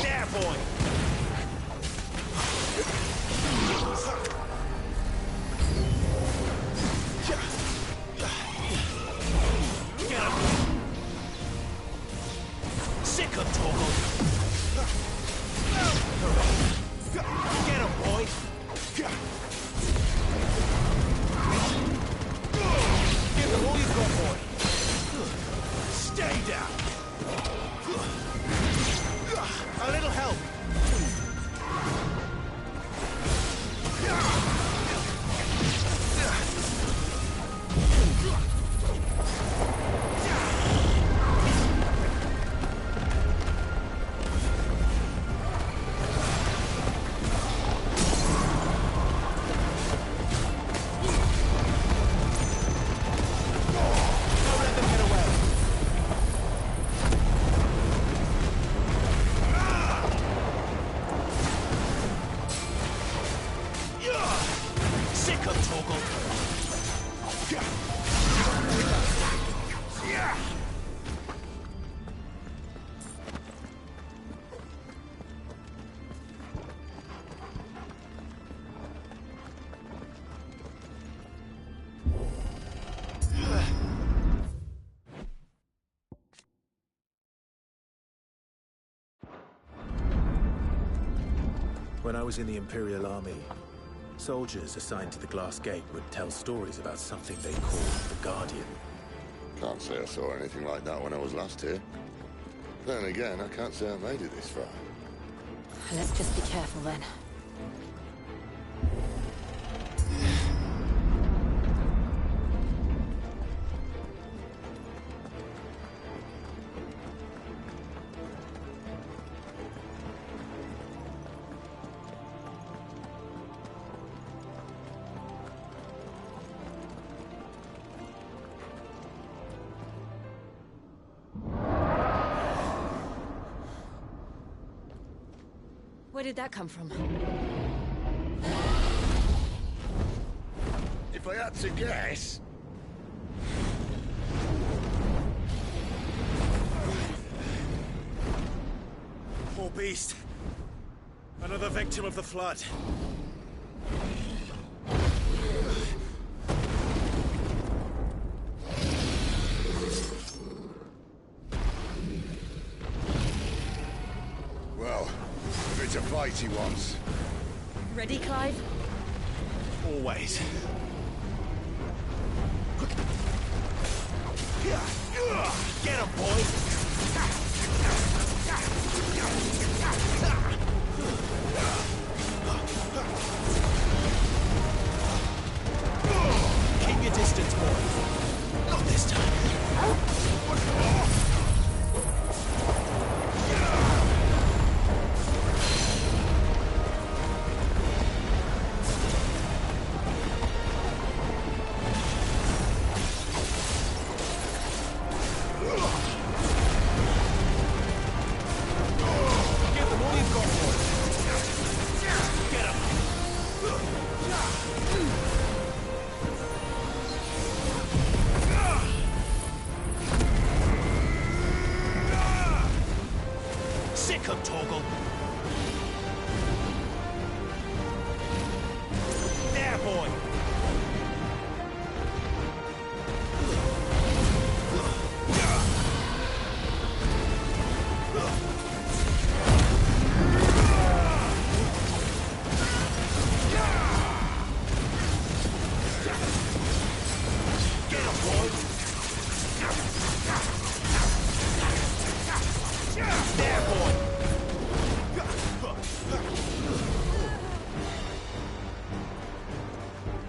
There, boy! Get him! Sick of Torgal! Get him, boy! Give him all you've got, boy! Stay down! A little help! Sick of Torgal! When I was in the Imperial Army, soldiers assigned to the Glass Gate would tell stories about something they called the Guardian. Can't say I saw anything like that when I was last here. Then again, I can't say I made it this far. Let's just be careful then. Where did that come from? If I had to guess... beast. Another victim of the flood. Well, if it's a fight he wants. Ready, Clive? Always. Get him, boy! Keep your distance, boy. Not this time.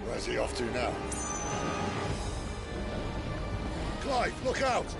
Where's he off to now? Clive, look out!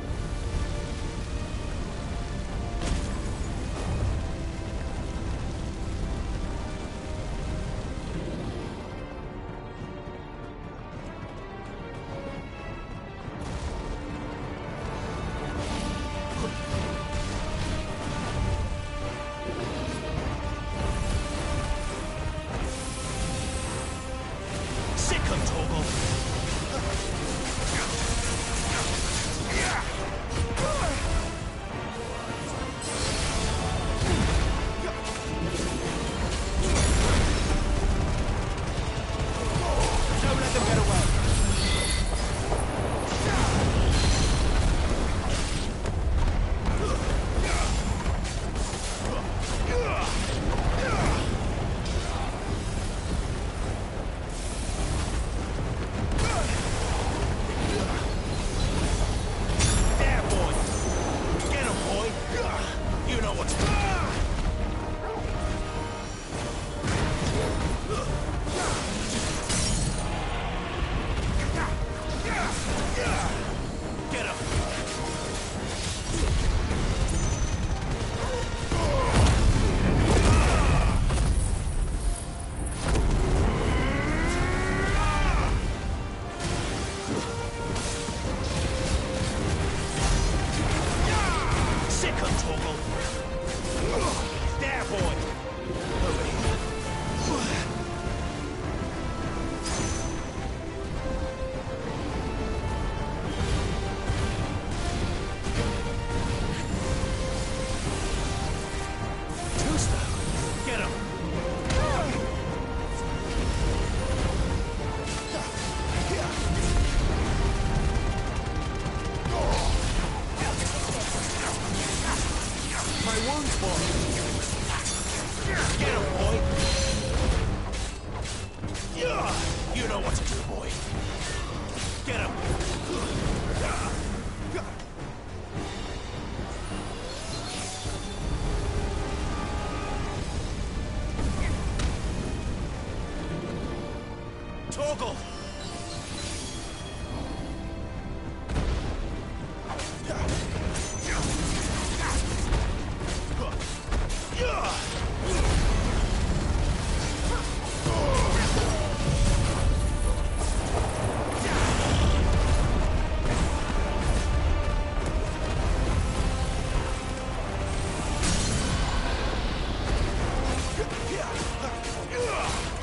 Torgal!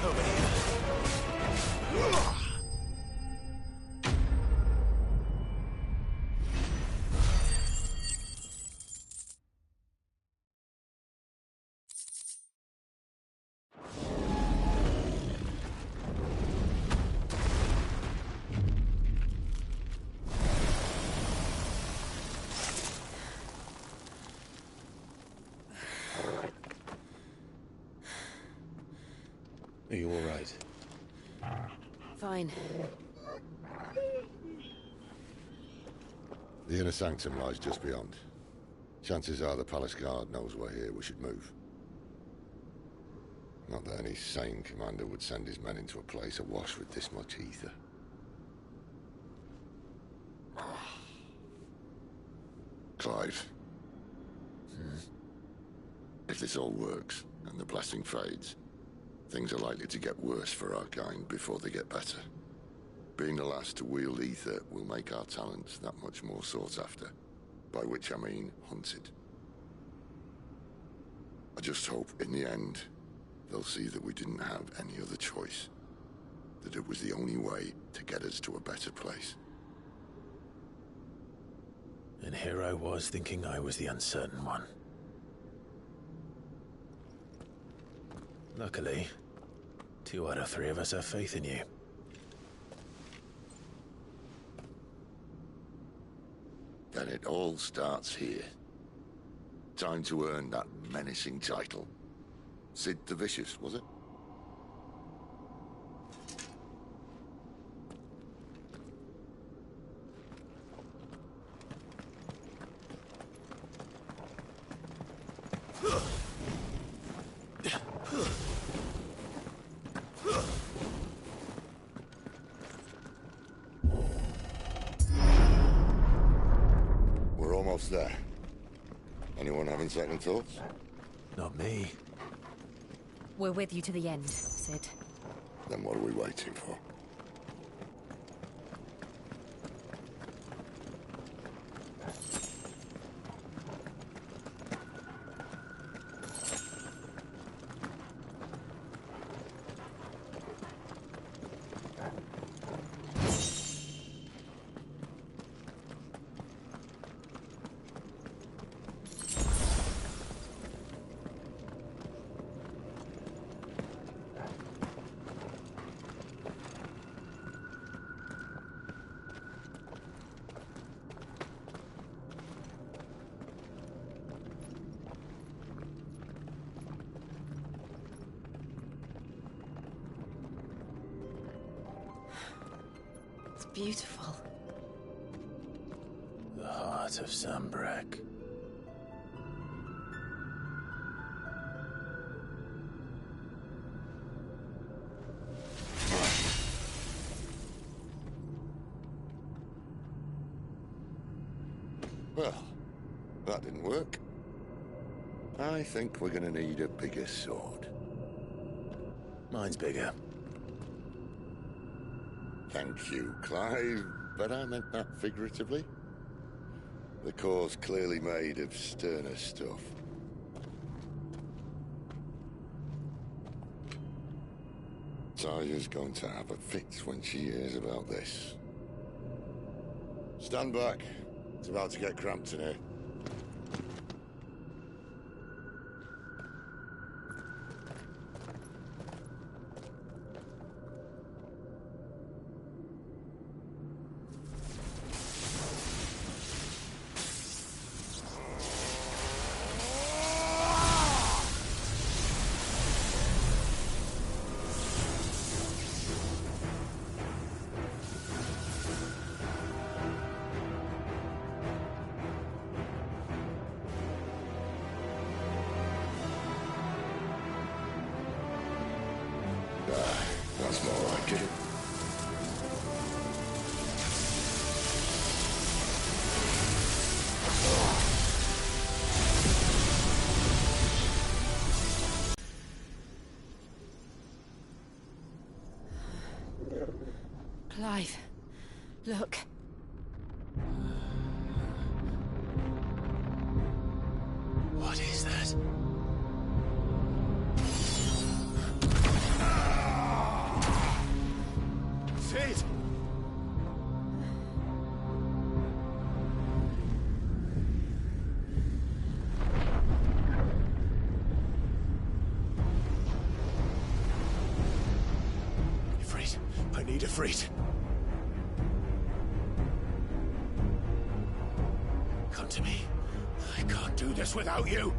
Over here. in. The inner sanctum lies just beyond. Chances are the palace guard knows we're here. We should move. Not that any sane commander would send his men into a place awash with this much ether. Clive. If this all works, and the blessing fades, things are likely to get worse for our kind before they get better. Being the last to wield ether will make our talents that much more sought after, by which I mean hunted. I just hope, in the end, they'll see that we didn't have any other choice. That it was the only way to get us to a better place. And here I was thinking I was the uncertain one. Luckily, 2 out of 3 of us have faith in you. Then it all starts here. Time to earn that menacing title. Sid the Vicious, was it? We're almost there. Anyone having second thoughts? Not me. We're with you to the end, Sid. Then what are we waiting for? Beautiful. The heart of Sambrek. Well, that didn't work. I think we're gonna need a bigger sword. Mine's bigger. Thank you, Clive, but I meant that figuratively. The core's clearly made of sterner stuff. Taya's going to have a fit when she hears about this. Stand back. It's about to get cramped in here. That's more like it. Clive, look. What is that? Sid! Ifrit, I need Ifrit. Come to me. I can't do this without you.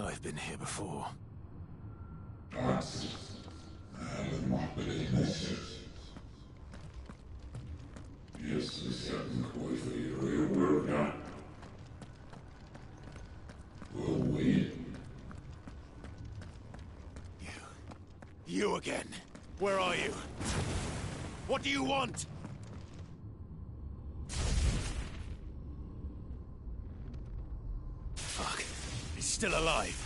I've been here before. You again. Where are you? What do you want? Fuck. He's still alive.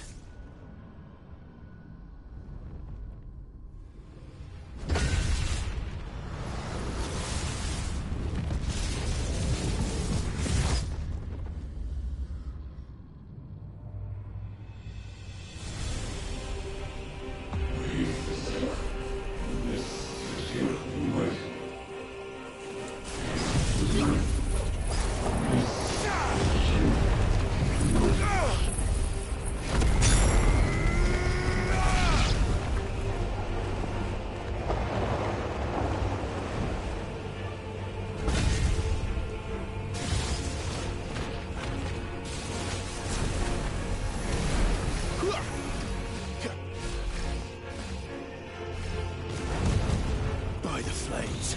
By the flames.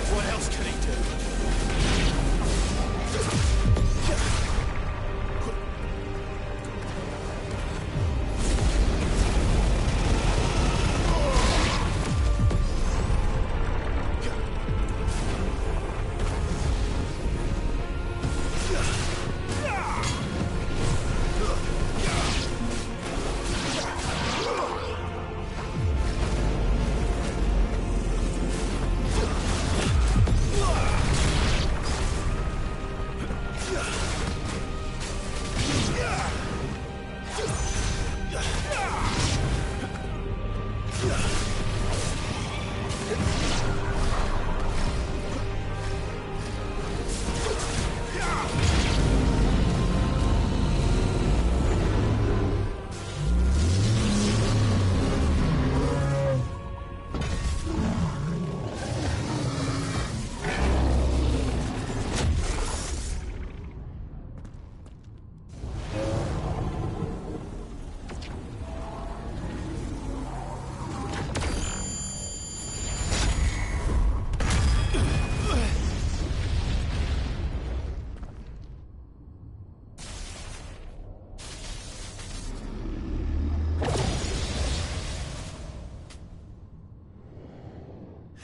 What else can he do?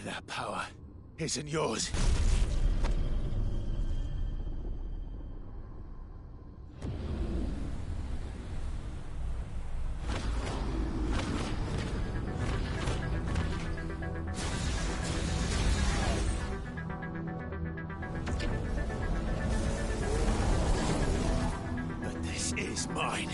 That power isn't yours. But this is mine.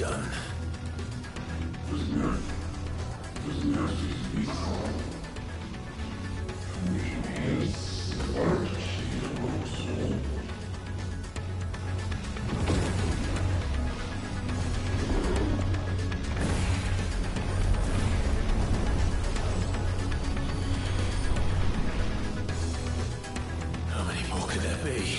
stone. How many more could there be?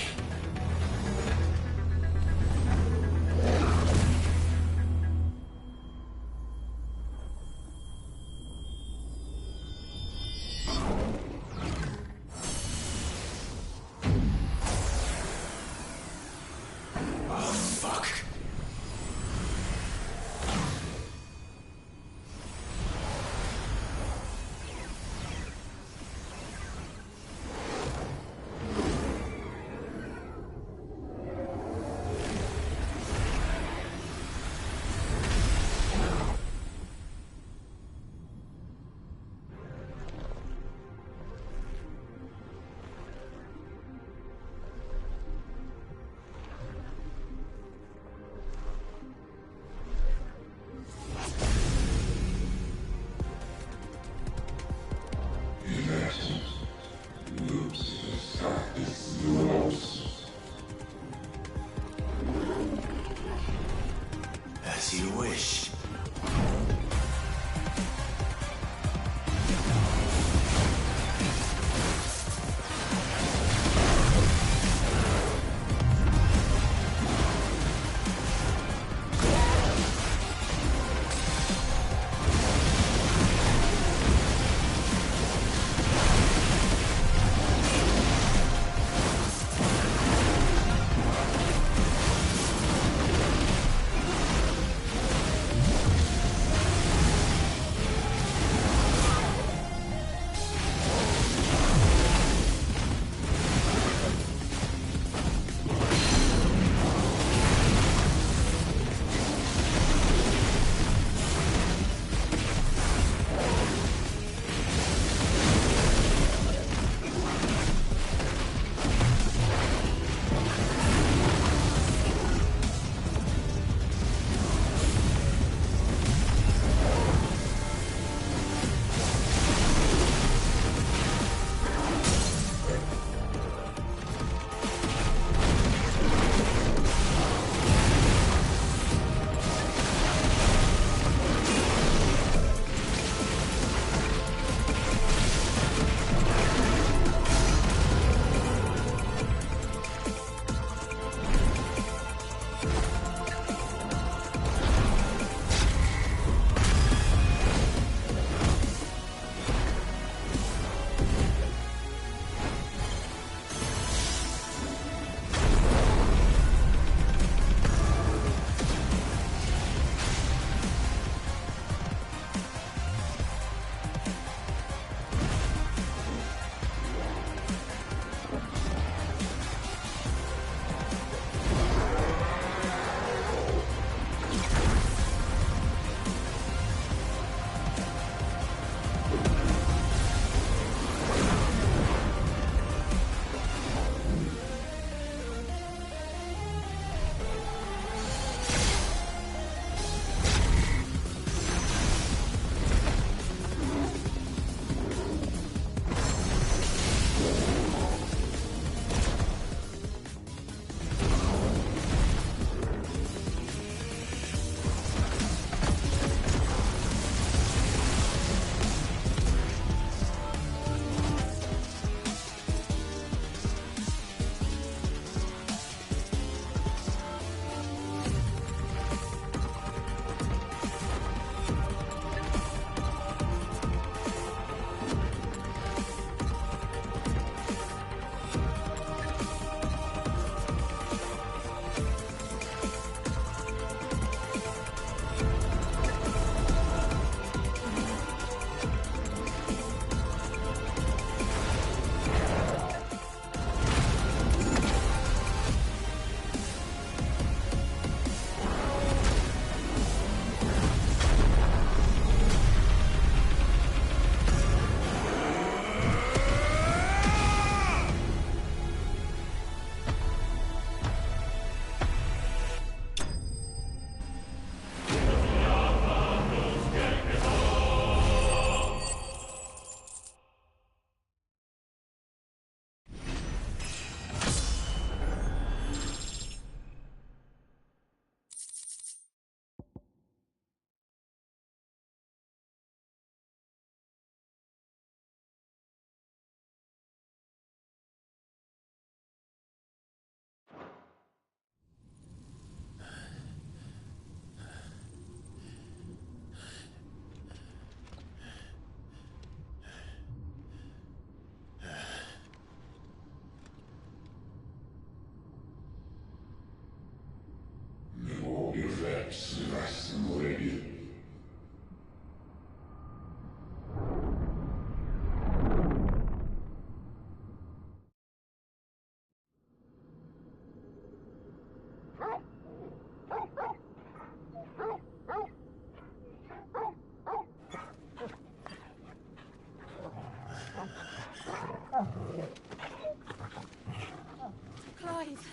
alive.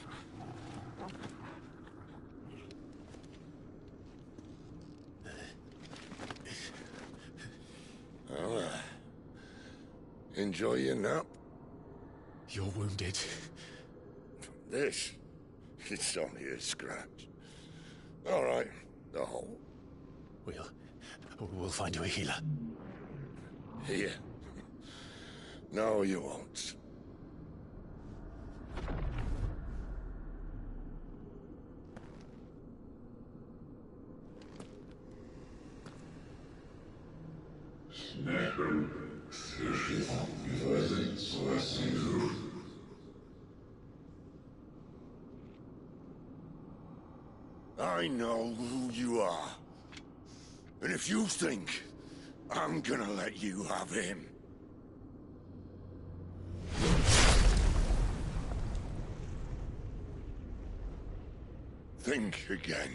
Well, enjoy your nap. You're wounded. This? It's only a scratch. All right, the hole. We'll find you a healer. Here. No, you won't. I know who you are. And if you think I'm gonna let you have him... think again.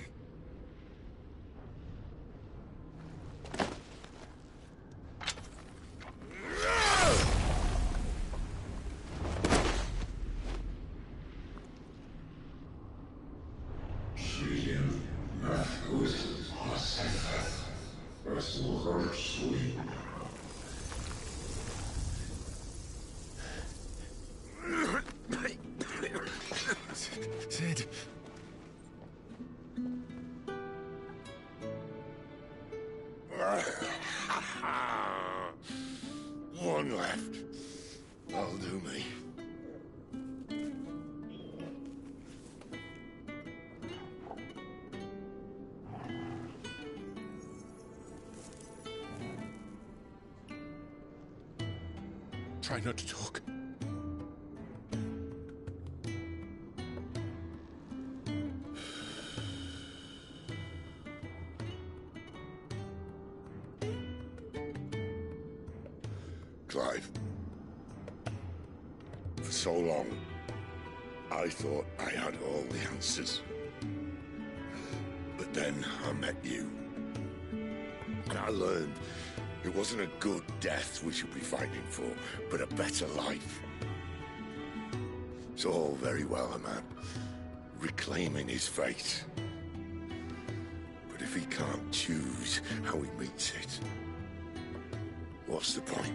Sid. One left. That'll do me. Try not to talk. Clive. For so long, I thought I had all the answers. But then I met you. And I learned it wasn't a good death we should be fighting for, but a better life. It's all very well a man reclaiming his fate. But if he can't choose how he meets it, what's the point?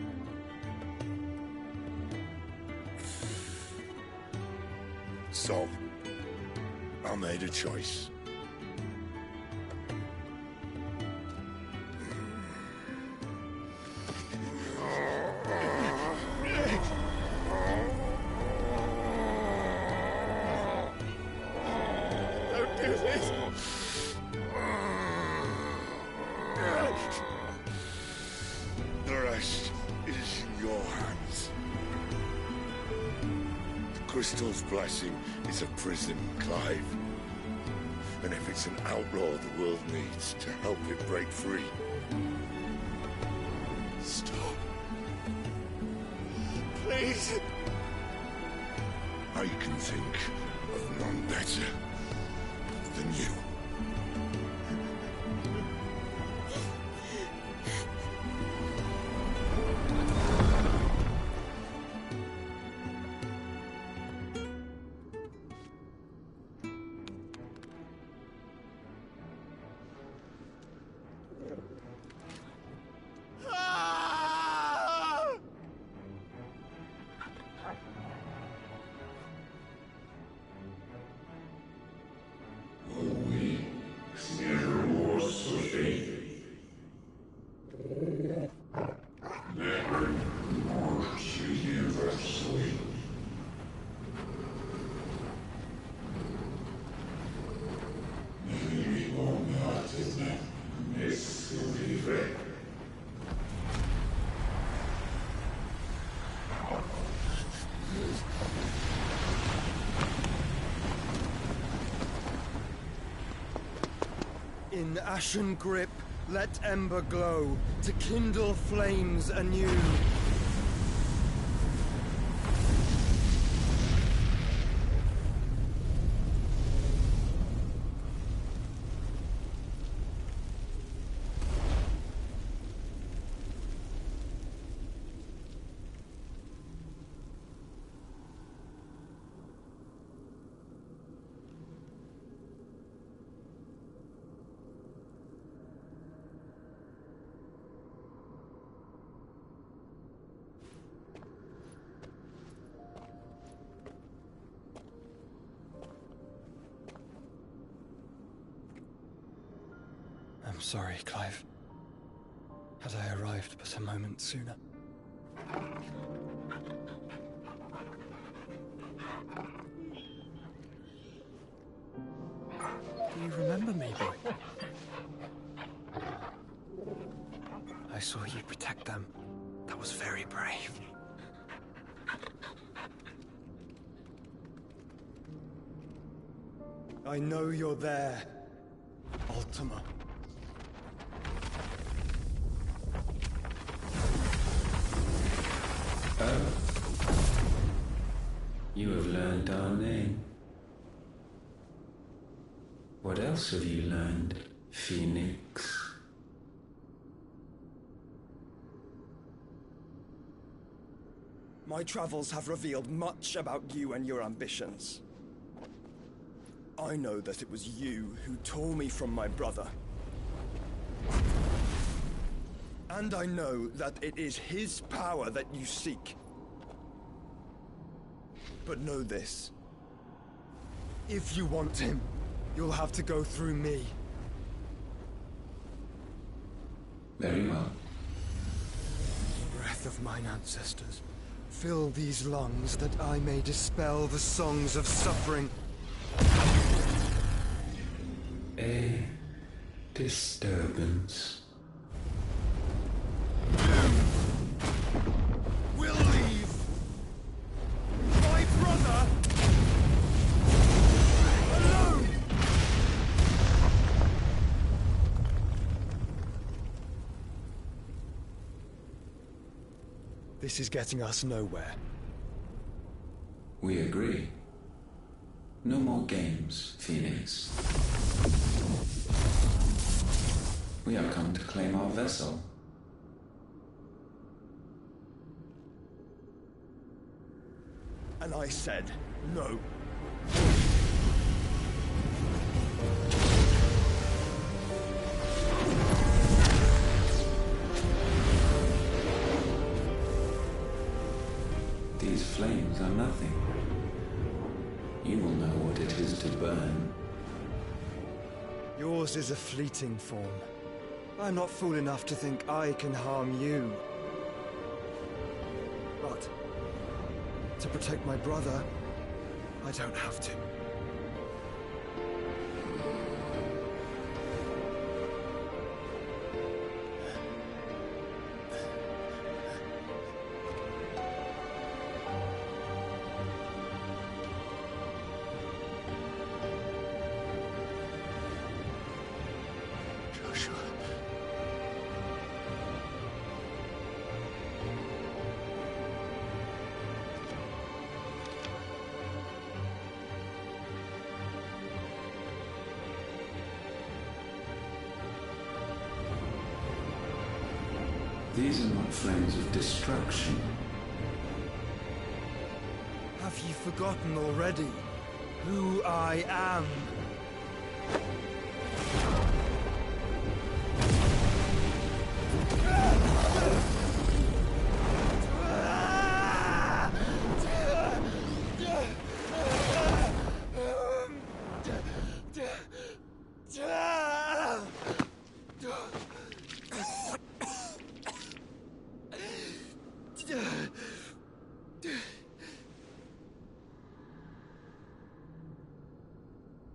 So, I made a choice. Don't do this! The rest is in your hands. The Crystal's blessing is a prison, Clive. And if it's an outlaw the world needs to help it break free... Stop. Please. I can think of none better than you. In ashen grip, let ember glow, to kindle flames anew. I'm sorry, Clive. Had I arrived but a moment sooner. Do you remember me, boy? I saw you protect them. That was very brave. I know you're there, Ultima. Oh. You have learned our name. What else have you learned, Phoenix? My travels have revealed much about you and your ambitions. I know that it was you who tore me from my brother. And I know that it is his power that you seek. But know this. If you want him, you'll have to go through me. Very well. Breath of mine ancestors, fill these lungs that I may dispel the songs of suffering. A disturbance. We'll leave. My brother alone. This is getting us nowhere. We agree. No more games, Phoenix. We have come to claim our vessel. And I said no. These flames are nothing. You will know what it is to burn. Yours is a fleeting form. I'm not fool enough to think I can harm you. But to protect my brother, I don't have to. These are not flames of destruction. Have you forgotten already who I am?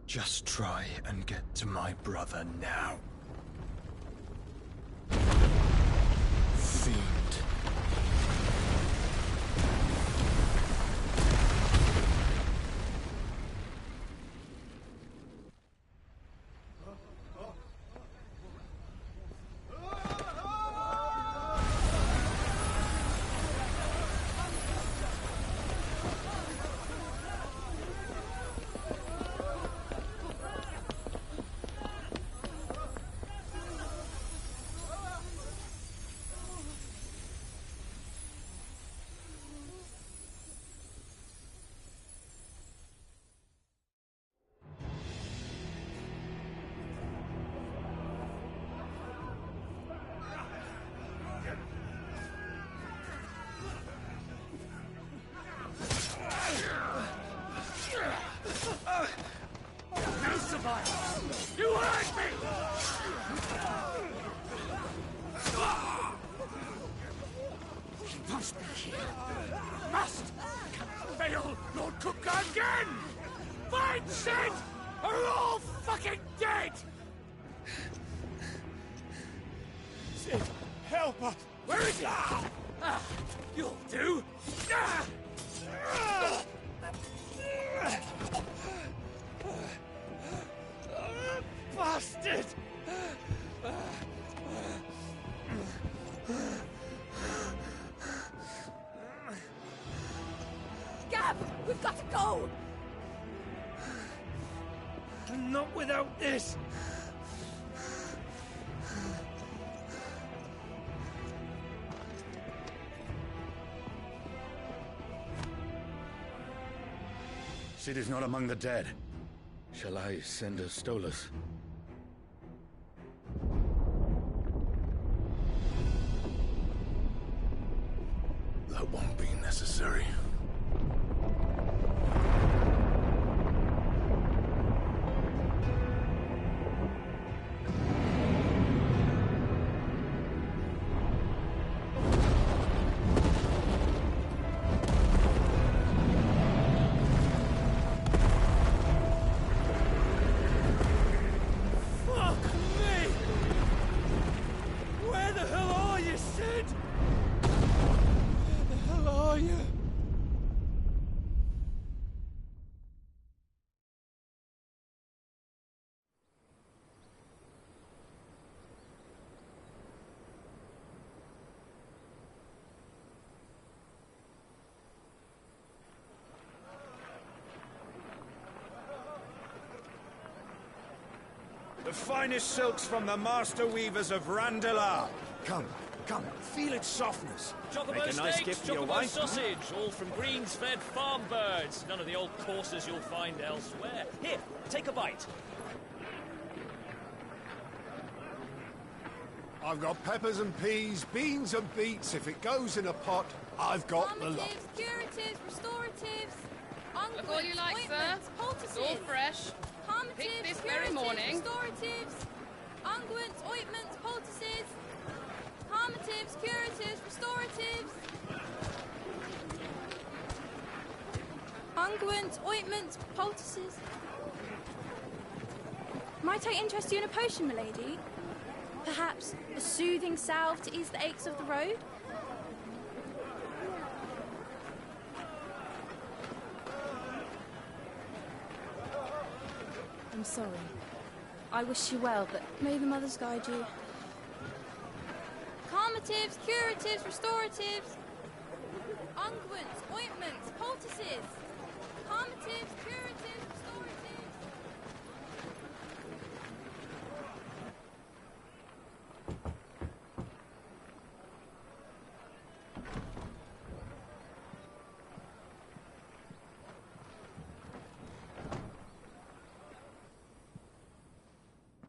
Just try and get to my brother now. Fiend. You hurt me! must be here. Must! Fail, Lord Cook again! Find Sid! Or we're all fucking dead! Sid, help us! Where is he? You'll do! Bastard! Gab, we've got to go! Not without this! Sid is not among the dead. Shall I send a Stolas? That won't be necessary. The finest silks from the master weavers of Randalar. Come, feel its softness. Chocobo Make a nice steaks, gift for your chocobo wife. sausage, all from greens-fed farm birds. None of the old courses you'll find elsewhere. Here, take a bite. I've got peppers and peas, beans and beets. If it goes in a pot, I've got the lot. Curatives, restoratives, Look all you like, sir. ointments, poultices. It's all fresh. Calmatives, Pick this very curatives, morning. Restoratives, unguents, ointments, poultices. Calmatives, curatives, restoratives. Unguents, ointments, poultices. Might I interest you in a potion, milady? Perhaps a soothing salve to ease the aches of the road? I'm sorry. I wish you well, but may the mothers guide you. Calmatives, curatives, restoratives. Unguents, ointments, poultices. Calmatives, curatives, restoratives.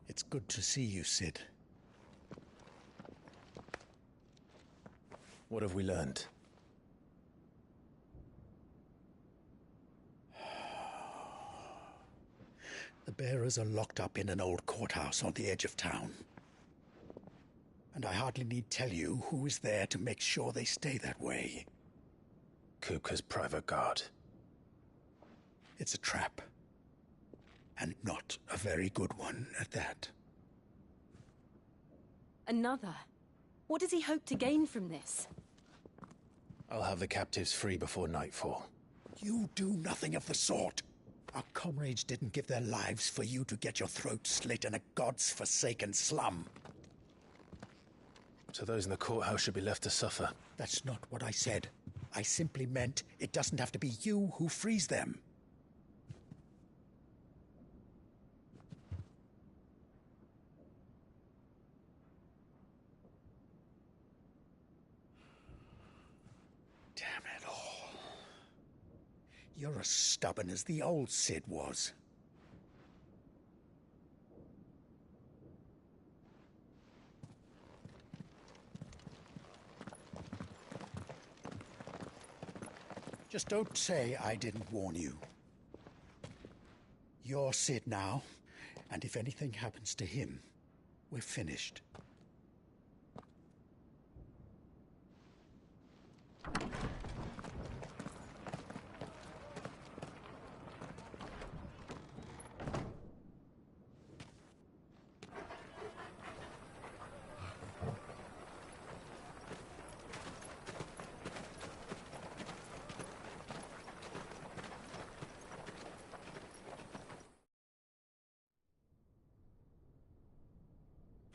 It's good to see you, Sid. What have we learned? The bearers are locked up in an old courthouse on the edge of town. And I hardly need tell you who is there to make sure they stay that way. Kupka's private guard. It's a trap. And not a very good one at that. Another? What does he hope to gain from this? I'll have the captives free before nightfall. You do nothing of the sort. Our comrades didn't give their lives for you to get your throat slit in a god's forsaken slum. So those in the courthouse should be left to suffer. That's not what I said. I simply meant it doesn't have to be you who frees them. Damn it all. You're as stubborn as the old Sid was. Just don't say I didn't warn you. You're Sid now, and if anything happens to him, we're finished.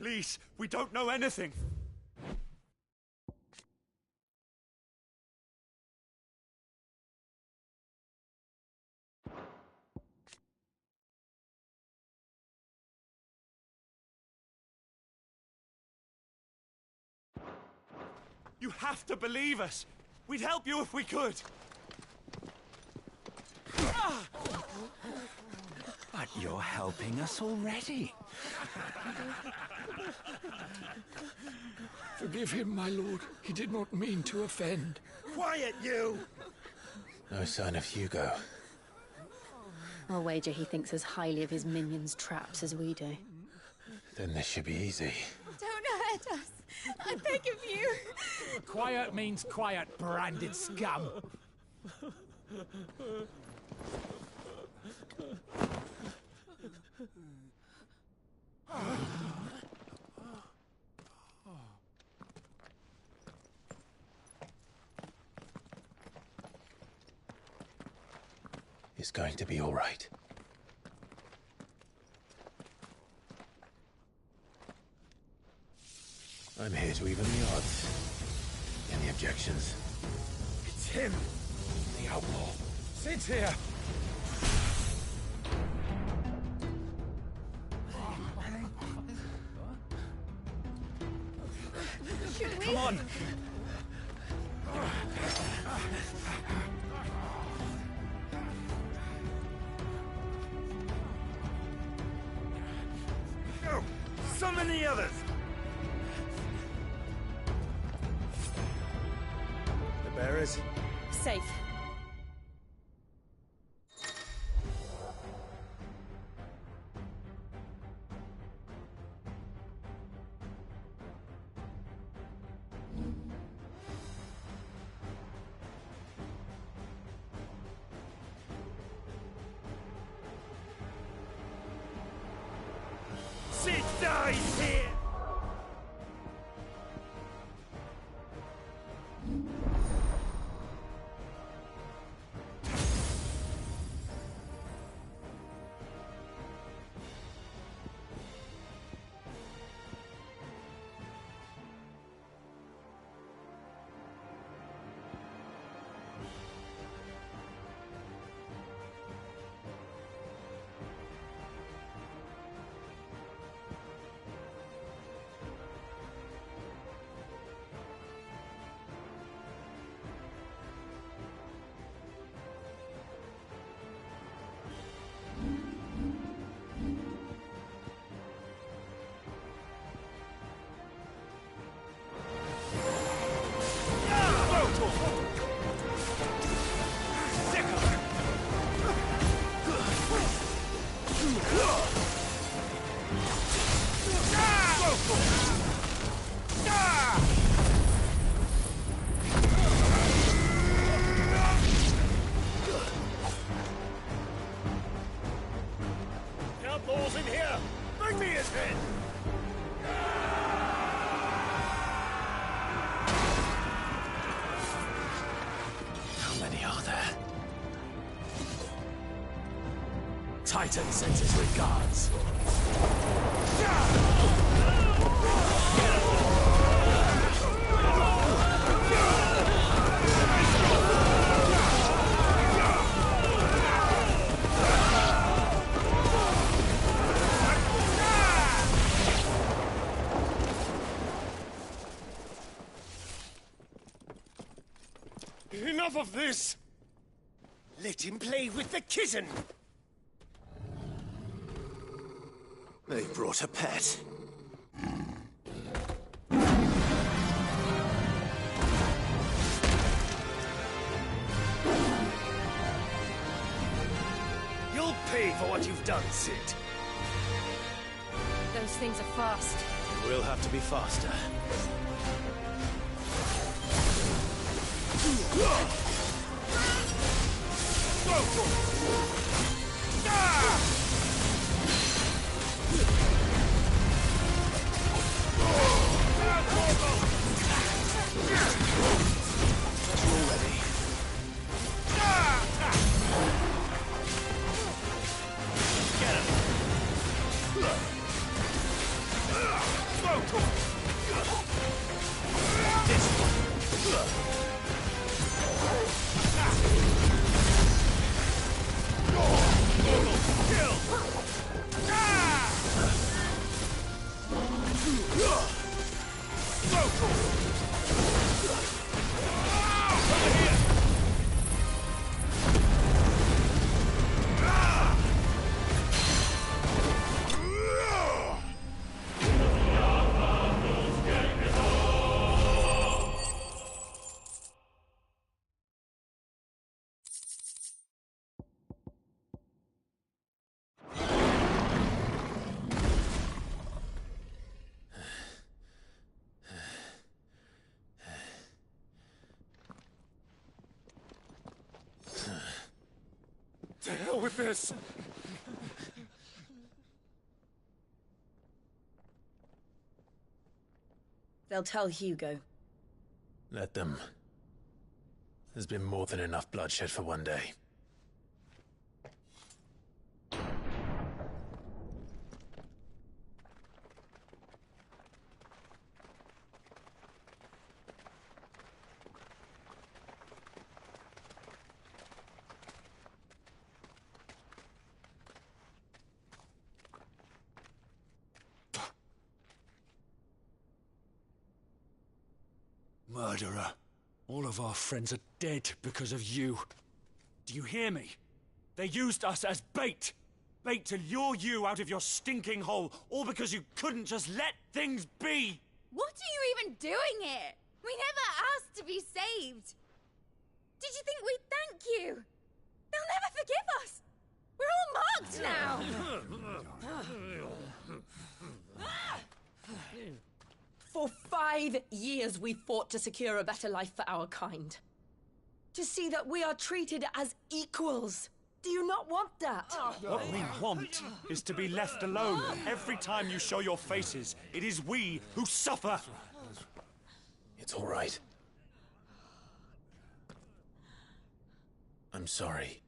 Please, we don't know anything. You have to believe us. We'd help you if we could. But you're helping us already. Forgive him, my lord. He did not mean to offend. Quiet, you! No sign of Hugo. I'll wager he thinks as highly of his minions' traps as we do. Then this should be easy. Don't hurt us. I beg of you. Quiet means quiet, branded scum. It's going to be all right. I'm here to even the odds. Any objections? It's him, the outlaw. Sit here. Should we? Come on. Go! Summon the others! The bearers? Safe. Sid dies here! Outlaws in here! Bring me his head! How many are there? Titan sends his regards. Enough of this! Let him play with the kitten! They brought a pet. You'll pay for what you've done, Sid. Those things are fast. We'll have to be faster. To hell with this! They'll tell Hugo. Let them. There's been more than enough bloodshed for one day. Murderer. All of our friends are dead because of you. Do you hear me? They used us as bait. Bait to lure you out of your stinking hole, all because you couldn't just let things be. What are you even doing here? We never asked to be saved. Did you think we'd thank you? They'll never forgive us. We're all marked now. For 5 years we fought to secure a better life for our kind. To see that we are treated as equals. Do you not want that? What we want is to be left alone. Every time you show your faces, it is we who suffer. It's all right. I'm sorry.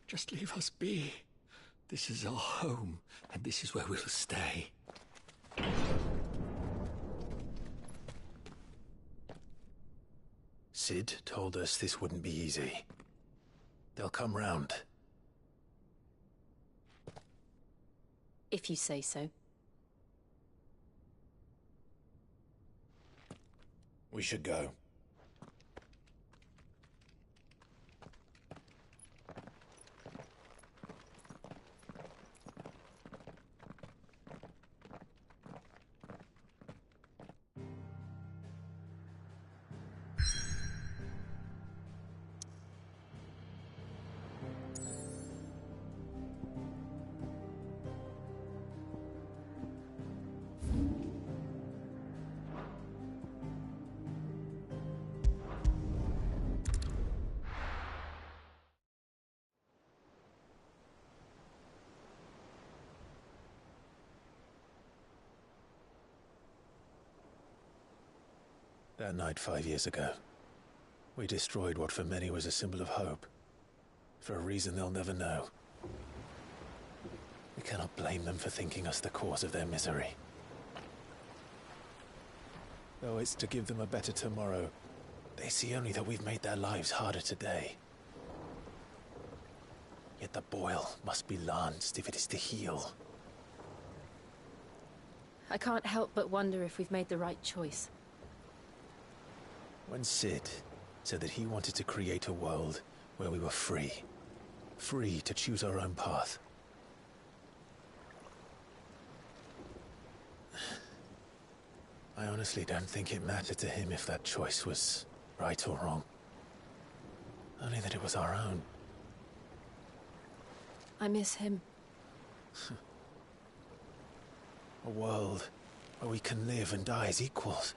Just leave us be. This is our home, and this is where we'll stay. Sid told us this wouldn't be easy. They'll come round. If you say so. We should go. That night 5 years ago, we destroyed what for many was a symbol of hope. For a reason they'll never know. We cannot blame them for thinking us the cause of their misery. Though it's to give them a better tomorrow, they see only that we've made their lives harder today. Yet the boil must be lanced if it is to heal. I can't help but wonder if we've made the right choice. When Sid said that he wanted to create a world where we were free. Free to choose our own path. I honestly don't think it mattered to him if that choice was right or wrong. Only that it was our own. I miss him. A world where we can live and die as equals.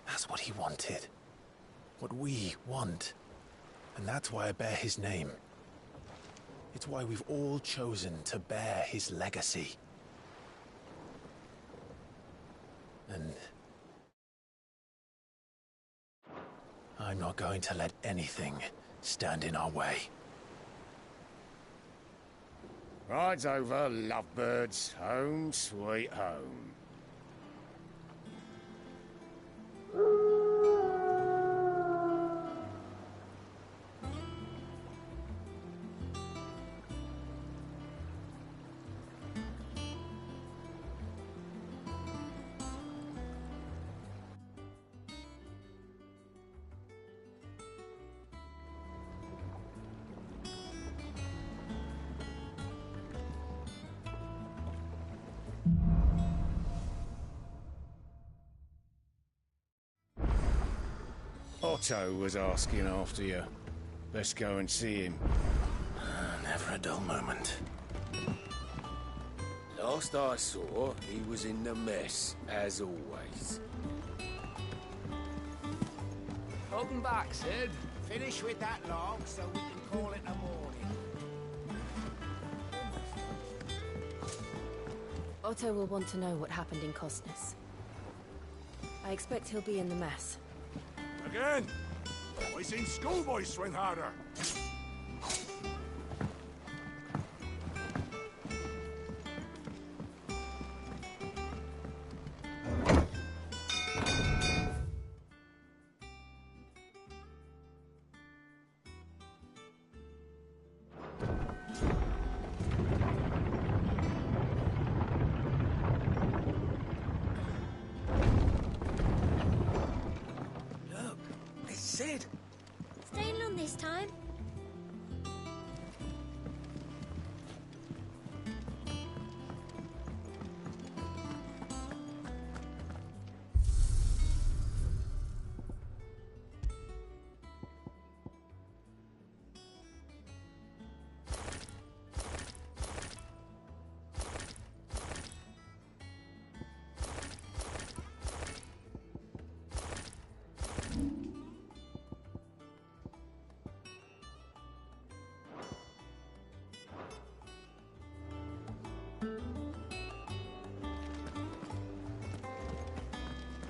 That's what he wanted. What we want. And that's why I bear his name. It's why we've all chosen to bear his legacy. And I'm not going to let anything stand in our way. Ride's over, lovebirds. Home sweet home. Otto was asking after you. Let's go and see him. Never a dull moment. Last I saw, he was in the mess, as always. Welcome back, Sid. Finish with that log so we can call it a morning. Otto will want to know what happened in Costness. I expect he'll be in the mess. Again! I seen schoolboys swing harder. Sid! Staying long this time?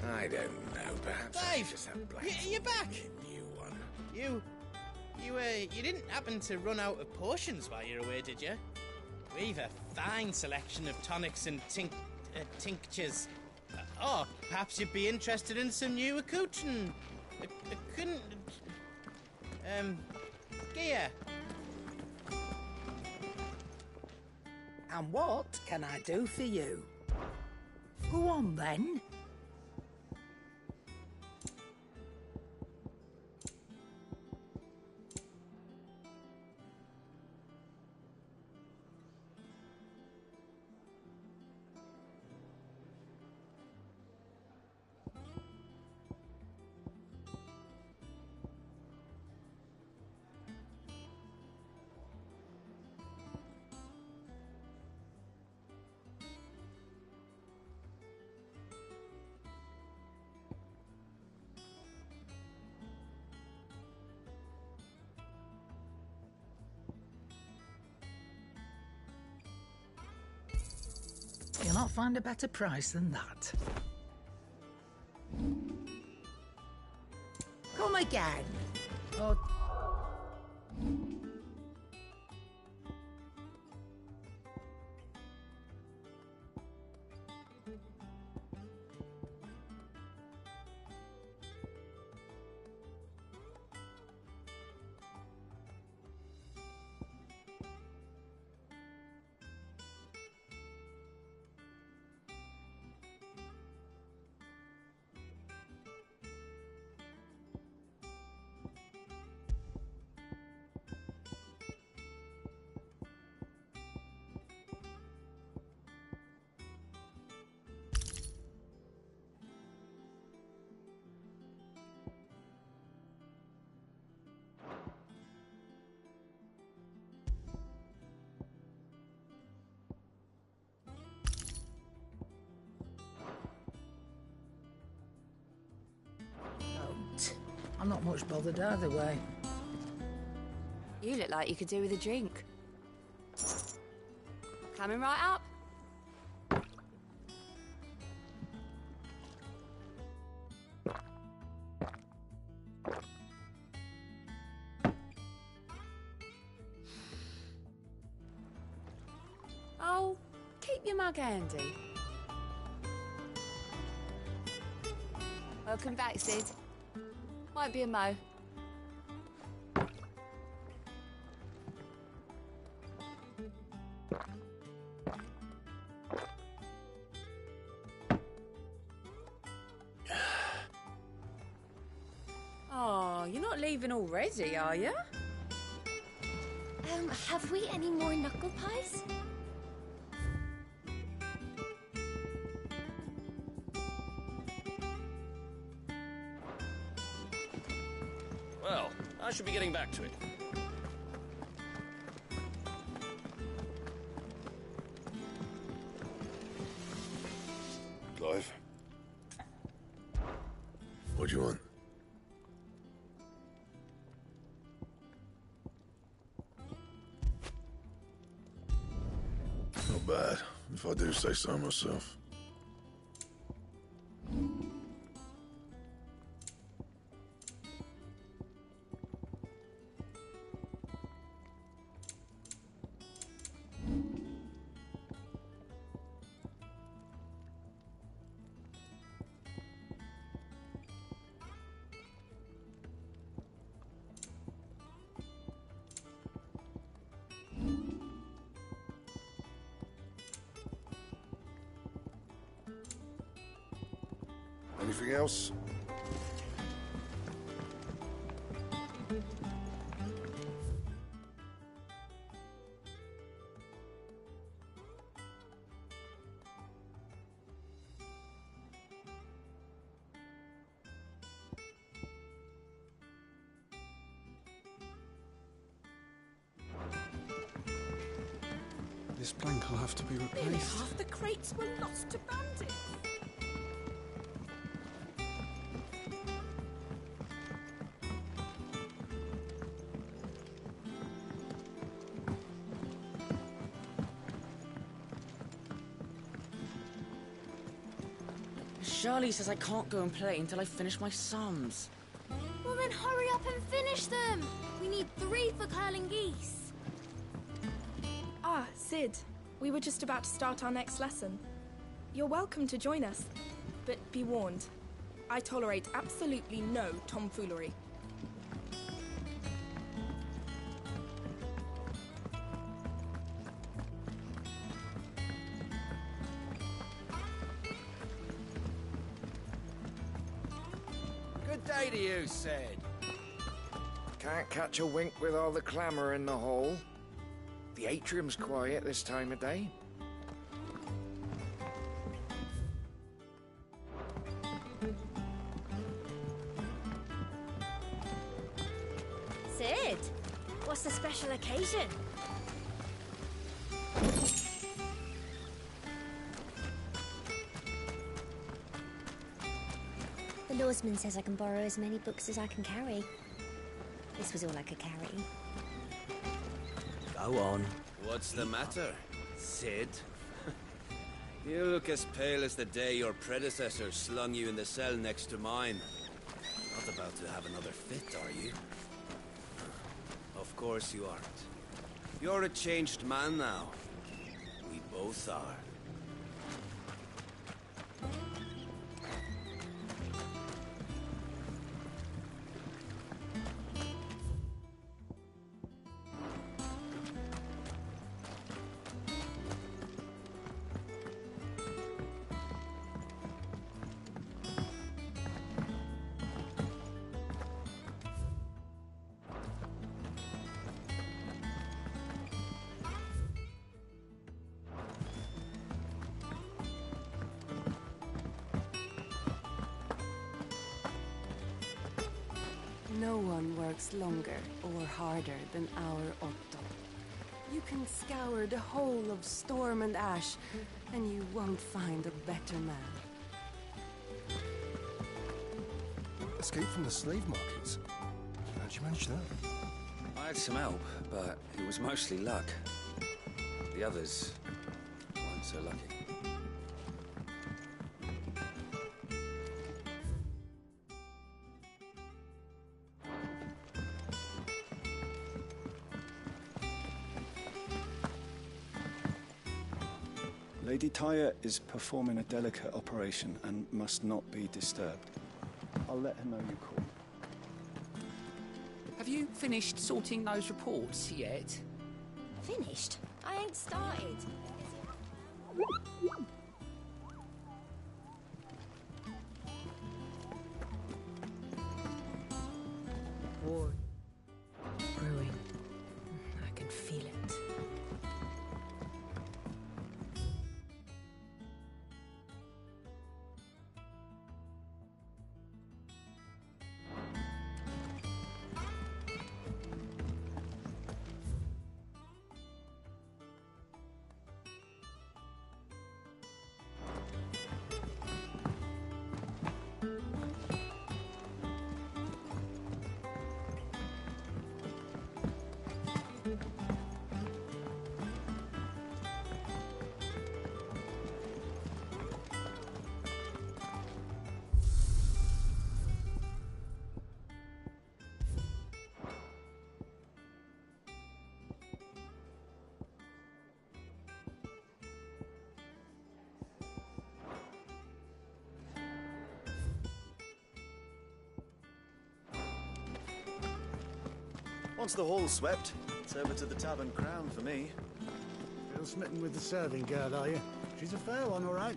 I don't know, perhaps I Dave, just have blanked. you're back. New one. You didn't happen to run out of potions while you're away, did you? We've a fine selection of tonics and tinctures. Perhaps you'd be interested in some new accoutrement. Gear. And what can I do for you? Go on, then. You'll not find a better price than that. Come again. Oh. I'm not much bothered either way. You look like you could do with a drink. Coming right up. Oh, keep your mug handy. Welcome back, Sid. Might be a mo. Oh, you're not leaving already, are you? Have we any more knuckle pies? Well, I should be getting back to it. Clive? What do you want? Not bad, if I do say so myself. Anything else? This plank will have to be replaced. Nearly half the crates were lost to bandits. Charlie says I can't go and play until I finish my sums. Well then hurry up and finish them! We need 3 for curling geese. Ah, Sid. We were just about to start our next lesson. You're welcome to join us, but be warned. I tolerate absolutely no tomfoolery. Good day to you, Sid. Can't catch a wink with all the clamour in the hall. The atrium's quiet this time of day. Sid, what's the special occasion? The Lawsman says I can borrow as many books as I can carry. This was all I could carry. Go on. What's the matter, Sid? You look as pale as the day your predecessor slung you in the cell next to mine. Not about to have another fit, are you? Of course you aren't. You're a changed man now. We both are. No one works longer or harder than our Otto. You can scour the whole of Storm and Ash, and you won't find a better man. escaped from the slave markets. How'd you manage that? I had some help, but it was mostly luck. The others weren't so lucky. Lady Tyre is performing a delicate operation and must not be disturbed. I'll let her know you called. Have you finished sorting those reports yet? Finished? I ain't started. War. Brewing. I can feel it. Once the hall's swept, it's over to the Tavern Crown for me. Still smitten with the serving girl, are you? She's a fair one, all right.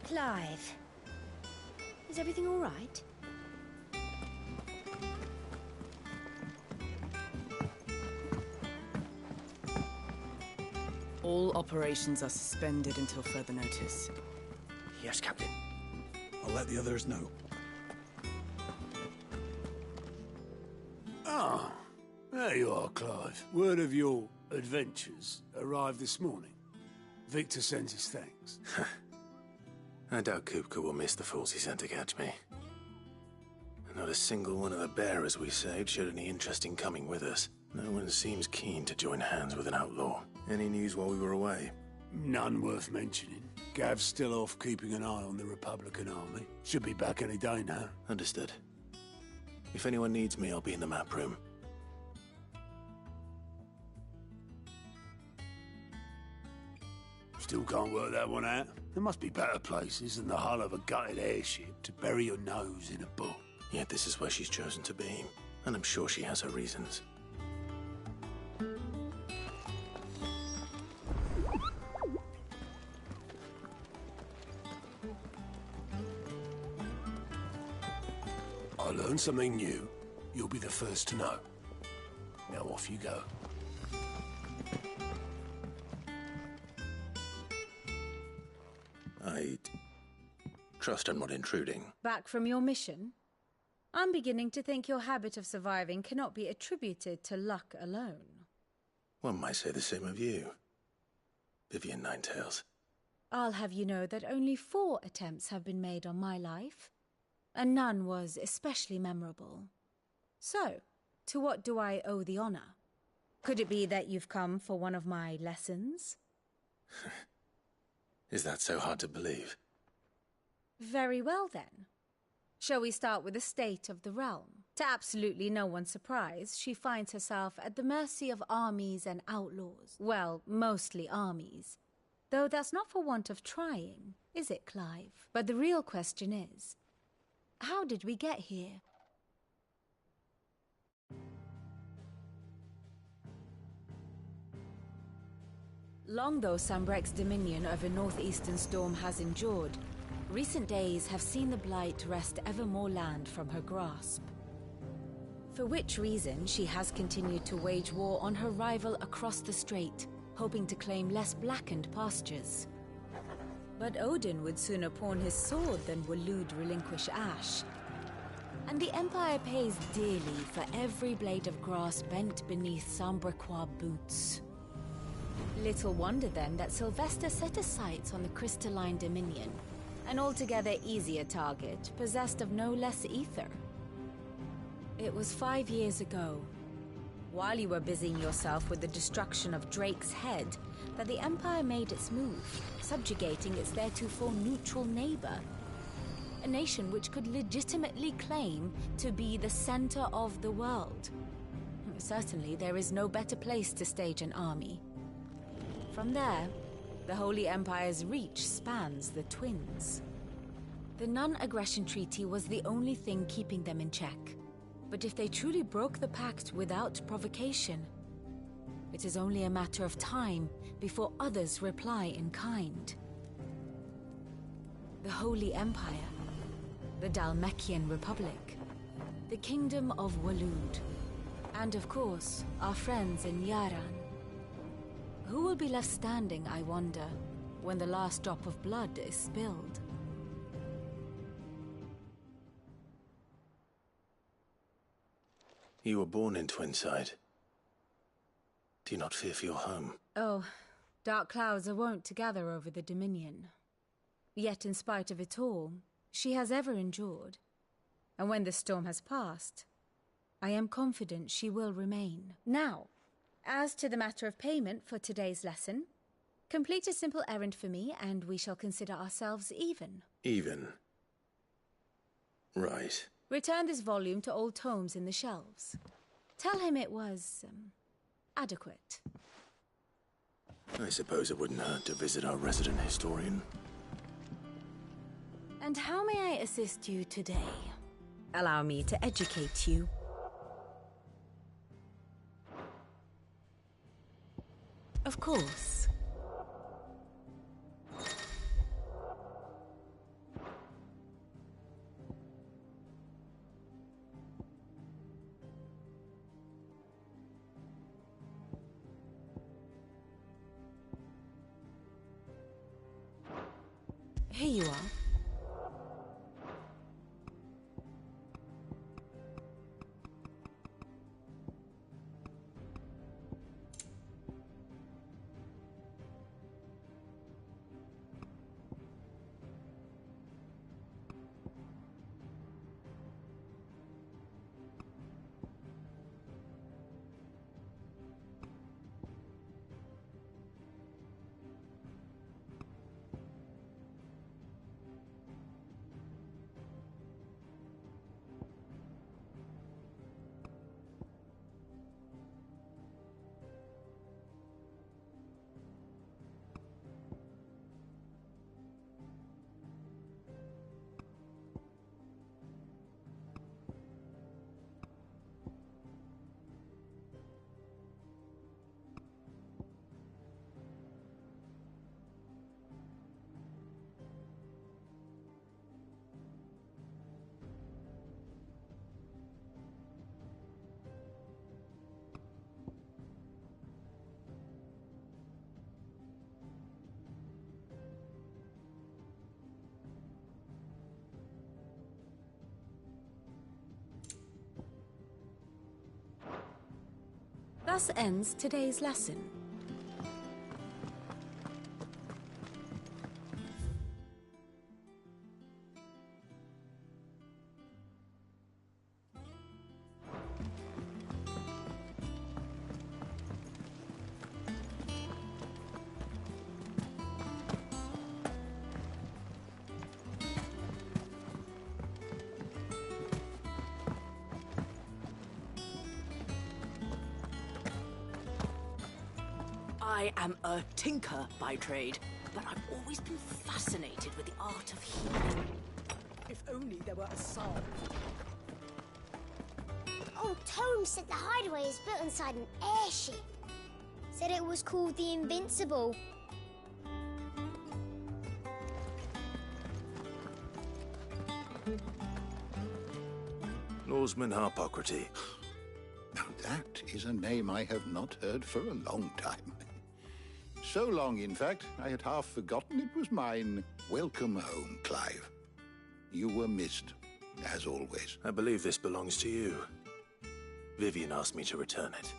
Clive, is everything all right? All operations are suspended until further notice. Yes, Captain. I'll let the others know. Ah, there you are, Clive. Word of your adventures arrived this morning. Victor sends his thanks. I doubt Kupka will miss the fools he sent to catch me. Not a single one of the bearers we saved showed any interest in coming with us. No one seems keen to join hands with an outlaw. Any news while we were away? None worth mentioning. Gav's still off keeping an eye on the Republican army. Should be back any day now. Understood. If anyone needs me, I'll be in the map room. Still can't work that one out. There must be better places than the hull of a gutted airship to bury your nose in a book. Yet this is where she's chosen to be, and I'm sure she has her reasons. I learn something new, you'll be the first to know. Now off you go. I trust I'm not intruding. Back from your mission? I'm beginning to think your habit of surviving cannot be attributed to luck alone. One might say the same of you, Vivian Ninetails. I'll have you know that only 4 attempts have been made on my life, and none was especially memorable. So, to what do I owe the honor? Could it be that you've come for one of my lessons? Is that so hard to believe? Very well, then. Shall we start with the state of the realm? To absolutely no one's surprise, she finds herself at the mercy of armies and outlaws. Well, mostly armies. Though that's not for want of trying, is it, Clive? But the real question is, how did we get here? Long though Sambrek's dominion over northeastern Storm has endured, recent days have seen the Blight wrest ever more land from her grasp. For which reason, she has continued to wage war on her rival across the strait, hoping to claim less blackened pastures. But Odin would sooner pawn his sword than Waloed relinquish Ash. And the Empire pays dearly for every blade of grass bent beneath Sambrequois boots. Little wonder then that Sylvester set his sights on the crystalline dominion, an altogether easier target, possessed of no less ether. It was 5 years ago, while you were busying yourself with the destruction of Drake's head, that the Empire made its move, subjugating its theretofore neutral neighbor. A nation which could legitimately claim to be the center of the world. Certainly, there is no better place to stage an army. From there, the Holy Empire's reach spans the Twins. The non-aggression treaty was the only thing keeping them in check. But if they truly broke the pact without provocation, it is only a matter of time before others reply in kind. The Holy Empire, the Dhalmekian Republic, the Kingdom of Waloed, and of course, our friends in Yaran. Who will be left standing, I wonder, when the last drop of blood is spilled? You were born in Twinside. Do you not fear for your home? Oh, dark clouds are wont to gather over the Dominion. Yet in spite of it all, she has ever endured. And when the storm has passed, I am confident she will remain. Now, as to the matter of payment for today's lesson, complete a simple errand for me and we shall consider ourselves even. Even? Right. Return this volume to old tomes in the shelves. Tell him it was, adequate. I suppose it wouldn't hurt to visit our resident historian. And how may I assist you today? Allow me to educate you. Of course. Here you are. Thus ends today's lesson. I am a tinker by trade, but I've always been fascinated with the art of healing. If only there were a song. Old Tome said the hideaway is built inside an airship. Said it was called the Invincible. Norseman Harpocrates. Now that is a name I have not heard for a long time. So long, in fact, I had half forgotten it was mine. Welcome home, Clive. You were missed, as always. I believe this belongs to you. Vivian asked me to return it.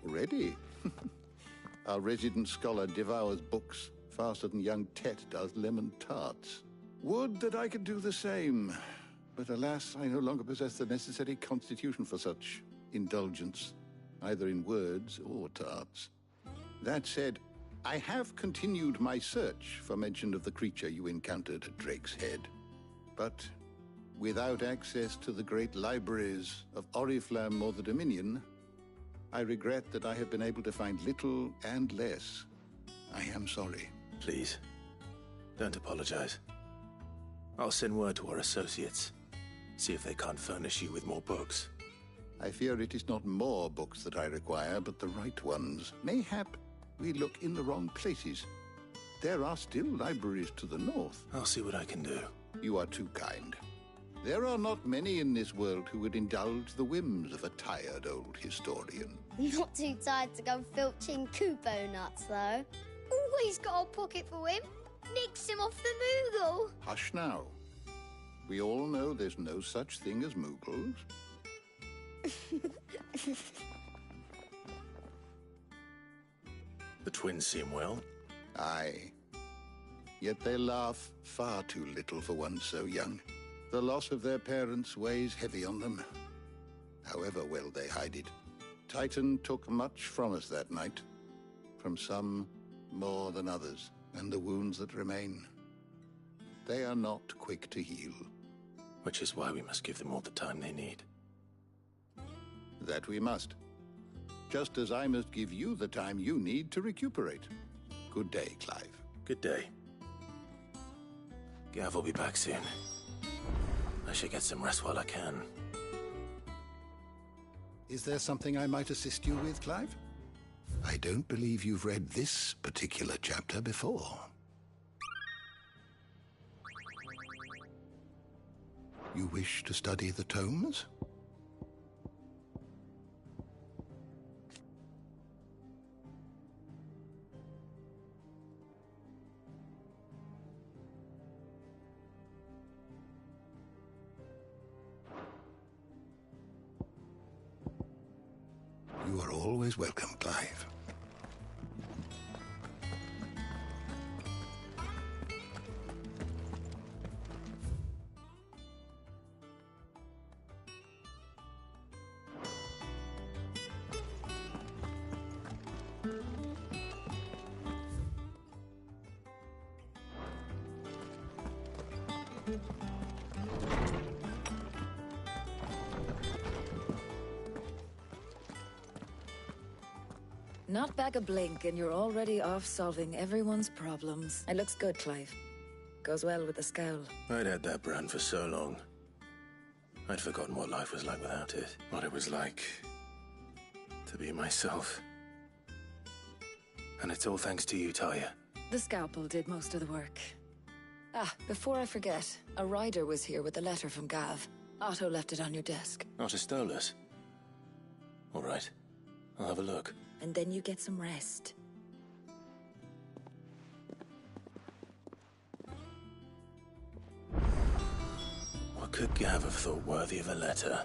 Already? Our resident scholar devours books faster than young Tet does lemon tarts. Would that I could do the same. But alas, I no longer possess the necessary constitution for such indulgence, either in words or tarts. That said, I have continued my search for mention of the creature you encountered at Drake's Head. But without access to the great libraries of Oriflamme or the Dominion, I regret that I have been able to find little and less. I am sorry. Please, don't apologize. I'll send word to our associates. See if they can't furnish you with more books. I fear it is not more books that I require, but the right ones. Mayhap we look in the wrong places. There are still libraries to the north. I'll see what I can do. You are too kind. There are not many in this world who would indulge the whims of a tired old historian. Not too tired to go filching Kupo nuts, though. Always got a pocket for him. Nicks him off the Moogle. Hush now. We all know there's no such thing as Moogles. The twins seem well. Aye. Yet they laugh far too little for one so young. The loss of their parents weighs heavy on them, however well they hide it. Titan took much from us that night. From some more than others, and the wounds that remain. They are not quick to heal. Which is why we must give them all the time they need. That we must. Just as I must give you the time you need to recuperate. Good day, Clive. Good day. Gav will be back soon. I should get some rest while I can. Is there something I might assist you with, Clive? I don't believe you've read this particular chapter before. You wish to study the tomes? You are always welcome, Clive. Not back a blink and you're already off solving everyone's problems. It looks good, Clive. Goes well with the scowl. I'd had that brand for so long. I'd forgotten what life was like without it. What it was like to be myself. And it's all thanks to you, Talia. The scalpel did most of the work. Ah, before I forget, a rider was here with a letter from Gav. Otto left it on your desk. Otto stole us. All right. I'll have a look. And then you get some rest. What could Gav have thought worthy of a letter?